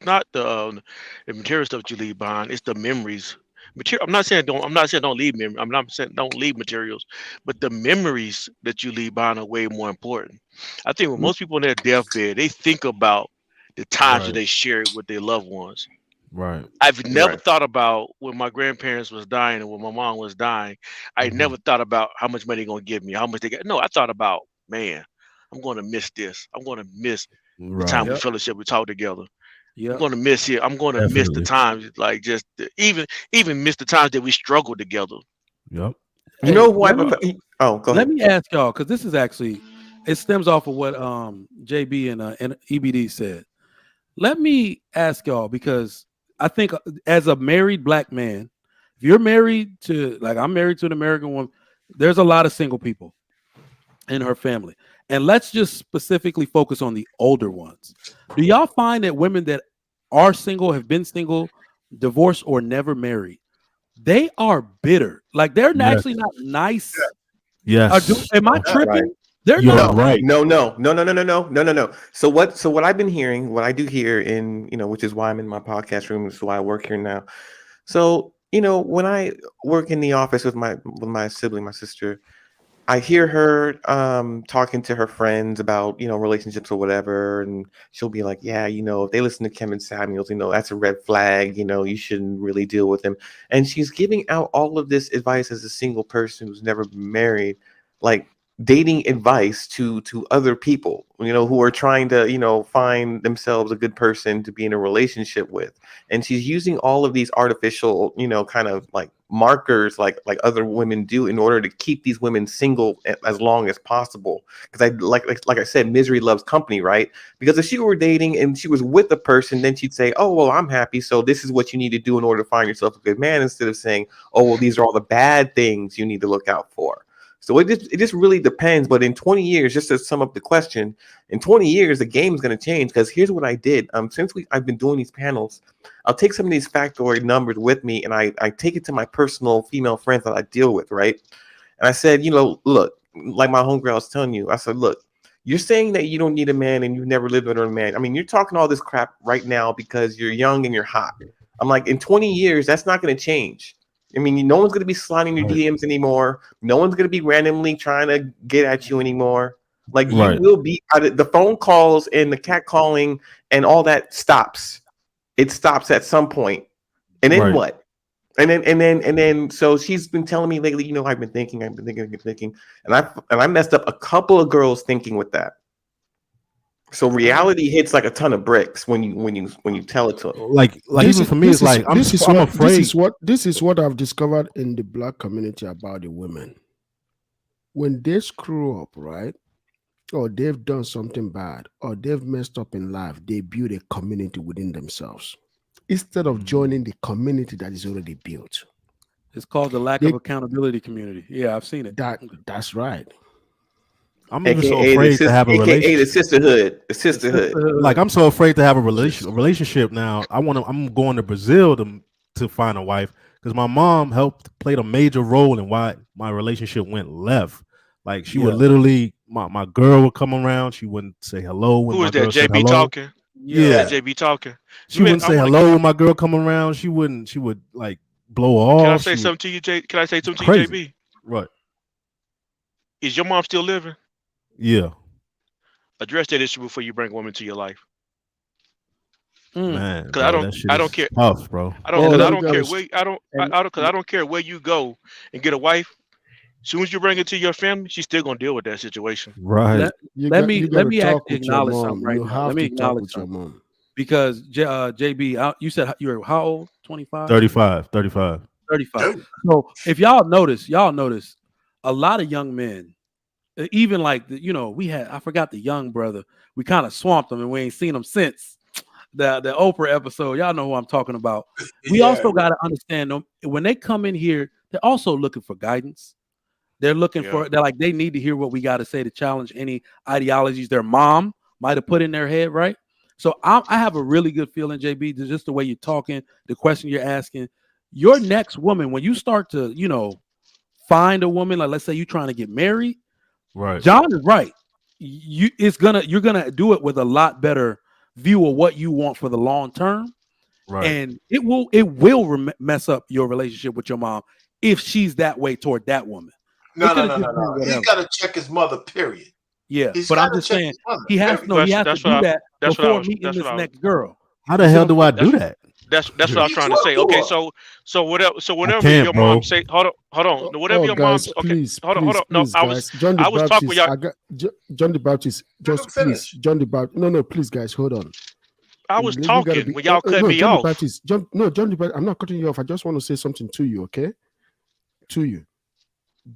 not the material stuff you leave behind. It's the memories. I'm not saying don't leave memory. I'm not saying don't leave materials, but the memories that you leave behind are way more important. I think when most people on their deathbed, they think about the times that they shared with their loved ones. Right. I've never thought about when my grandparents was dying and when my mom was dying. I never thought about how much money they're gonna give me, how much they got. No, I thought about, man, I'm gonna miss this. I'm gonna miss the time we fellowship, we talk together. I'm gonna miss it. I'm gonna miss the times, like just even miss the times that we struggled together. Yep. You know who go ahead. Let me ask y'all, because this is actually, it stems off of what JB and EBD said. Let me ask y'all, because I think as a married black man, if you're married to, like I'm married to an American woman, there's a lot of single people in her family. And let's just specifically focus on the older ones. Do y'all find that women that are single, have been single, divorced, or never married, they are bitter? Like they're actually not nice. Yes. Am I tripping? Right. They're not right. No. So what I've been hearing, what I do hear in, which is why I'm in my podcast room, is why I work here now. So, when I work in the office with my sibling, my sister, I hear her talking to her friends about, relationships or whatever, and she'll be like, yeah, if they listen to Kevin Samuels, that's a red flag, you shouldn't really deal with him. And she's giving out all of this advice as a single person who's never been married. Like, dating advice to other people, who are trying to, find themselves a good person to be in a relationship with. And she's using all of these artificial, kind of like markers like other women do in order to keep these women single as long as possible. Because like I said, misery loves company, right? Because if she were dating and she was with a person, then she'd say, oh, well, I'm happy, so this is what you need to do in order to find yourself a good man, instead of saying, oh, well, these are all the bad things you need to look out for. So it just really depends. But in 20 years, just to sum up the question, in 20 years, the game is going to change. Because here's what I did. Since I've been doing these panels, I'll take some of these factoid numbers with me, and I take it to my personal female friends that I deal with, right? And I said, look, like my homegirl was telling you, I said, look, you're saying that you don't need a man and you've never lived under a man. I mean, you're talking all this crap right now because you're young and you're hot. I'm like, in 20 years, that's not going to change. I mean, no one's going to be sliding your DMs anymore. No one's going to be randomly trying to get at you anymore. Like, you will be the phone calls and the cat calling and all that stops. It stops at some point. And then what? And then so she's been telling me lately, I've been thinking. And I messed up a couple of girls thinking with that. So reality hits like a ton of bricks when you tell it to them. Like even for me, it's like I'm afraid. This is what I've discovered in the black community about the women. When they screw up, right, or they've done something bad, or they've messed up in life, they build a community within themselves instead of joining the community that is already built. It's called the lack of accountability community. Yeah, I've seen it. That's right. I'm even so afraid to have a relationship. The sisterhood. Like, I'm so afraid to have a relationship now. I'm going to Brazil to find a wife because my mom played a major role in why my relationship went left. Like, she would literally, my girl would come around. She wouldn't say hello when my girl said hello. JB talking? Yeah, JB talking. She wouldn't say hello when my girl come around. She would like blow off. Can I say something to you, Can I say something to you, JB? Right. Is your mom still living? Yeah. Address that issue before you bring women to your life. Man, because I don't care. Tough, bro. I don't care where you go and get a wife. As soon as you bring it to your family, she's still gonna deal with that situation. Right. Let me acknowledge something right now. Let me acknowledge something. Because JB, you said you were how old? 25? 35. 35. So if y'all notice, a lot of young men, even like I forgot the young brother. We kind of swamped him and we ain't seen him since the Oprah episode. Y'all know who I'm talking about. We also got to understand them when they come in here, they're also looking for guidance. They're looking they need to hear what we got to say to challenge any ideologies their mom might have put in their head, right? So I have a really good feeling, JB, just the way you're talking, the question you're asking. Your next woman, when you start to, find a woman, like let's say you're trying to get married, right? John is right. You're gonna do it with a lot better view of what you want for the long term, right? And it will mess up your relationship with your mom if she's that way toward that woman. No. He's got to check his mother. Period. Yeah, but I'm just saying he has to do that before meeting this next girl. How the hell do I do that? That's what I was trying to say. Okay, so whatever your mom say, hold on. Whatever your mom, okay, please, hold on. No, I was talking with y'all. John the Baptist, just please, John the Baptist. No, please, guys, hold on. I was talking when y'all cut me off. John the Baptist, I'm not cutting you off. I just want to say something to you, okay? To you.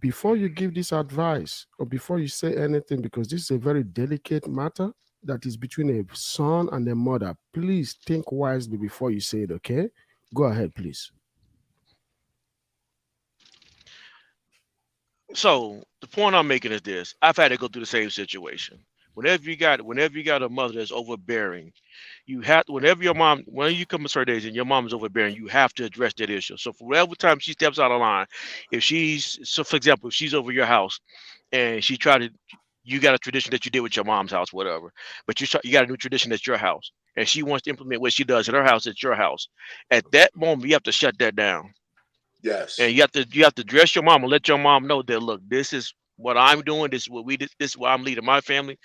Before you give this advice or before you say anything, because this is a very delicate matter that is between a son and a mother, please think wisely before you say it, okay? Go ahead, please. So the point I'm making is this. I've had to go through the same situation. Whenever you got a mother that's overbearing, you have to, when you come to certain age and your mom is overbearing, you have to address that issue. So for whatever time she steps out of line, for example, if she's over your house and you got a tradition that you did with your mom's house, whatever, but you got a new tradition that's your house, and she wants to implement what she does at her house, it's your house. At that moment, you have to shut that down. Yes. And you have to address your mom and let your mom know that, look, this is what I'm doing. This is what we did. This is why I'm leading my family.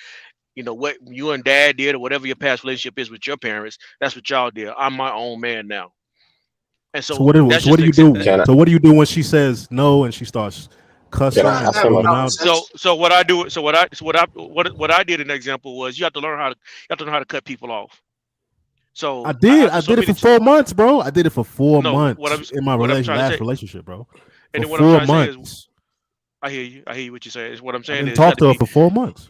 What you and dad did or whatever your past relationship is with your parents, that's what y'all did. I'm my own man now. And so what do you do? So what do you do when she says no and she starts cussing Can I and have a storming out. conversation? So what I do, what I did an example was you have to learn how to cut people off. So I did it for 4 months, bro. I did it for 4 no, months in my what I'm trying to last say, relationship, bro. and For then what I'm 4 trying to say is months. I hear you what you're saying. Is what I'm I saying didn't is you have talk to to her be for 4 months.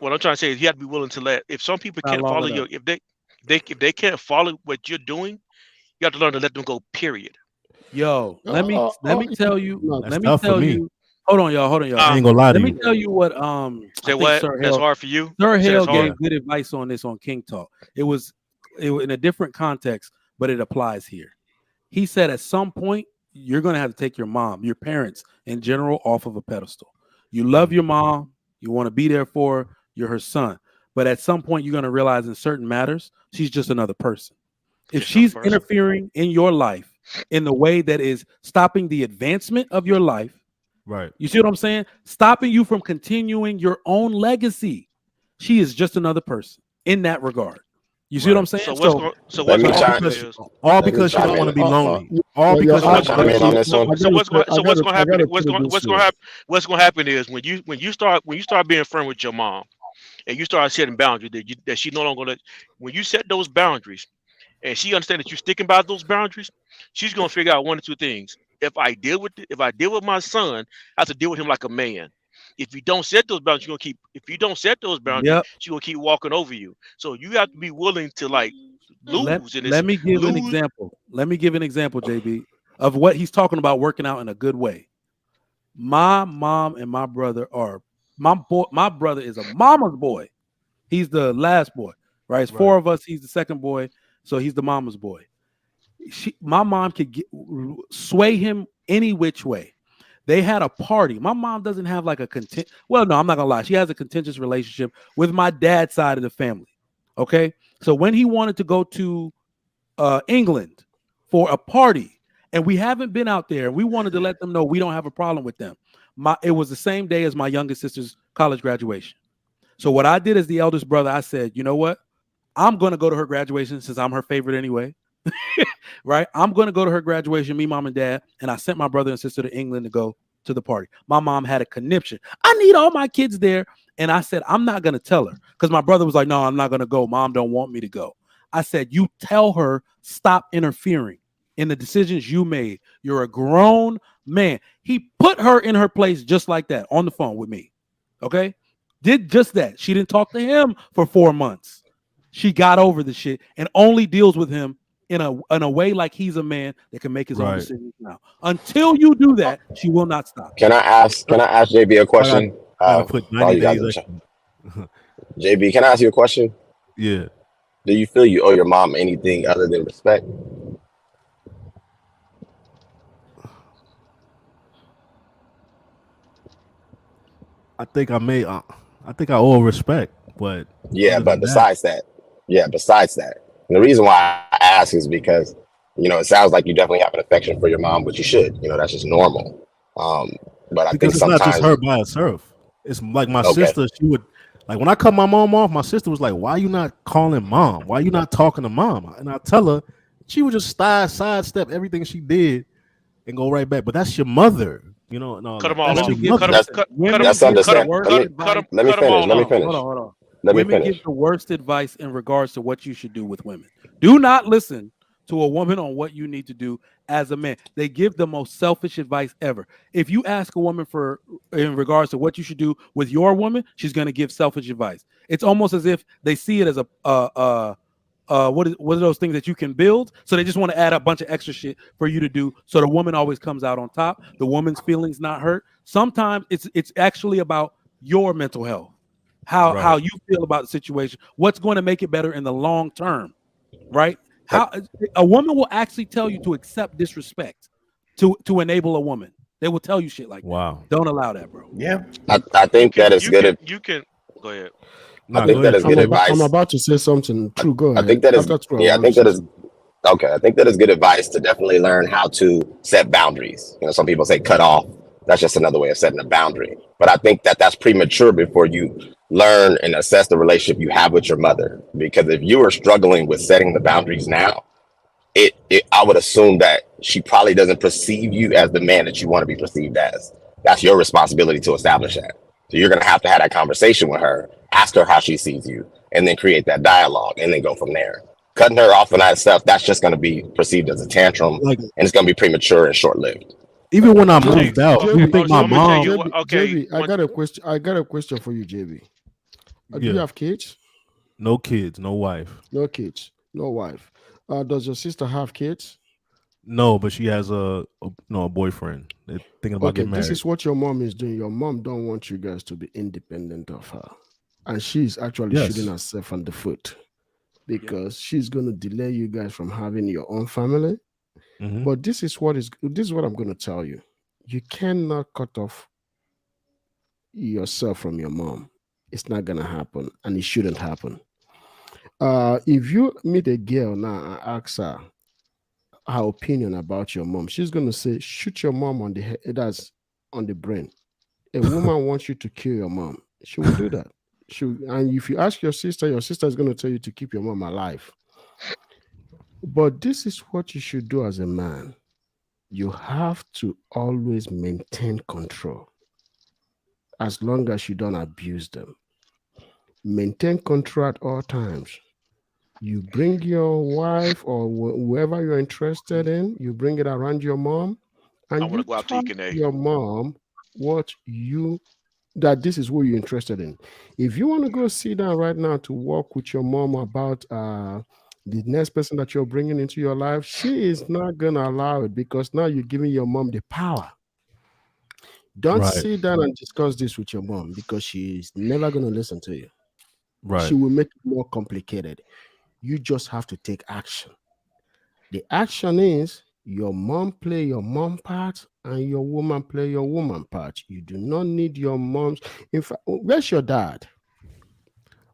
what I'm trying to say is you have to be willing to let if some people Not can't long follow enough. you if they can't follow what you're doing, you have to learn to let them go. Period. Yo, let me tell you. no, That's Let me tough for tell me. you. Hold on, y'all. I ain't gonna lie to Let me you. tell you what I Say think what? That's hard for you. Sir You say Hale that's hard. gave good advice on this on King Talk. It was in a different context, but it applies here. He said at some point you're gonna have to take your mom, your parents in general, off of a pedestal. You love your mom, you want to be there for her, you're her son. But at some point you're gonna realize in certain matters, she's just another person. If Just another she's person. interfering in your life in the way that is stopping the advancement of your life, Right. you see what I'm saying? Stopping you from continuing your own legacy. She is just another person in that regard. You see what I'm saying? So what's going Let me to chime. happen is All Let me because she chime don't want to in. be lonely. All Well, because so she what's don't chime want in to on be this one. so what's going to happen what's what's going to happen is when you start being firm with your mom and you start setting boundaries that she no longer gonna when you set those boundaries and she understands that you're sticking by those boundaries, she's gonna figure out one or two things. If I deal with my son, I have to deal with him like a man. If you don't set those boundaries, if you don't set those boundaries, Yep. she's gonna keep walking over you. So you have to be willing to like Let, lose in this let me give an lose. example. Let me give an example, JB, of what he's talking about working out in a good way. My mom and my brother are my brother is a mama's boy. He's the last boy, right? It's four of us. He's the second boy, so he's the mama's boy. My mom could sway him any which way. They had a party. My mom doesn't have like a well, no, I'm not gonna lie. She has a contentious relationship with my dad's side of the family. Okay, so when he wanted to go to England for a party, and we haven't been out there, and we wanted to let them know we don't have a problem with them. It was the same day as my youngest sister's college graduation. So what I did as the eldest brother, I said, you know what? I'm going to go to her graduation since I'm her favorite anyway. Right? I'm going to go to her graduation, me, mom, and dad. And I sent my brother and sister to England to go to the party. My mom had a conniption. I need all my kids there. And I said, I'm not going to tell her because my brother was like, no, I'm not going to go. Mom don't want me to go. I said, you tell her, stop interfering in the decisions you made. You're a grown man. He put her in her place just like that on the phone with me. Okay? Did just that. She didn't talk to him for 4 months. She got over the shit and only deals with him in a way like he's a man that can make his own decisions now. Until you do that, she will not stop. Can I ask JB a question? I gotta put 90 days. JB, can I ask you a question? Yeah. Do you feel you owe your mom anything other than respect? I think I owe her respect, but yeah, but besides that, and the reason why I ask is because it sounds like you definitely have an affection for your mom, which you should. That's just normal. But I think it's sometimes not just her by herself. It's like my sister. She would like when I cut my mom off. My sister was like, "Why are you not calling mom? Why are you not talking to mom?" And I tell her, she would just sidestep everything she did and go right back. But that's your mother, No, Cut them all off. That's understandable. Let me finish. Hold on. Let me Women finish. give the worst advice in regards to what you should do with women. Do not listen to a woman on what you need to do as a man. They give the most selfish advice ever. If you ask a woman in regards to what you should do with your woman, she's going to give selfish advice. It's almost as if they see it as what are those things that you can build? So they just want to add a bunch of extra shit for you to do. So the woman always comes out on top. The woman's feelings not hurt. Sometimes it's actually about your mental health, how you feel about the situation, what's going to make it better in the long term, right? How a woman will actually tell you to accept disrespect to enable a woman. They will tell you shit like that. Wow. Don't allow that, bro. Yeah. I think that is good. You can go ahead. I think that is good advice. I'm about to say something. True, go ahead. I think that is. True, I think that is. Okay, I think that is good advice to definitely learn how to set boundaries. Some people say cut off. That's just another way of setting a boundary. But I think that that's premature before you learn and assess the relationship you have with your mother. Because if you are struggling with setting the boundaries now, I would assume that she probably doesn't perceive you as the man that you want to be perceived as. That's your responsibility to establish that. So you're going to have that conversation with her, ask her how she sees you, and then create that dialogue, and then go from there. Cutting her off on that stuff, that's just going to be perceived as a tantrum, Like, and it's going to be premature and short-lived. even when I I'm gonna tell you. moved out, you think my I'm gonna tell mom? you. Okay. JB, I got a question. I got a question for you, JB. Do you Yeah, have kids? no kids, no wife. No kids, no wife. Does your sister have kids? No, but she has a boyfriend. They're thinking about Okay, getting this married. is what your mom is doing. Your mom don't want you guys to be independent of her, and she's actually Yes. shooting herself on the foot because she's going to delay you guys from having your own family. Mhm. But this is what I'm going to tell you. You cannot cut off yourself from your mom. It's not going to happen, and it shouldn't happen. If you meet a girl now and ask her opinion about your mom, she's going to say, shoot your mom on the head, that's on the brain. A woman wants you to kill your mom. She will do that. And if you ask your sister is going to tell you to keep your mom alive. But this is what you should do as a man. You have to always maintain control as long as you don't abuse them. Maintain control at all times. You bring your wife or whoever you're interested in, you bring it around your mom, and you tell your mom that this is what you're interested in. If you want to go sit down right now to walk with your mom about the next person that you're bringing into your life, she is not going to allow it because now you're giving your mom the power. Don't sit down and discuss this with your mom because she's never going to listen to you. Right. She will make it more complicated. You just have to take action. The action is your mom play your mom part and your woman play your woman part. You do not need your mom's. In fact, where's your dad?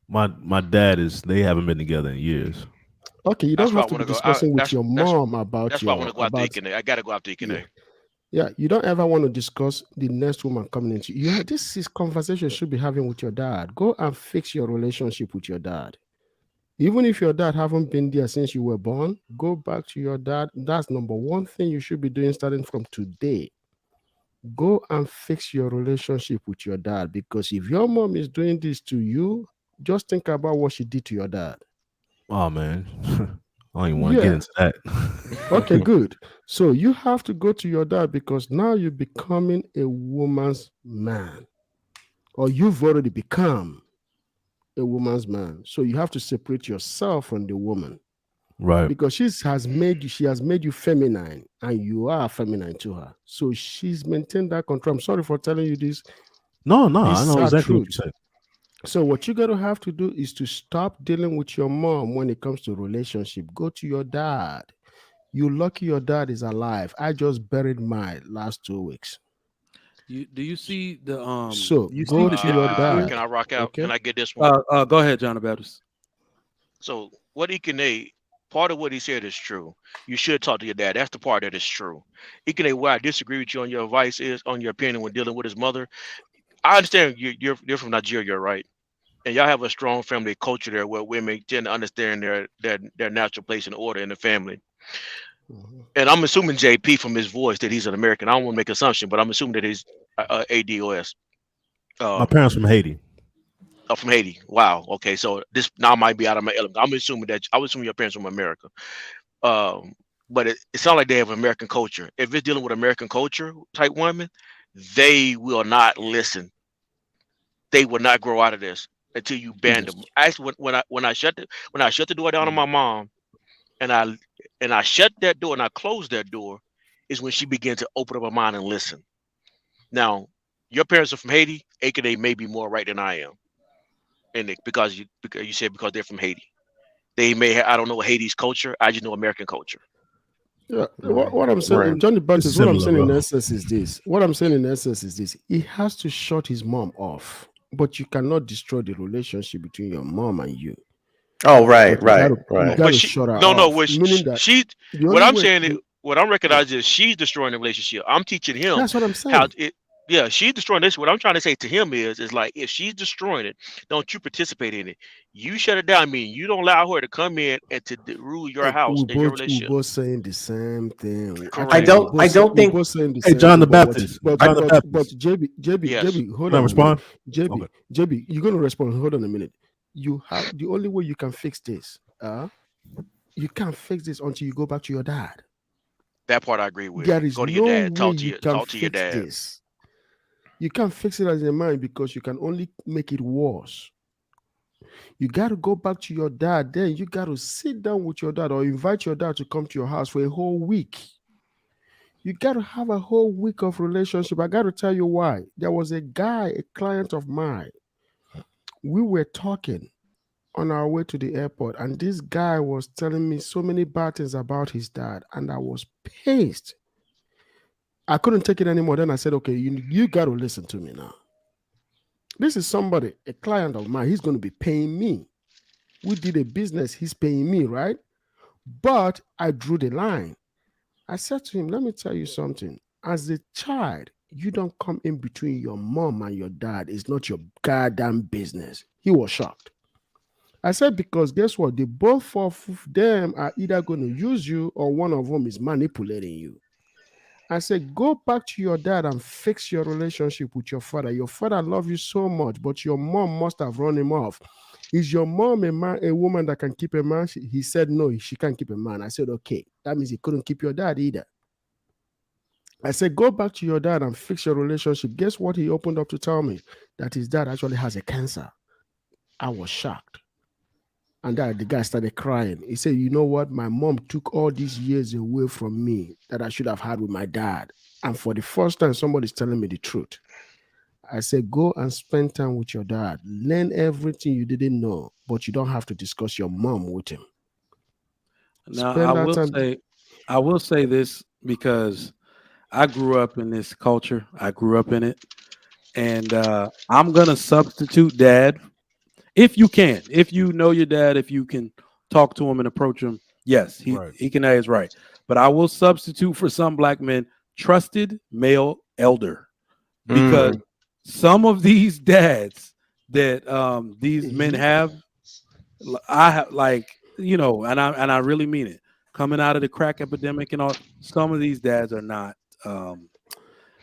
My dad they haven't been together in years. Okay, you don't have to be discussing with your mom about That's why I want to go out to I got to go out to Ikene. Yeah, you don't ever want to discuss the next woman coming into you. This is conversation you should be having with your dad. Go and fix your relationship with your dad. Even if your dad haven't been there since you were born, go back to your dad. That's number one thing you should be doing starting from today. Go and fix your relationship with your dad, because if your mom is doing this to you, just think about what she did to your dad. Oh man, I don't even want to get into that. Okay, good. So you have to go to your dad because now you're becoming a woman's man, or you've already become a woman's man. So you have to separate yourself from the woman, right? Because she has made you feminine, and you are feminine to her. So she's maintained that control. I'm sorry for telling you this. No, I know exactly what you said. So what you got to have to do is to stop dealing with your mom when it comes to relationship. Go to your dad. You're lucky your dad is alive. I just buried mine last 2 weeks. Do you see the So you go see to your dad. Can I rock out? Okay. Can I get this one? Go ahead, John Baptist. So what Ikene, part of what he said is true. You should talk to your dad. That's the part that is true. Ikene, where I disagree with you on your advice is on your opinion when dealing with his mother. I understand you're from Nigeria, right? And y'all have a strong family culture there where women tend to understand their natural place and order in the family. And I'm assuming JP from his voice that he's an American. I don't want to make an assumption, but I'm assuming that he's ADOS. My parents from Haiti. Oh, from Haiti. Wow. Okay, so this now might be out of my element. I was assuming your parents from America. But it sounds like they have American culture. If it's dealing with American culture type women, they will not listen. They will not grow out of this until you ban them. Actually, when I shut the door down on my mom, and I shut that door and I closed that door, is when she began to open up her mind and listen. Now, your parents are from Haiti, aka may be more right than I am, and because you said because they're from Haiti, they may I don't know Haiti's culture. I just know American culture. Yeah, what I'm saying, Right. Johnny Baptist, what I'm saying in bro. essence is this. What I'm saying in essence is this. He has to shut his mom off, but you cannot destroy the relationship between your mom and you. Oh, right. You got to shut her off. Meaning that what I'm saying is, what I'm recognizing is she's destroying the relationship. I'm teaching him. That's what I'm saying. How Yeah, she's destroying this. What I'm trying to say to him is like, if she's destroying it, don't you participate in it. You shut it down. I mean, you don't allow her to come in and to rule your house and your We relationship. both saying the same thing. I Correct. Actually, don't. I don't we think. both saying the Hey, same John the thing. Baptist. John the But Baptist. Yes. Hold Can I on a minute. respond? JB, Okay. JB, you're gonna respond. Hold on a minute. You have the only way you can fix this. You can't fix this until you go back to your dad. That part I agree with. There is Go to your no dad. way you can Talk to your fix dad. this. You can't fix it as a man because you can only make it worse. You got to go back to your dad. Then you got to sit down with your dad or invite your dad to come to your house for a whole week. You got to have a whole week of relationship. I got to tell you why. There was a guy, a client of mine. We were talking on our way to the airport, and this guy was telling me so many bad things about his dad, and I was pissed. I couldn't take it anymore. Then I said, okay, you got to listen to me now. This is somebody, a client of mine. He's going to be paying me. We did a business. He's paying me, right? But I drew the line. I said to him, let me tell you something. As a child, you don't come in between your mom and your dad. It's not your goddamn business. He was shocked. I said, because guess what? The both of them are either going to use you or one of them is manipulating you. I said, go back to your dad and fix your relationship with your father. Your father loves you so much, but your mom must have run him off. Is your mom a woman that can keep a man? He said, no, she can't keep a man. I said, okay, that means he couldn't keep your dad either. I said, go back to your dad and fix your relationship. Guess what he opened up to tell me? That his dad actually has a cancer. I was shocked. And the guy started crying. He said, you know what? My mom took all these years away from me that I should have had with my dad. And for the first time, somebody's telling me the truth. I said, go and spend time with your dad. Learn everything you didn't know, but you don't have to discuss your mom with him. Now, I will say this because I grew up in this culture. I grew up in it. And I'm going to substitute dad. If you can, if you know your dad, if you can talk to him and approach him, yes, he can have his right. But I will substitute for some black men, trusted male elder, because some of these dads that these men have, I have and I really mean it. Coming out of the crack epidemic and all, some of these dads are not.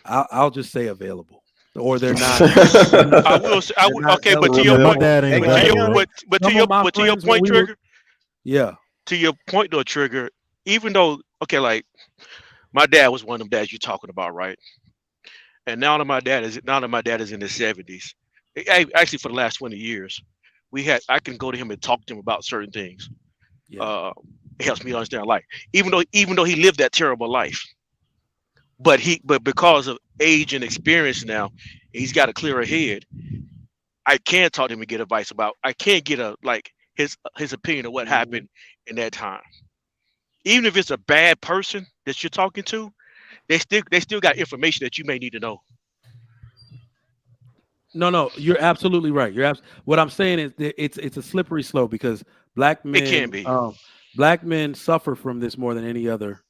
I'll just say available. Or they're not. I will say, okay, but to your point, to your point, Trigger. Yeah. To your point, though, Trigger. Even though, okay, like my dad was one of them dads you're talking about, right? And now that my dad is in his 70s, actually for the last 20 years, I can go to him and talk to him about certain things. Yeah. It helps me understand life, even though he lived that terrible life. But because of age and experience now, he's got a clearer head. I can talk to him and get advice about. I can't get his opinion of what happened in that time. Even if it's a bad person that you're talking to, they still got information that you may need to know. No, you're absolutely right. What I'm saying is that it's a slippery slope because black men, it can be. Black men suffer from this more than any other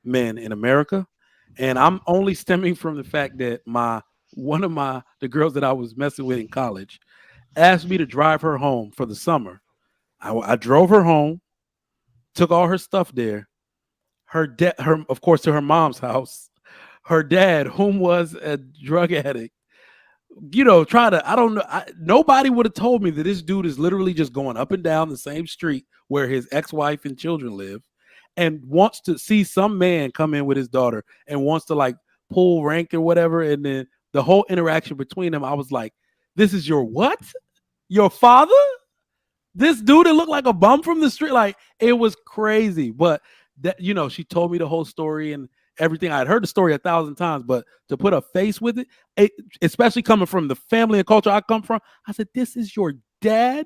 men in America. And I'm only stemming from the fact that one of the girls that I was messing with in college asked me to drive her home for the summer. I drove her home, took all her stuff there. Of course, to her mom's house. Her dad, whom was a drug addict, I don't know. Nobody would have told me that this dude is literally just going up and down the same street where his ex-wife and children live, and wants to see some man come in with his daughter and wants to pull rank or whatever. And then the whole interaction between them, I was like, this is your what? Your father? This dude that looked like a bum from the street? Like, it was crazy. But that, she told me the whole story and everything. I'd heard the story 1,000 times, but to put a face with it, especially coming from the family and culture I come from, I said, this is your dad?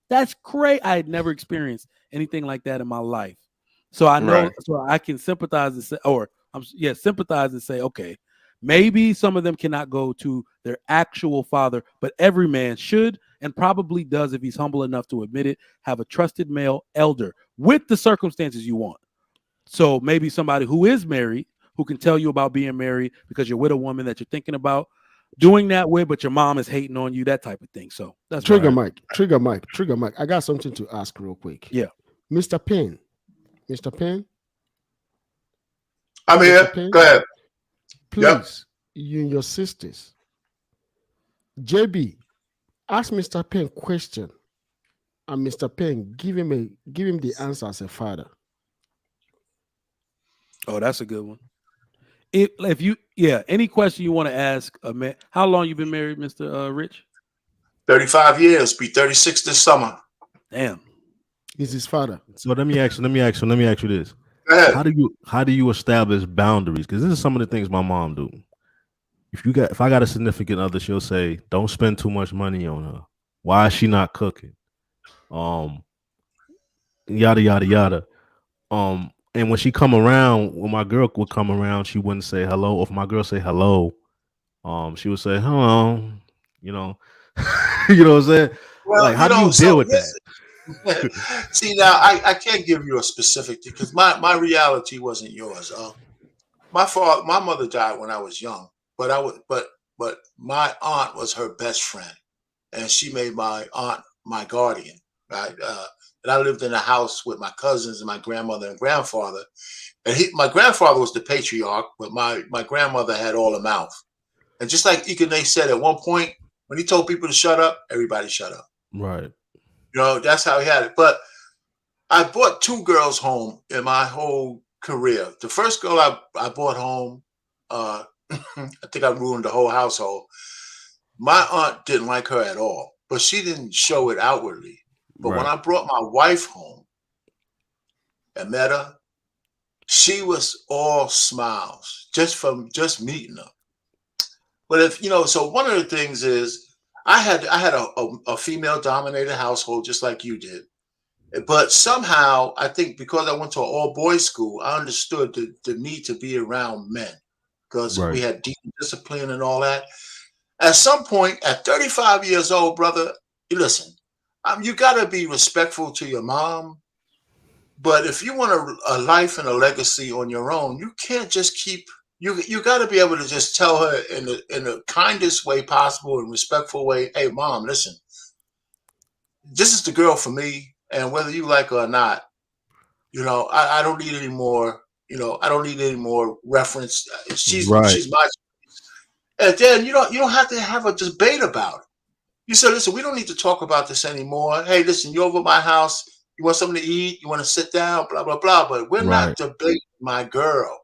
That's great. I had never experienced anything like that in my life. So I know, so I can sympathize and say, sympathize and say, okay, maybe some of them cannot go to their actual father, but every man should and probably does, if he's humble enough to admit it, have a trusted male elder with the circumstances you want. So maybe somebody who is married, who can tell you about being married because you're with a woman that you're thinking about, doing that with, but your mom is hating on you, that type of thing. So that's Trigger right. Mike. I got something to ask real quick. Yeah. Mr. Payne. I'm here. Go ahead. Please, you and your sisters. JB, ask Mr. Payne question. And Mr. Payne, give him the answer as a father. Oh, that's a good one. If you any question you want to ask a man, how long you been married, Mr. Rich? 35 years, be 36 this summer. Damn. He's his father. So let me ask you this. Go ahead. How do you establish boundaries? Because this is some of the things my mom do. If I got a significant other, she'll say, don't spend too much money on her. Why is she not cooking? Yada yada yada. And when she come around, when my girl would come around, she wouldn't say hello. Or if my girl say hello, she would say hello. You know, you know what I'm saying? Well, like, how do you deal with that? See, now I can't give you a specific because my reality wasn't yours. My mother died when I was young, but my aunt was her best friend, and she made my aunt my guardian, right? And I lived in a house with my cousins and my grandmother and grandfather. And my grandfather was the patriarch, but my grandmother had all the mouth. And just like Ikene said at one point, when he told people to shut up, everybody shut up. Right. You know, that's how he had it. But I brought 2 girls home in my whole career. The first girl I brought home, I think I ruined the whole household. My aunt didn't like her at all, but she didn't show it outwardly. But when I brought my wife home and met her, she was all smiles just meeting her. But so one of the things is I had a female dominated household just like you did. But somehow I think because I went to an all boys school, I understood the need to be around men because we had deep discipline and all that. At some point, at 35 years old, brother, listen, you got to be respectful to your mom. But if you want a life and a legacy on your own, you can't just keep. You got to be able to just tell her in the kindest way possible and respectful way. Hey, mom, listen, this is the girl for me, and whether you like her or not, I don't need any more. I don't need any more reference. She's my. And then you don't have to have a debate about it. You said, listen, we don't need to talk about this anymore. Hey, listen, you're over at my house. You want something to eat? You want to sit down? Blah, blah, blah. But we're not debating my girl.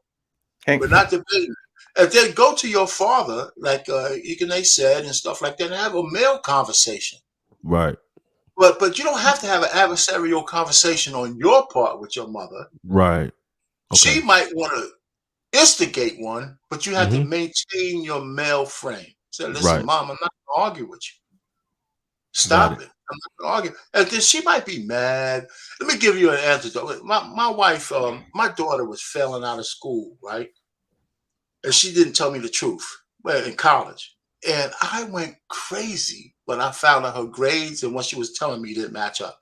We're not debating. And then go to your father, like Ikene said, and stuff like that, and have a male conversation. Right. But you don't have to have an adversarial conversation on your part with your mother. Right. Okay. She might want to instigate one, but you have to maintain your male frame. Say, listen, mom, I'm not going to argue with you. Stop it. I'm not going to argue. And then she might be mad. Let me give you an antidote. My wife, my daughter was failing out of school, right? And she didn't tell me the truth in college. And I went crazy when I found out her grades and what she was telling me didn't match up.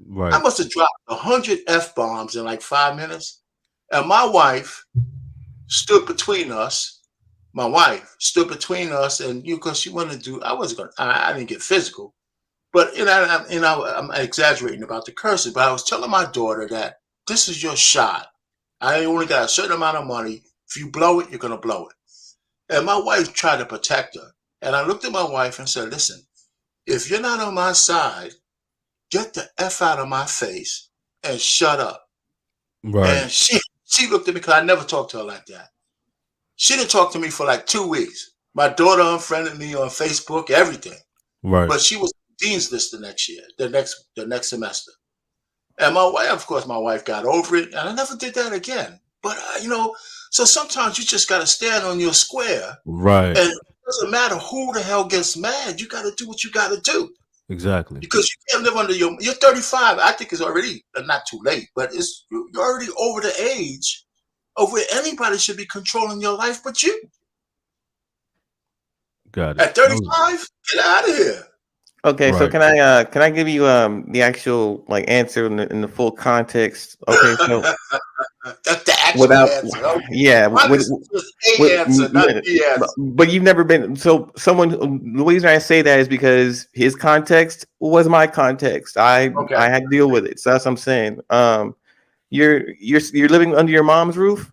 Right. I must have dropped 100 F-bombs in like 5 minutes. And my wife stood between us. My wife stood between us, and because she wanted to do, I didn't get physical. But I'm exaggerating about the curses, but I was telling my daughter that this is your shot. I only got a certain amount of money. If you blow it, you're gonna blow it. And my wife tried to protect her. And I looked at my wife and said, listen, if you're not on my side, get the F out of my face and shut up. Right. And she looked at me because I never talked to her like that. She didn't talk to me for like 2 weeks. My daughter unfriended me on Facebook, everything. Right. But she was dean's list the next year, the next semester. And my wife got over it, and I never did that again. But so sometimes you just got to stand on your square. Right. And it doesn't matter who the hell gets mad. You got to do what you got to do. Exactly. Because you can't live under you're 35. I think it's already not too late, but you're already over the age of where anybody should be controlling your life but you. Got it. At 35, get out of here. Okay, so can I give you the actual answer in the full context? Okay, so That's the actual Without, answer. Okay. yeah, Mine is just a answer, not the answer. but you've never been. So someone, the reason I say that is because his context was my context. I had to deal with it. So that's what I'm saying. You're living under your mom's roof.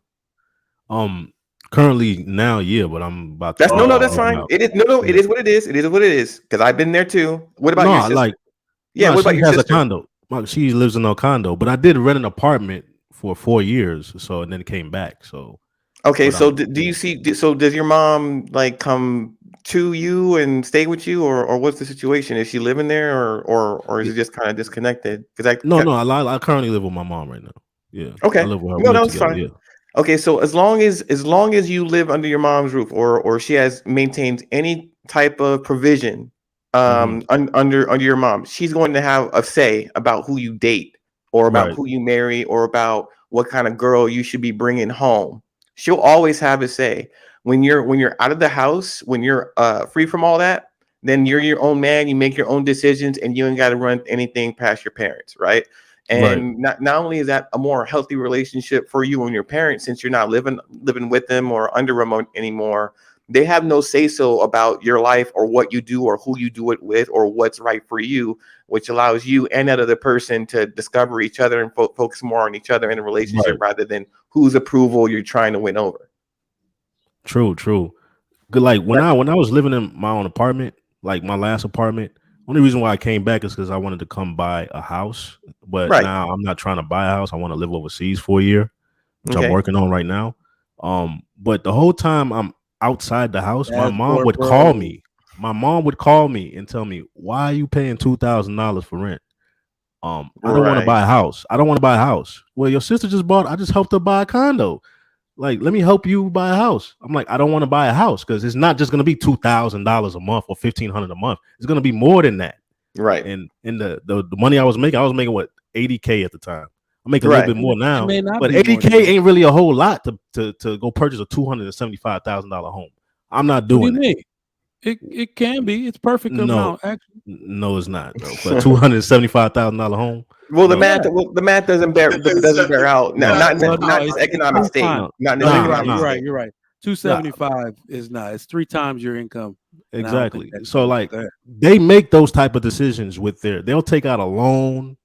Currently now, yeah, but I'm about to. That's that's fine. It is it is what it is. It is what it is. Because I've been there too. What about your sister? What about she your has sister? a condo. She lives in a condo, but I did rent an apartment for 4 years, so and then came back. So okay, so do you see? So does your mom like come to you and stay with you, or what's the situation? Is she living there, or is it just kind of disconnected? Because I currently live with my mom right now. Yeah. Okay. I live with her. No, that's together, fine. yeah. Okay, so as long as you live under your mom's roof, or she has maintained any type of provision under your mom, she's going to have a say about who you date, or about who you marry, or about what kind of girl you should be bringing home. She'll always have a say. When you're out of the house, when you're free from all that, then you're your own man. You make your own decisions, and you ain't got to run anything past your parents, right? And not only is that a more healthy relationship for you and your parents, since you're not living with them or under remote anymore, they have no say so about your life or what you do or who you do it with or what's right for you, which allows you and that other person to discover each other and focus more on each other in a relationship rather than whose approval you're trying to win over. True. Good. Like when I was living in my own apartment, like my last apartment, only reason why I came back is because I wanted to come buy a house. But now I'm not trying to buy a house. I want to live overseas for a year, which I'm working on right now. But the whole time I'm outside the house, my mom would call me. My mom would call me and tell me, "Why are you paying $2,000 for rent? I don't want to buy a house. I don't want to buy a house." Well, your sister just bought. I just helped her buy a condo. Like, let me help you buy a house. I'm like, I don't want to buy a house because it's not just going to be $2,000 a month or $1,500 a month. It's going to be more than that. Right. And the money I was making what, $80K at the time. I make a little bit more now, but $80K ain't really a whole lot to go purchase a $275,000 home. I'm not doing it. It can be. It's perfect amount. Actually, no, it's not though. For a $275,000 home. Well, the math doesn't bear out. Not just economic state. You're right. 275 is not. It's 3 times your income. Exactly. So like they make those type of decisions with they'll take out a loan.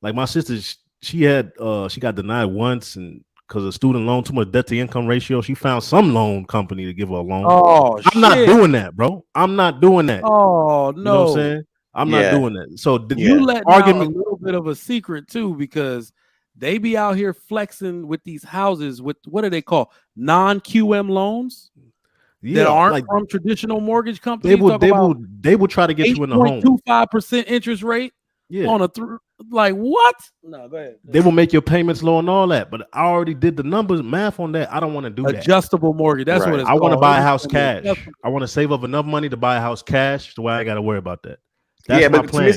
Like my sister, she got denied once and because of student loan, too much debt to income ratio. She found some loan company to give her a loan. Oh, I'm not doing that, bro. I'm not doing that. Oh no. You know what I'm saying? I'm not doing that. So you let out a little bit of a secret too, because they be out here flexing with these houses with what do they call non-QM loans? That aren't from traditional mortgage companies. They will try to get you in the home. 8.25% interest rate on a like what? No, go ahead. They will make your payments low and all that, but I already did the numbers math on that. I don't want to do that. Adjustable mortgage. That's what it's called. I want to buy a house cash. I want to save up enough money to buy a house cash. So I got to worry about that. That's my plan.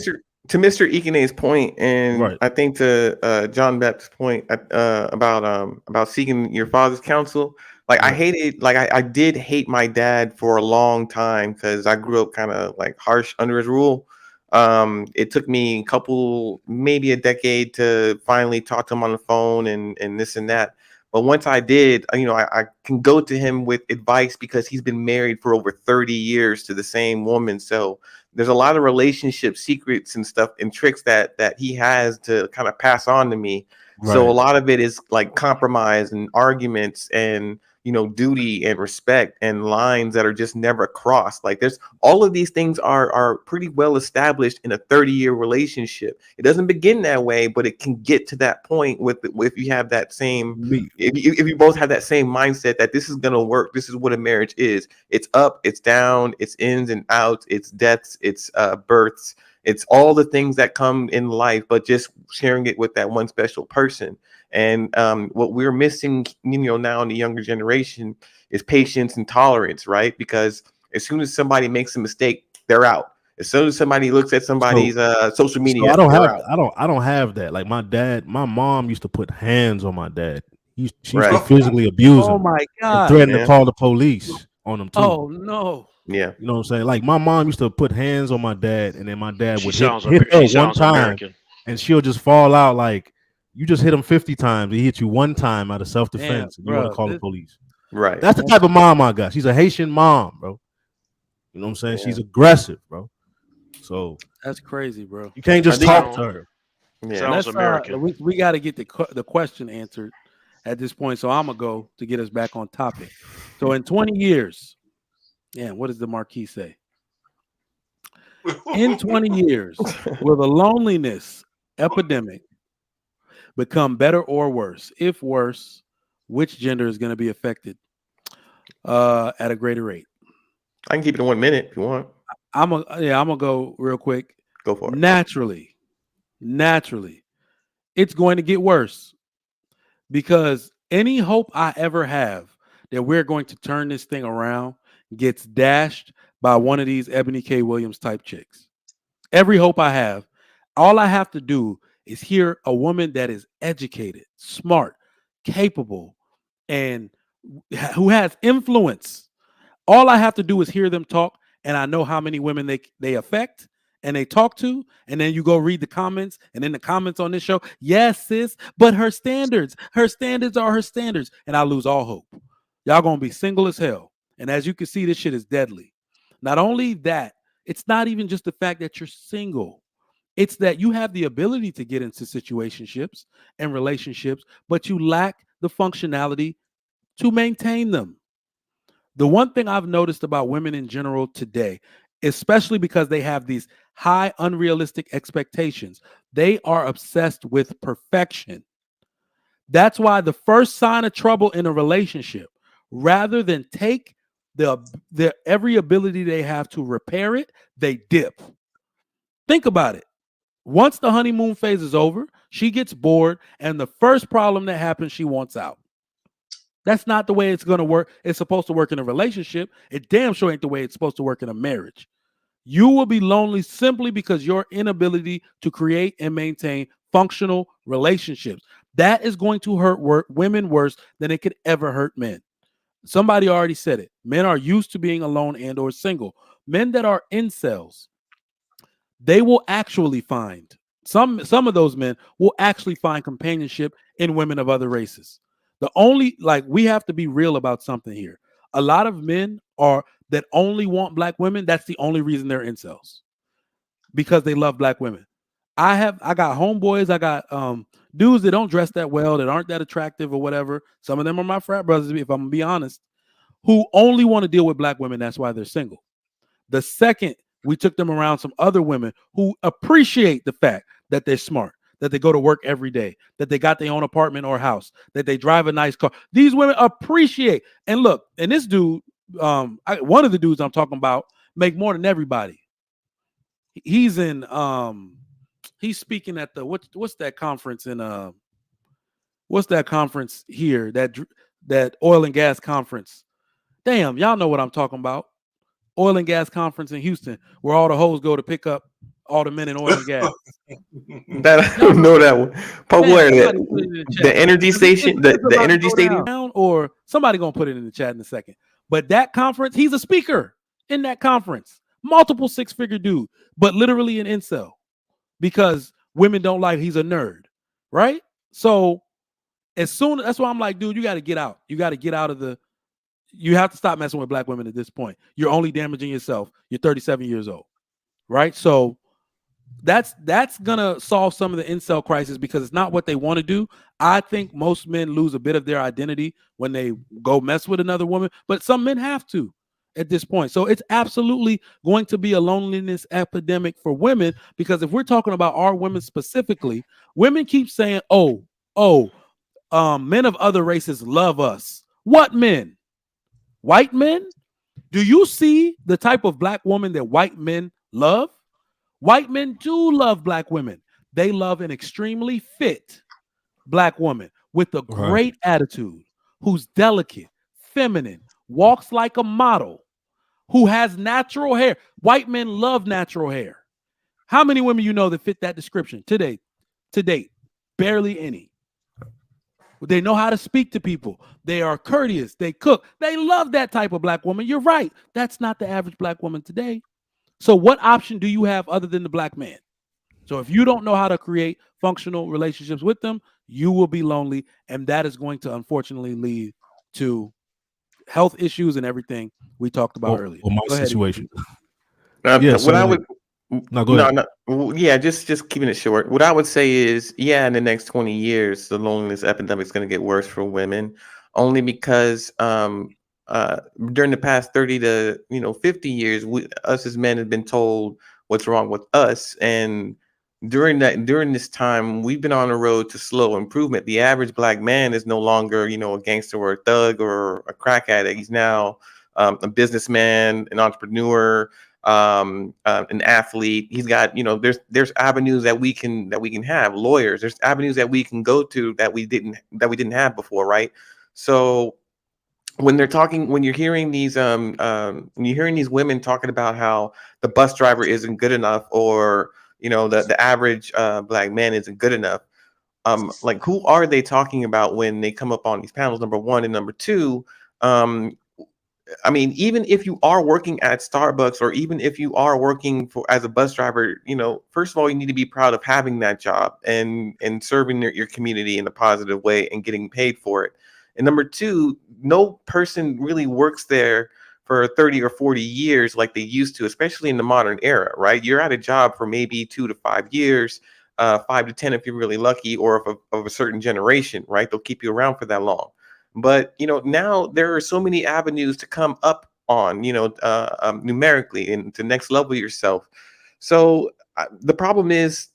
To Mr. Ikene's point, and I think to John Baptist's point about seeking your father's counsel. Like I did hate my dad for a long time because I grew up kind of like harsh under his rule. It took me maybe a decade to finally talk to him on the phone and this and that. But once I did, I can go to him with advice because he's been married for over 30 years to the same woman. So there's a lot of relationship secrets and stuff and tricks that he has to kind of pass on to me. Right. So a lot of it is like compromise and arguments and duty and respect and lines that are just never crossed. Like there's all of these things are pretty well established in a 30-year relationship. It doesn't begin that way, but it can get to that point if you have that same, if you both have that same mindset that this is going to work. This is what a marriage is. It's up, it's down, it's ins and outs, it's deaths, it's births. It's all the things that come in life, but just sharing it with that one special person. And what we're missing, now in the younger generation is patience and tolerance, right? Because as soon as somebody makes a mistake, they're out. As soon as somebody looks at somebody's social media, I don't have that. Like my mom used to put hands on my dad. She used to physically abuse him. Oh my God! And threaten to call the police on him too. Oh no! Yeah, you know what I'm saying? Like my mom used to put hands on my dad, and then my dad would hit her one time, and she'll just fall out like, You just hit him 50 times. He hit you one time out of self-defense, and you want to call the police. Right. That's the type of mom I got. She's a Haitian mom, bro. You know what I'm saying? Yeah. She's aggressive, bro. So that's crazy, bro. You can't just talk to her. Yeah. Let's, we got to get the question answered at this point. So I'm going to go to get us back on topic. So in 20 years, what does the Marquis say? In 20 years, will the loneliness epidemic become better or worse? If worse, which gender is going to be affected at a greater rate? I can keep it in 1 minute if you want. I'm gonna go real quick. Go for it. Naturally, it's going to get worse, because any hope I ever have that we're going to turn this thing around gets dashed by one of these Ebony K. Williams type chicks. Every hope I have, all I have to do is hear a woman that is educated, smart, capable, and who has influence. All I have to do is hear them talk, and I know how many women they affect and they talk to. And then you go read the comments, and in the comments on this show, yes, sis, but her standards are her standards. And I lose all hope. Y'all gonna be single as hell. And as you can see, this shit is deadly. Not only that, it's not even just the fact that you're single. It's that you have the ability to get into situationships and relationships, but you lack the functionality to maintain them. The one thing I've noticed about women in general today, especially because they have these high unrealistic expectations, they are obsessed with perfection. That's why the first sign of trouble in a relationship, rather than take the every ability they have to repair it, they dip. Think about it. Once the honeymoon phase is over, she gets bored, and the first problem that happens, she wants out. That's not the way it's going to work. It's supposed to work in a relationship. It damn sure ain't the way it's supposed to work in a marriage. You will be lonely simply because your inability to create and maintain functional relationships. That is going to hurt women worse than it could ever hurt men. Somebody already said it. Men are used to being alone and or single. Men that are incels, they will actually find, some of those men will actually find companionship in women of other races. The only, we have to be real about something here. A lot of men that only want black women, that's the only reason they're incels, because they love black women. I got homeboys, I got dudes that don't dress that well, that aren't that attractive or whatever. Some of them are my frat brothers, if I'm gonna be honest, who only want to deal with black women. That's why they're single. The second we took them around some other women who appreciate the fact that they're smart, that they go to work every day, that they got their own apartment or house, that they drive a nice car. These women appreciate. And look, and this dude, one of the dudes I'm talking about, make more than everybody. He's in, he's speaking at the what's that conference in what's that conference here, that oil and gas conference? Damn, y'all know what I'm talking about. Oil and gas conference in Houston, where all the hoes go to pick up all the men in oil and gas. That I don't know that one. But where the energy station, the energy stadium, or somebody gonna put it in the chat in a second. But that conference, he's a speaker in that conference, multiple six-figure dude, but literally an incel, because women don't like, he's a nerd, right? So that's why I'm like, dude, you got to get out. You got to get out of the. You have to stop messing with black women at this point. You're only damaging yourself. You're 37 years old, right? So that's gonna solve some of the incel crisis, because it's not what they want to do. I think most men lose a bit of their identity when they go mess with another woman, but some men have to at this point. So it's absolutely going to be a loneliness epidemic for women, because if we're talking about our women specifically, women keep saying, men of other races love us. What men? White men? Do you see the type of black woman that white men love? White men do love black women. They love an extremely fit black woman with a great attitude, who's delicate, feminine, walks like a model, who has natural hair. White men love natural hair. How many women you know that fit that description to date? Barely any. They know how to speak to people. They are courteous. They cook. They love that type of black woman. You're right. That's not the average black woman today. So what option do you have other than the black man? So if you don't know how to create functional relationships with them, you will be lonely, and that is going to unfortunately lead to health issues and everything we talked about earlier. Or my Go ahead, situation. What So I would no, go ahead. yeah, just keeping it short. What I would say is, yeah, in the next 20 years, the loneliness epidemic is going to get worse for women, only because during the past 30 to 50 years, us as men have been told what's wrong with us, and during this time, we've been on a road to slow improvement. The average black man is no longer a gangster or a thug or a crack addict. He's now a businessman, an entrepreneur, an athlete. He's got there's avenues that we can have, lawyers. There's avenues that we can go to that we didn't have before, right? So when you're hearing these women talking about how the bus driver isn't good enough, or the average black man isn't good enough, like, who are they talking about when they come up on these panels? Number one, and number two, I mean, even if you are working at Starbucks, or even if you are working as a bus driver, first of all, you need to be proud of having that job and serving your community in a positive way and getting paid for it. And number two, no person really works there for 30 or 40 years like they used to, especially in the modern era, right? You're at a job for maybe 2 to 5 years, 5 to 10 if you're really lucky, or of a certain generation, right? They'll keep you around for that long. But now there are so many avenues to come up on, numerically, and to next level yourself. So the problem is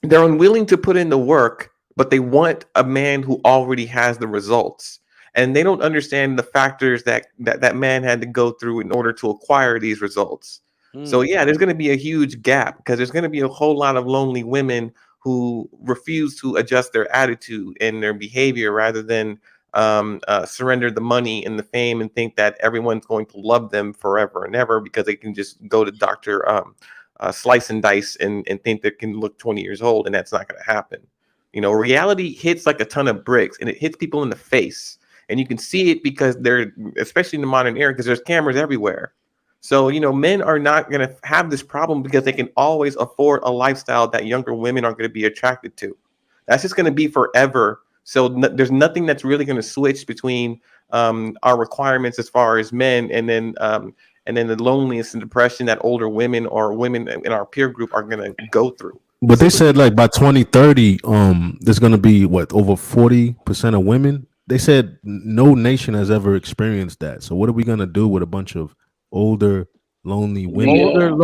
they're unwilling to put in the work, but they want a man who already has the results, and they don't understand the factors that man had to go through in order to acquire these results. So yeah, there's going to be a huge gap, because there's going to be a whole lot of lonely women who refuse to adjust their attitude and their behavior, rather than surrender the money and the fame and think that everyone's going to love them forever and ever, because they can just go to Dr. Slice and Dice and think they can look 20 years old, and that's not going to happen. Reality hits like a ton of bricks, and it hits people in the face, and you can see it because especially in the modern era, because there's cameras everywhere. So men are not going to have this problem because they can always afford a lifestyle that younger women are going to be attracted to. That's just going to be forever. So there's nothing that's really going to switch between our requirements as far as men, and then the loneliness and depression that older women or women in our peer group are going to go through. But they said, like, by 2030, there's going to be over 40% of women. They said no nation has ever experienced that. So what are we going to do with a bunch of older, lonely women?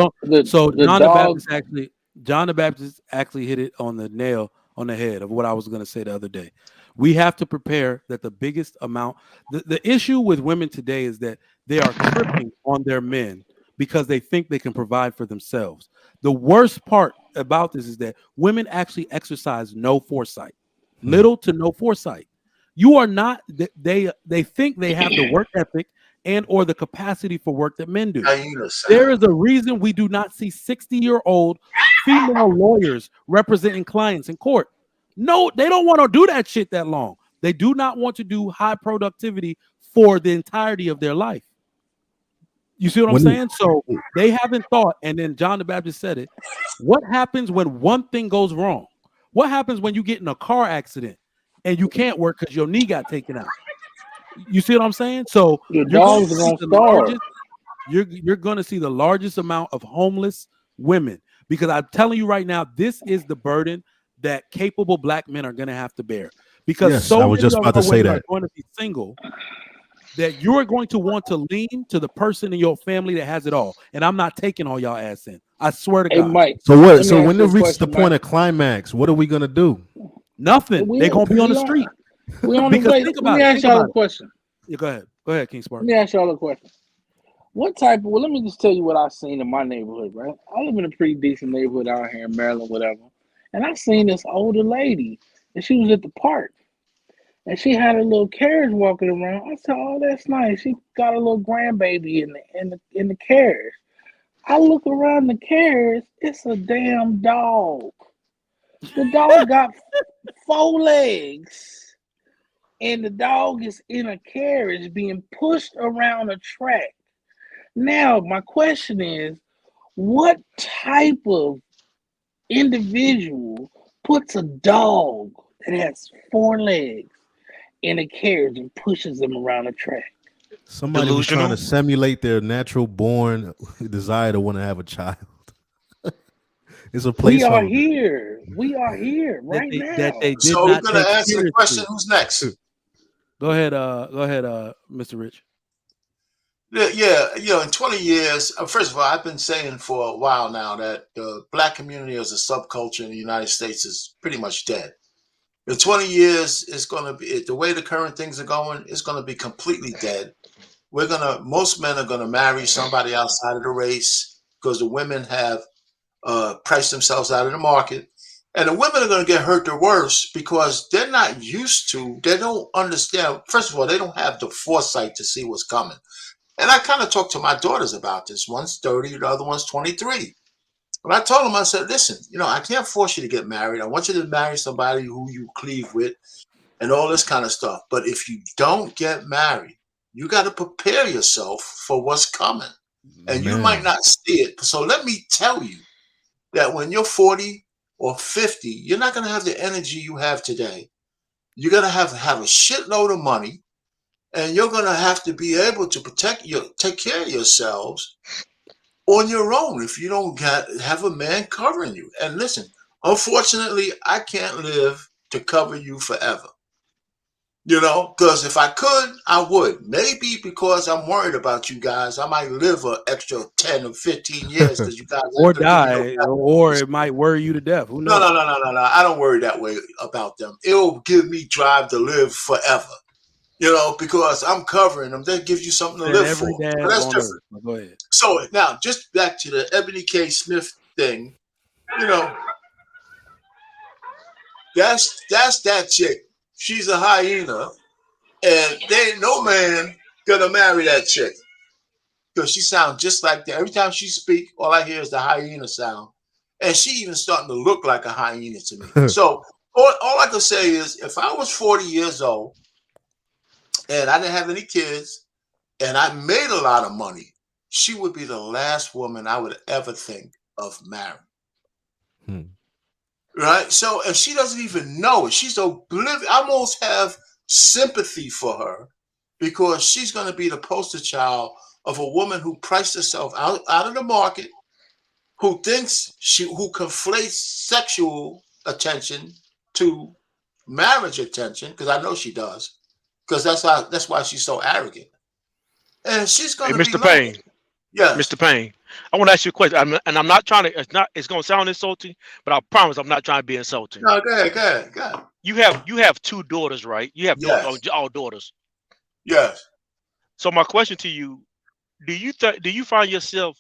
So John the Baptist actually hit it on the nail on the head of what I was going to say the other day. We have to prepare that the biggest amount, the issue with women today is that they are tripping on their men because they think they can provide for themselves. The worst part about this is that women actually exercise no foresight, little to no foresight. You are not, they think they have the work ethic and or the capacity for work that men do. There is a reason we do not see 60-year-old female lawyers representing clients in court. No, they don't want to do that shit that long. They do not want to do high productivity for the entirety of their life. You see what I'm saying? So they haven't thought, and then John the Baptist said it. What happens when one thing goes wrong? What happens when you get in a car accident and you can't work because your knee got taken out? You see what I'm saying? So you're going to see the largest amount of homeless women, because I'm telling you right now, this is the burden that capable black men are going to have to bear. Because I was just about to say that are going to be single, that you're going to want to lean to the person in your family that has it all. And I'm not taking all y'all ass in. I swear to God. Mike, so what? So when it reaches the point of climax, what are we going to do? Nothing. They're going to be on the street. Let me ask y'all a question. Yeah, go ahead, King Spark. Let me ask y'all a question. Let me just tell you what I've seen in my neighborhood, right? I live in a pretty decent neighborhood out here in Maryland, whatever. And I seen this older lady, and she was at the park. And she had a little carriage walking around. I said, "Oh, that's nice. She got a little grandbaby in the carriage." I look around the carriage, it's a damn dog. The dog got 4 legs, and the dog is in a carriage being pushed around a track. Now, my question is, what type of individual puts a dog that has 4 legs in a carriage and pushes them around a track? Somebody was trying to simulate their natural born desire to want to have a child. It's a We are placeholder. here. We are here right now. They did So not we're gonna take answer the question. seriously. Who's next? Go ahead, Mr. Rich. Yeah, in 20 years, first of all, I've been saying for a while now that the black community as a subculture in the United States is pretty much dead. In 20 years, it's going to be, the way the current things are going, it's going to be completely dead. Most men are going to marry somebody outside of the race because the women have priced themselves out of the market. And the women are going to get hurt the worst because they're not used to, they don't understand. First of all, they don't have the foresight to see what's coming. And I kind of talked to my daughters about this. One's 30, the other one's 23. But I told them, I said, listen, I can't force you to get married. I want you to marry somebody who you cleave with and all this kind of stuff. But if you don't get married, you got to prepare yourself for what's coming. And you might not see it. So let me tell you that when you're 40 or 50, you're not going to have the energy you have today. You're going to have a shitload of money. And you're going to have to be able to take care of yourselves on your own if you don't have a man covering you. And listen, unfortunately, I can't live to cover you forever. Because if I could, I would. Maybe because I'm worried about you guys, I might live an extra 10 or 15 years because you guys or die, or it might worry you to death. Who knows? No. I don't worry that way about them. It'll give me drive to live forever. Because I'm covering them, that gives you something to live for. But that's different. Go ahead. So now, just back to the Ebony K. Smith thing. That's that chick. She's a hyena, and there ain't no man gonna marry that chick because she sounds just like that. Every time she speaks, all I hear is the hyena sound, and she even starting to look like a hyena to me. So all I can say is, if I was 40 years old. And I didn't have any kids, and I made a lot of money, she would be the last woman I would ever think of marrying. Right? So if she doesn't even know it, she's oblivious. I almost have sympathy for her because she's going to be the poster child of a woman who priced herself out of the market, who conflates sexual attention to marriage attention, because I know she does. Because that's why she's so arrogant, and she's going to be Mr. Payne. Yeah, Mr. Payne. I want to ask you a question, and I'm not trying to. It's going to sound insulting, but I promise I'm not trying to be insulting. No, go ahead. You have 2 daughters, right? You have all daughters. Yes. So my question to you: do you find yourself,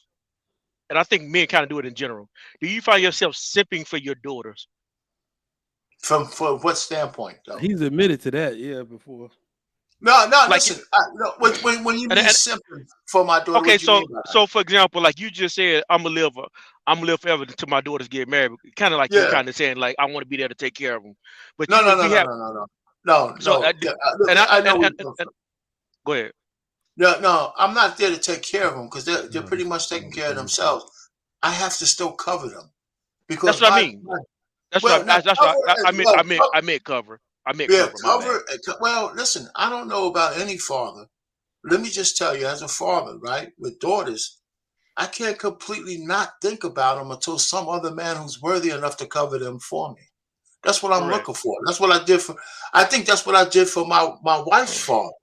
and I think men kind of do it in general, do you find yourself simping for your daughters? From what standpoint, though? He's admitted to that, before. No. Listen, when you mean simping for my daughter, okay. So for example, like you just said, I'm gonna live forever until my daughters get married. Kind of like you're kind of saying, like I want to be there to take care of them. But no. So I know. Go ahead. No, I'm not there to take care of them because they're pretty much taking care of themselves. I have to still cover them because that's what I mean. That's what I meant cover. Cover. Well, listen, I don't know about any father. Let me just tell you, as a father, right, with daughters, I can't completely not think about them until some other man who's worthy enough to cover them for me. That's what I'm looking for. That's what I did for. I think that's what I did for my wife's father,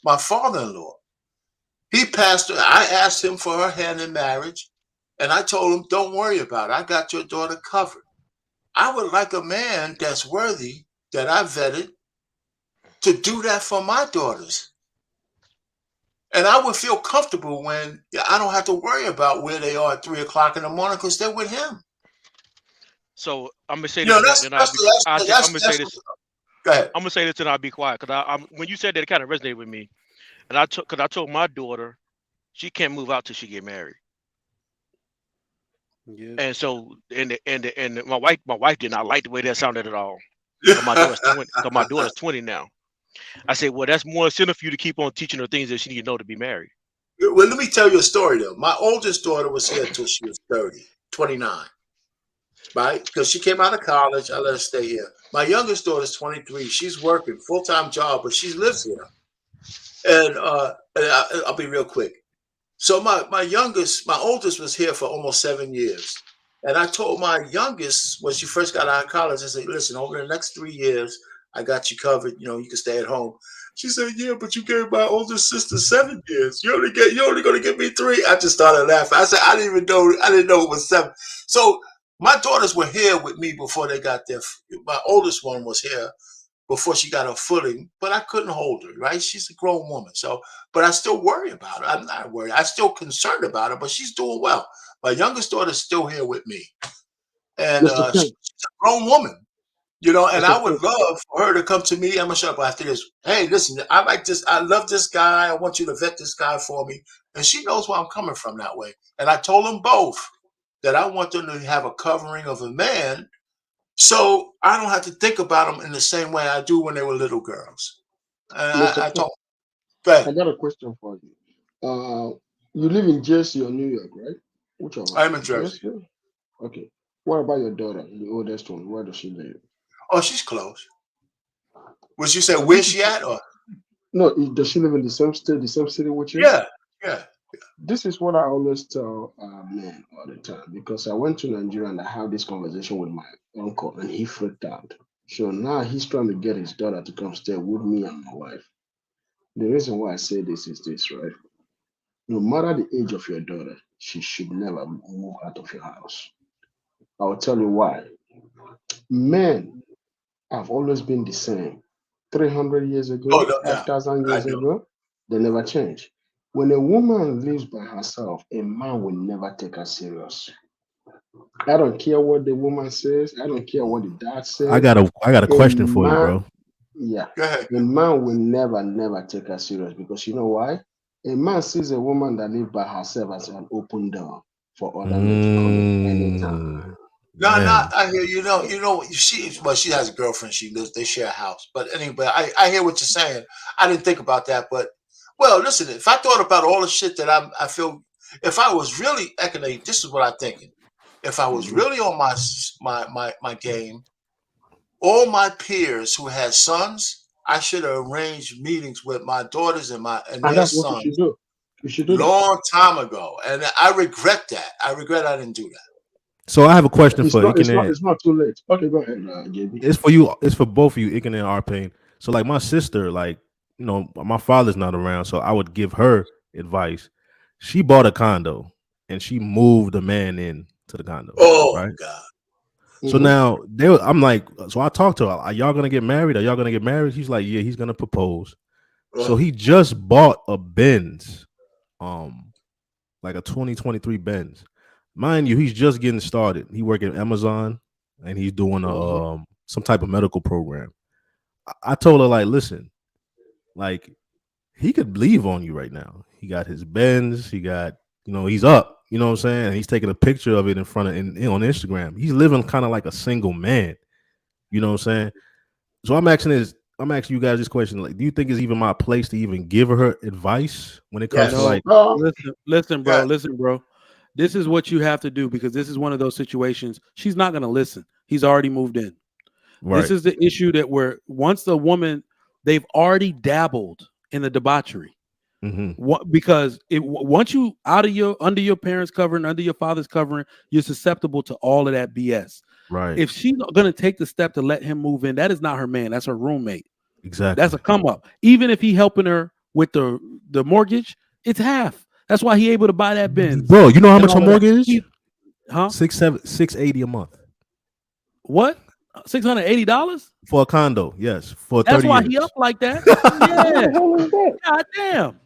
my father-in-law. He passed her. I asked him for her hand in marriage, and I told him, "Don't worry about it. I got your daughter covered." I would like a man that's worthy, that I vetted, to do that for my daughters. And I would feel comfortable when I don't have to worry about where they are at 3 o'clock in the morning because they're with him. So I'm gonna say this, and I'm gonna say this. Go ahead. I'm gonna say this, and I'll be quiet because when you said that, it kind of resonated with me. And I told my daughter she can't move out till she get married. Yeah. And so and my wife did not like the way that sounded at all. My daughter's 20 now. I said, well, that's more incentive for you to keep on teaching her things that she need to know to be married. Well, let me tell you a story though. My oldest daughter was here until she was 30, 29. right? Because she came out of college. I let her stay here. My youngest daughter is 23. She's working full-time job, but she lives here. And I'll be real quick. So my oldest was here for almost 7 years. And I told my youngest when she first got out of college, I said, listen, over the next 3 years, I got you covered. You know, you can stay at home. She said, yeah, but you gave my oldest sister 7 years. You're only gonna give me 3. I just started laughing. I said, I didn't know it was 7. So my daughters were here with me before they got there. My oldest one was here before she got her footing, but I couldn't hold her, right? She's a grown woman. So, but I still worry about her. I'm not worried. I'm still concerned about her, but she's doing well. My youngest daughter's still here with me. And she's a grown woman, you know, and I would love for her to come to me. I'm going to shut up after this. Hey, listen, I like this. I love this guy. I want you to vet this guy for me. And she knows where I'm coming from that way. And I told them both that I want them to have a covering of a man so I don't have to think about them in the same way I do when they were little girls. I told. I got a question for you. You live in Jersey or New York, right? Which one? I'm in Jersey. Okay. What about your daughter, the oldest one? Where does she live? Oh, she's close. Would you say where's she at? Or no? Does she live in the same state, the same city with you? Yeah. This is what I always tell men all the time because I went to Nigeria and I had this conversation with my uncle and he freaked out. So now he's trying to get his daughter to come stay with me and my wife. The reason why I say this is this, right? No matter the age of your daughter, she should never move out of your house. I'll tell you why. Men have always been the same. 300 years ago, 5,000 years ago, they never change. When a woman lives by herself, a man will never take her serious. I don't care what the woman says. I don't care what the dad says. I got a question for you, bro. Yeah. A man will never take her serious because you know why? A man sees a woman that lives by herself as an open door for other men to come in anytime. No, I hear you. Know she has a girlfriend. They share a house. But anyway, I hear what you're saying. I didn't think about that, but well, listen. If I thought about all the shit that I feel, if I was really economic, this is what I'm thinking. If I was really on my game, all my peers who had sons, I should have arranged meetings with my daughters and their sons. You should do long time ago, and I regret that. I didn't do that. So I have a question for Iken. It's not too late. Okay, go ahead, JB. It's for you. It's for both of you, Iken and Arpain. So like my sister, like my father's not around, so I would give her advice. She bought a condo and she moved a man in to the condo. Oh right? God. So now I'm like, so I talked to her. Are y'all gonna get married? Are y'all gonna get married? He's like, yeah, he's gonna propose. So he just bought a Benz, like a 2023 Benz. Mind you, he's just getting started. He works at Amazon and he's doing some type of medical program. I told her, like, listen, like he could leave on you right now. He got his Benz, he got, he's up, you know what I'm saying? And he's taking a picture of it in front of on Instagram. He's living kind of like a single man, you know what I'm saying? So I'm asking you guys this question, like, do you think it's even my place to even give her advice when it comes to like listen, bro. This is what you have to do because this is one of those situations. She's not going to listen. He's already moved in. Right. This is the issue that once the woman, they've already dabbled in the debauchery. Mm-hmm. Because once you under your parents' covering, under your father's covering, you're susceptible to all of that BS. Right. If she's going to take the step to let him move in, that is not her man. That's her roommate. Exactly. That's a come up. Even if he helping her with the mortgage, it's half. That's why he able to buy that Benz. Bro, you know how much her mortgage is? Huh? $680 a month. What? $680 for a condo? Yes, for 30 That's why years. he up like that. Yeah. God damn.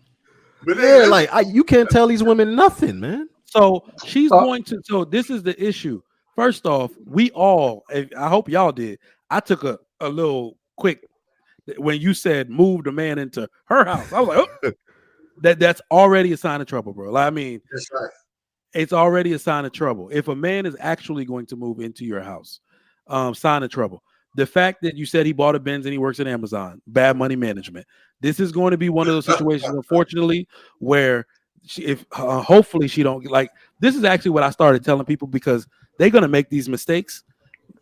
But yeah, like you can't tell these women nothing, man. So she's going to. So this is the issue. First off, we all. I hope y'all did. I took a little quick when you said move the man into her house. I was like, oh. That's already a sign of trouble, bro. I mean, that's right. It's already a sign of trouble. If a man is actually going to move into your house, sign of trouble. The fact that you said he bought a Benz and he works at Amazon, bad money management. This is going to be one of those situations, unfortunately, where hopefully she don't like. This is actually what I started telling people because they're going to make these mistakes.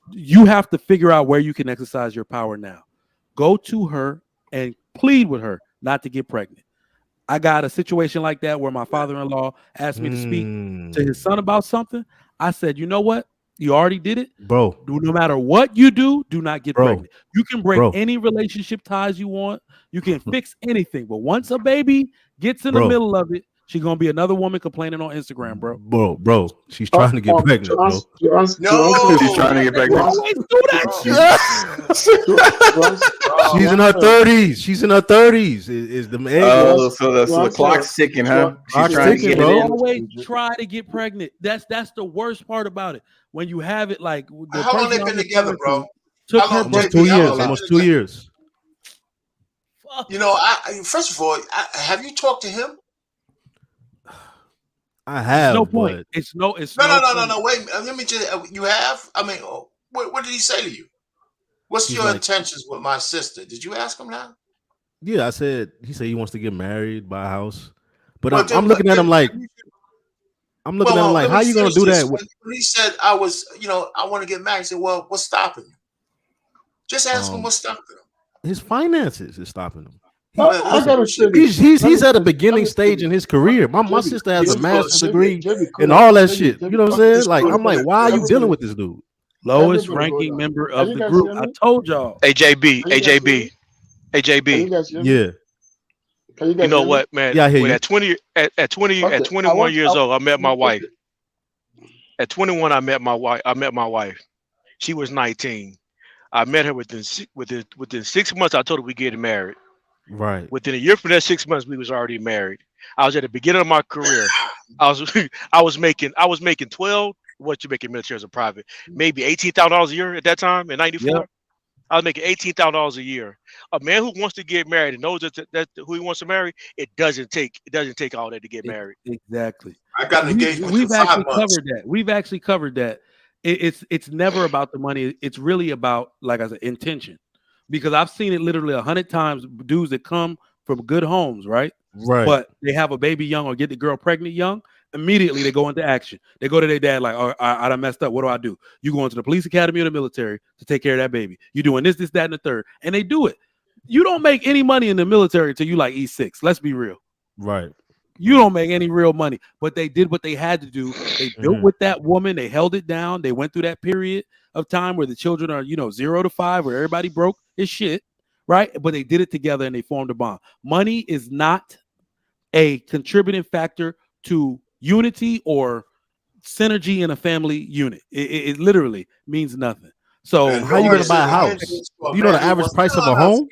You have to figure out where you can exercise your power now. Go to her and plead with her not to get pregnant. I got a situation like that where my father-in-law asked me to speak to his son about something. I said, you know what? You already did it. Bro. No matter what you do not get Bro. pregnant. You can break any relationship ties you want. You can fix anything. But once a baby gets in the middle of it, she's going to be another woman complaining on Instagram, bro. Bro. She's trying to get pregnant, bro. She's trying to get pregnant. Always do that shit. She's in her 30s. She's in her 30s. Is the man? So the clock's ticking, huh? She's trying to get it in. Always try to get pregnant. That's the worst part about it. When you have it, like how long they been together, bro? Almost 2 years. Almost 2 years. You know, first of all, have you talked to him? I have. No point. It's no. Wait, let me just. You have? I mean, what did he say to you? What's your intentions with my sister? Did you ask him that? Yeah, I said. He said he wants to get married, buy a house, but I'm looking at him like. I'm looking at him like, how you gonna do that? When he said, I want to get married, he said, well, what's stopping you? Just ask him what's stopping him. His finances is stopping him. He's at a beginning stage in his career. My sister has a master's degree and all that shit. You know what I'm saying? Like, I'm like, why are you dealing with this dude? Lowest ranking member of the group. I told y'all. AJB. Yeah. You know what, man? Yeah, I hear you. At 21 years old, I met my wife. At 21, I met my wife. She was 19. I met her within 6 months. I told her we getting married. Right. Within a year from that 6 months, we was already married. I was at the beginning of my career. I was making 12. What you making military as a private? Maybe $18,000 a year at that time in '94. Yep. I was making $18,000 a year. A man who wants to get married and knows that who he wants to marry, it doesn't take all that to get married. Exactly. I got engaged. We've actually covered that. We've actually covered that. It's never about the money. It's really about, like I said, intention. Because I've seen it literally 100 times. Dudes that come from good homes, right? Right. But they have a baby young or get the girl pregnant young. Immediately they go into action. They go to their dad like, oh, I done messed up. What do I do? You go into the police academy or the military to take care of that baby. You doing this, that, and the third. And they do it. You don't make any money in the military until you like E6. Let's be real. Right. You don't make any real money. But they did what they had to do. They built with that woman. They held it down. They went through that period of time where the children are, 0 to 5, where everybody broke his shit. Right. But they did it together and they formed a bond. Money is not a contributing factor to unity or synergy in a family unit. It literally means nothing. So how you gonna buy a house? You know the average price of a home?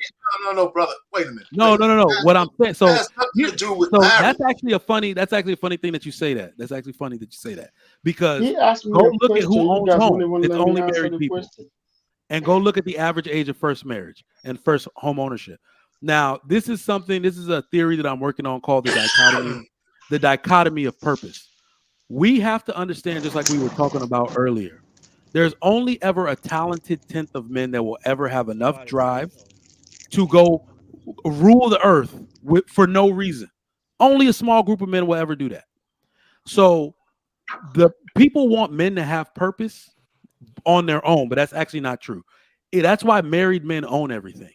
No, brother. Wait a minute. No. What I'm saying. So that's nothing to do with that's actually a funny thing that you say that. That's actually funny that you say that. Because go look at who owns home. It's only married people. And go look at the average age of first marriage and first home ownership. Now, this is a theory that I'm working on called the dichotomy of purpose. We have to understand, just like we were talking about earlier, there's only ever a talented tenth of men that will ever have enough drive to go rule the earth for no reason. Only a small group of men will ever do that. So the people want men to have purpose on their own, but that's actually not true. That's why married men own everything.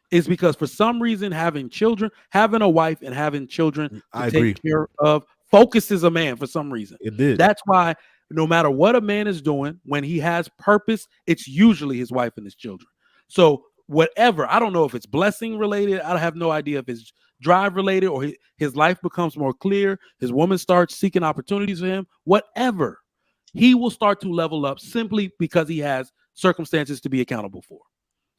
It's because for some reason having a wife and having children to take care of focuses a man for some reason. It did. That's why no matter what a man is doing, when he has purpose, it's usually his wife and his children. So whatever, I don't know if it's blessing related. I have no idea if it's drive related or his life becomes more clear. His woman starts seeking opportunities for him. Whatever, he will start to level up simply because he has circumstances to be accountable for.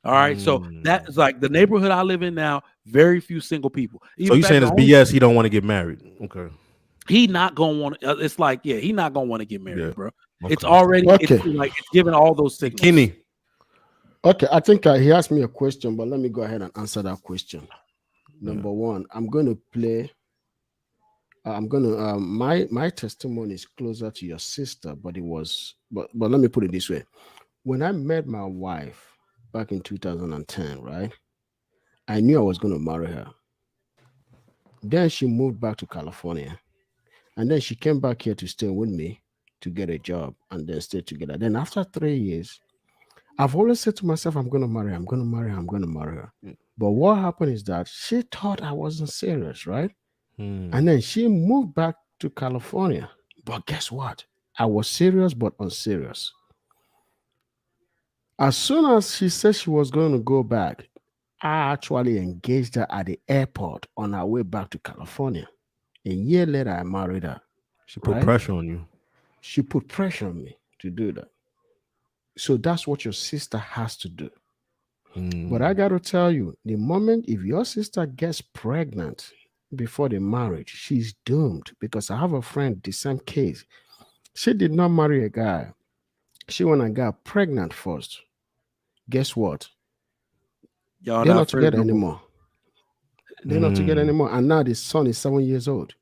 All right. So that is like the neighborhood I live in now. Very few single people. So you saying it's BS? He don't want to get married. Okay. He not gonna want to. It's like, yeah, he not gonna want to get married, bro. Okay. It's already it's giving all those signals. Kenny. Okay, I think he asked me a question, but let me go ahead and answer that question. Number one, I'm going to play. My testimony is closer to your sister, but but let me put it this way. When I met my wife back in 2010, right, I knew I was going to marry her. Then she moved back to California, and then she came back here to stay with me. to get a job and then stay together. Then after 3 years, I've always said to myself, I'm going to marry her, I'm going to marry her, I'm going to marry her. But what happened is that she thought I wasn't serious, right? And then she moved back to California. But guess what? I was serious but unserious. As soon as she said she was going to go back, I actually engaged her at the airport on our way back to California. A year later, I married her. She put pressure on you. She put pressure on me to do that. So that's what your sister has to do. But I got to tell you, the moment if your sister gets pregnant before the marriage, she's doomed. Because I have a friend, the same case. She did not marry a guy. She went and got pregnant first. Guess what? Y'all They're not not friends together no more. anymore. They're not together anymore. And now the son is 7 years old.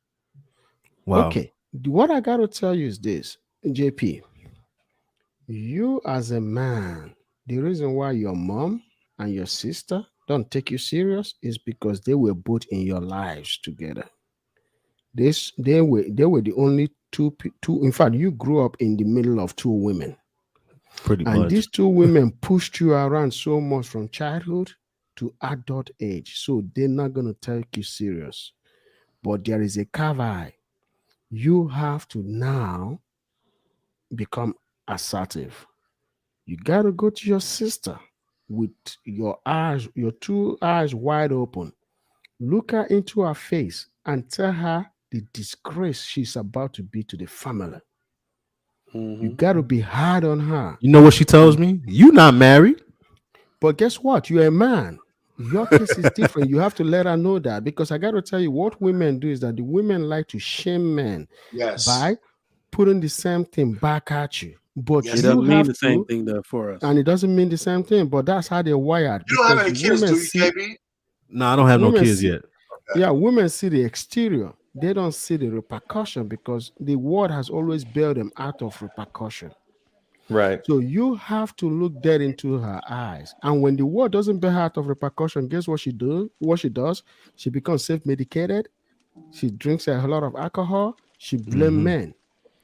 Wow. Okay. What I got to tell you is this, JP. You as a man, the reason why your mom and your sister don't take you serious is because they were both in your lives together. They were the only two. In fact, you grew up in the middle of two women. Pretty And much. these two women pushed you around so much from childhood to adult age. So they're not going to take you serious. But there is a caveat. You have to now become assertive. You got to go to your sister with your eyes, your two eyes wide open. Look her into her face and tell her the disgrace she's about to be to the family. You got to be hard on her. You know what she tells me? You not married. But guess what? You're a man. Your case is different. You have to let her know that, because I got to tell you, what women do is that the women like to shame men by putting the same thing back at you. But It you doesn't mean have the same to, thing though for us. and it doesn't mean the same thing, but that's how they're wired. You don't have any Because kids, women do you, see, JB? No, I don't have no women kids see, yet. yeah, women see the exterior. They don't see the repercussion, because the world has always bailed them out of repercussion. Right. So you have to look dead into her eyes. And when the world doesn't bear her out of repercussion, guess what she do? What she does? She becomes self-medicated. She drinks a lot of alcohol. She blames men.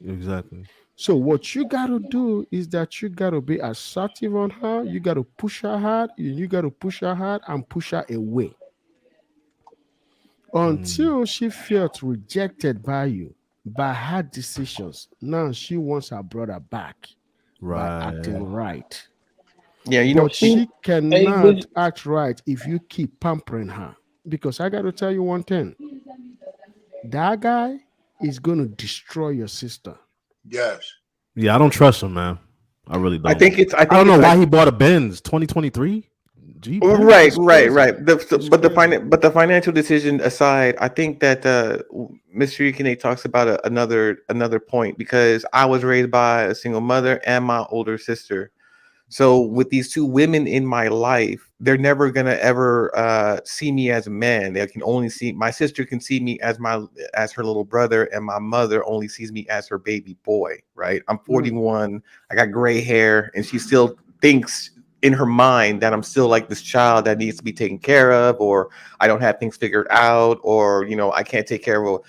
Exactly. So what you got to do is that you got to be assertive on her. You got to push her hard. You got to push her hard and push her away until she felt rejected by you, by her decisions. Now she wants her brother back by acting right. Yeah, you know, But she cannot act right if you keep pampering her. Because I got to tell you one thing. That guy is going to destroy your sister. Yes. Yeah, I don't trust him, man. I really don't. I think I don't know why he bought a Benz 2023. Right. But the financial decision aside, I think that Mr. Ikene talks about another point, because I was raised by a single mother and my older sister. So with these two women in my life, they're never gonna ever see me as a man. They can only see, my sister can see me as her little brother, and my mother only sees me as her baby boy. Right? I'm 41. I got gray hair, and she still thinks in her mind that I'm still like this child that needs to be taken care of, or I don't have things figured out, or I can't take care of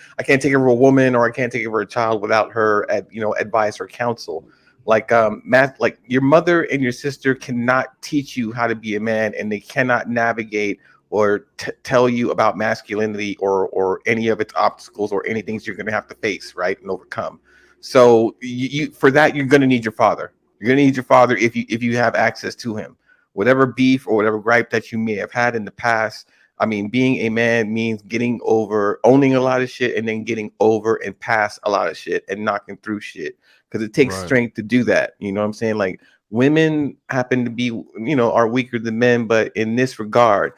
a woman, or I can't take care of a child without her advice or counsel. Like math, like your mother and your sister cannot teach you how to be a man, and they cannot navigate or tell you about masculinity or any of its obstacles or any things you're going to have to face, right, and overcome. So you for that, you're going to need your father. You're going to need your father if you have access to him. Whatever beef or whatever gripe that you may have had in the past, I mean, being a man means getting over, owning a lot of shit, and then getting over and past a lot of shit and knocking through shit. Because it takes strength to do that. You know what I'm saying? Like, women happen to be, are weaker than men, but in this regard,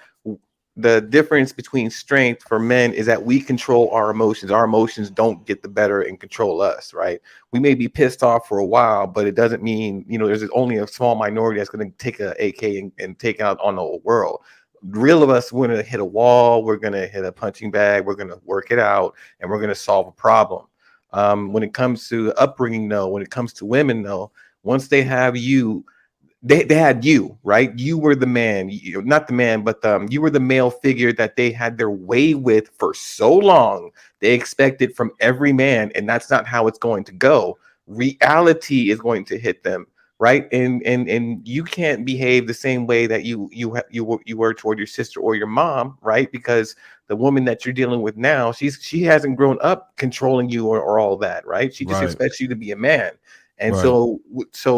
the difference between strength for men is that we control our emotions. Our emotions don't get the better and control us, right? We may be pissed off for a while, but it doesn't mean, there's only a small minority that's going to take a AK and take out on the whole world. Real of us, we're going to hit a wall, we're going to hit a punching bag, we're going to work it out, and we're going to solve a problem. When it comes to upbringing, though, when it comes to women, though, once they have you, they had you, right? You were the man, not the man, but you were the male figure that they had their way with for so long. They expected from every man, and that's not how it's going to go. reality is going to hit them, right? And you can't behave the same way that you were toward your sister or your mom, right? Because the woman that you're dealing with now, she hasn't grown up controlling you or all that, right? She just expects you to be a man. And so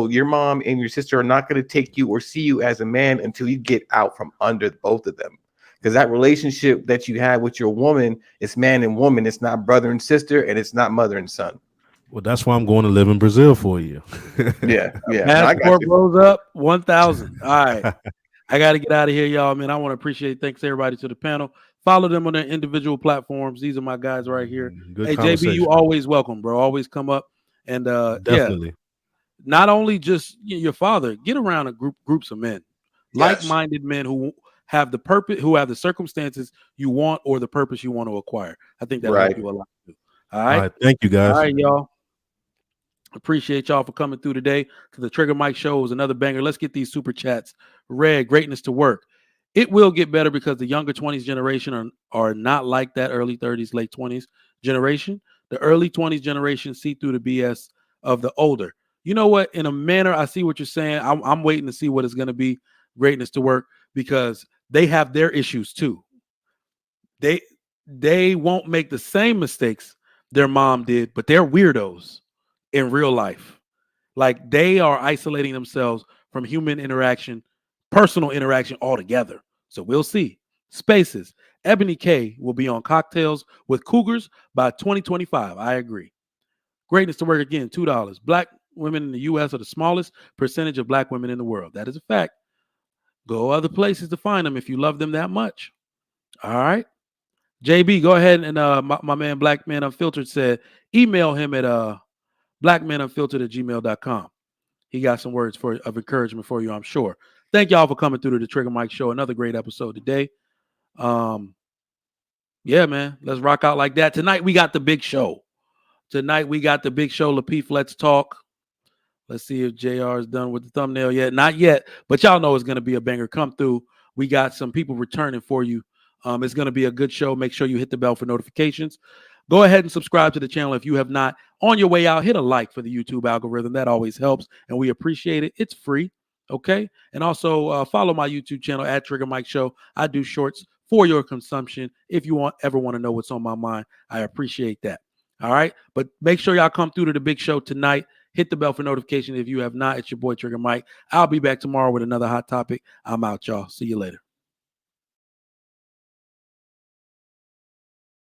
your mom and your sister are not going to take you or see you as a man until you get out from under both of them. Because that relationship that you have with your woman is man and woman. It's not brother and sister, and it's not mother and son. Well, that's why I'm going to live in Brazil for you. Yeah. Passport blows up 1,000. All right. I got to get out of here, y'all, man. I want to appreciate. Thanks everybody to the panel. Follow them on their individual platforms. These are my guys right here. Good hey, JB, you always welcome, bro. Always come up. And definitely. Not only just your father, get around groups of men, like-minded men who have the purpose, who have the circumstances you want or the purpose you want to acquire. I think that'll help you a lot too. All right. Thank you, guys. All right, y'all. Appreciate y'all for coming through today to the Trigger Mike Show. It was another banger. Let's get these super chats read. Greatness to work. It will get better because the younger 20s generation are not like that early 30s, late 20s generation. The early 20s generation see through the BS of the older. You know what? In a manner, I see what you're saying. I'm waiting to see what it's going to be. Greatness to work, because they have their issues too. They won't make the same mistakes their mom did, but they're weirdos in real life. Like, they are isolating themselves from human interaction, personal interaction altogether. So we'll see. Spaces. Ebony K will be on Cocktails with Cougars by 2025. I agree. Greatness to work again, $2. Black women in the U.S. are the smallest percentage of black women in the world. That is a fact. Go other places to find them if you love them that much. All right. JB, go ahead and my man Black Man Unfiltered said, email him at blackmanunfiltered@gmail.com. He got some words of encouragement for you, I'm sure. Thank y'all for coming through to the Trigger Mike Show. Another great episode today. Yeah, man. Let's rock out like that. Tonight we got the big show. Lapeef, let's talk. Let's see if JR is done with the thumbnail yet. Not yet, but y'all know it's going to be a banger. Come through. We got some people returning for you. It's going to be a good show. Make sure you hit the bell for notifications. Go ahead and subscribe to the channel if you have not. On your way out, hit a like for the YouTube algorithm. That always helps, and we appreciate it. It's free, okay? And also follow my YouTube channel at Trigger Mike Show. I do shorts for your consumption. If you ever want to know what's on my mind, I appreciate that. All right? But make sure y'all come through to the big show tonight. Hit the bell for notification if you have not. It's your boy, Trigger Mike. I'll be back tomorrow with another hot topic. I'm out, y'all. See you later.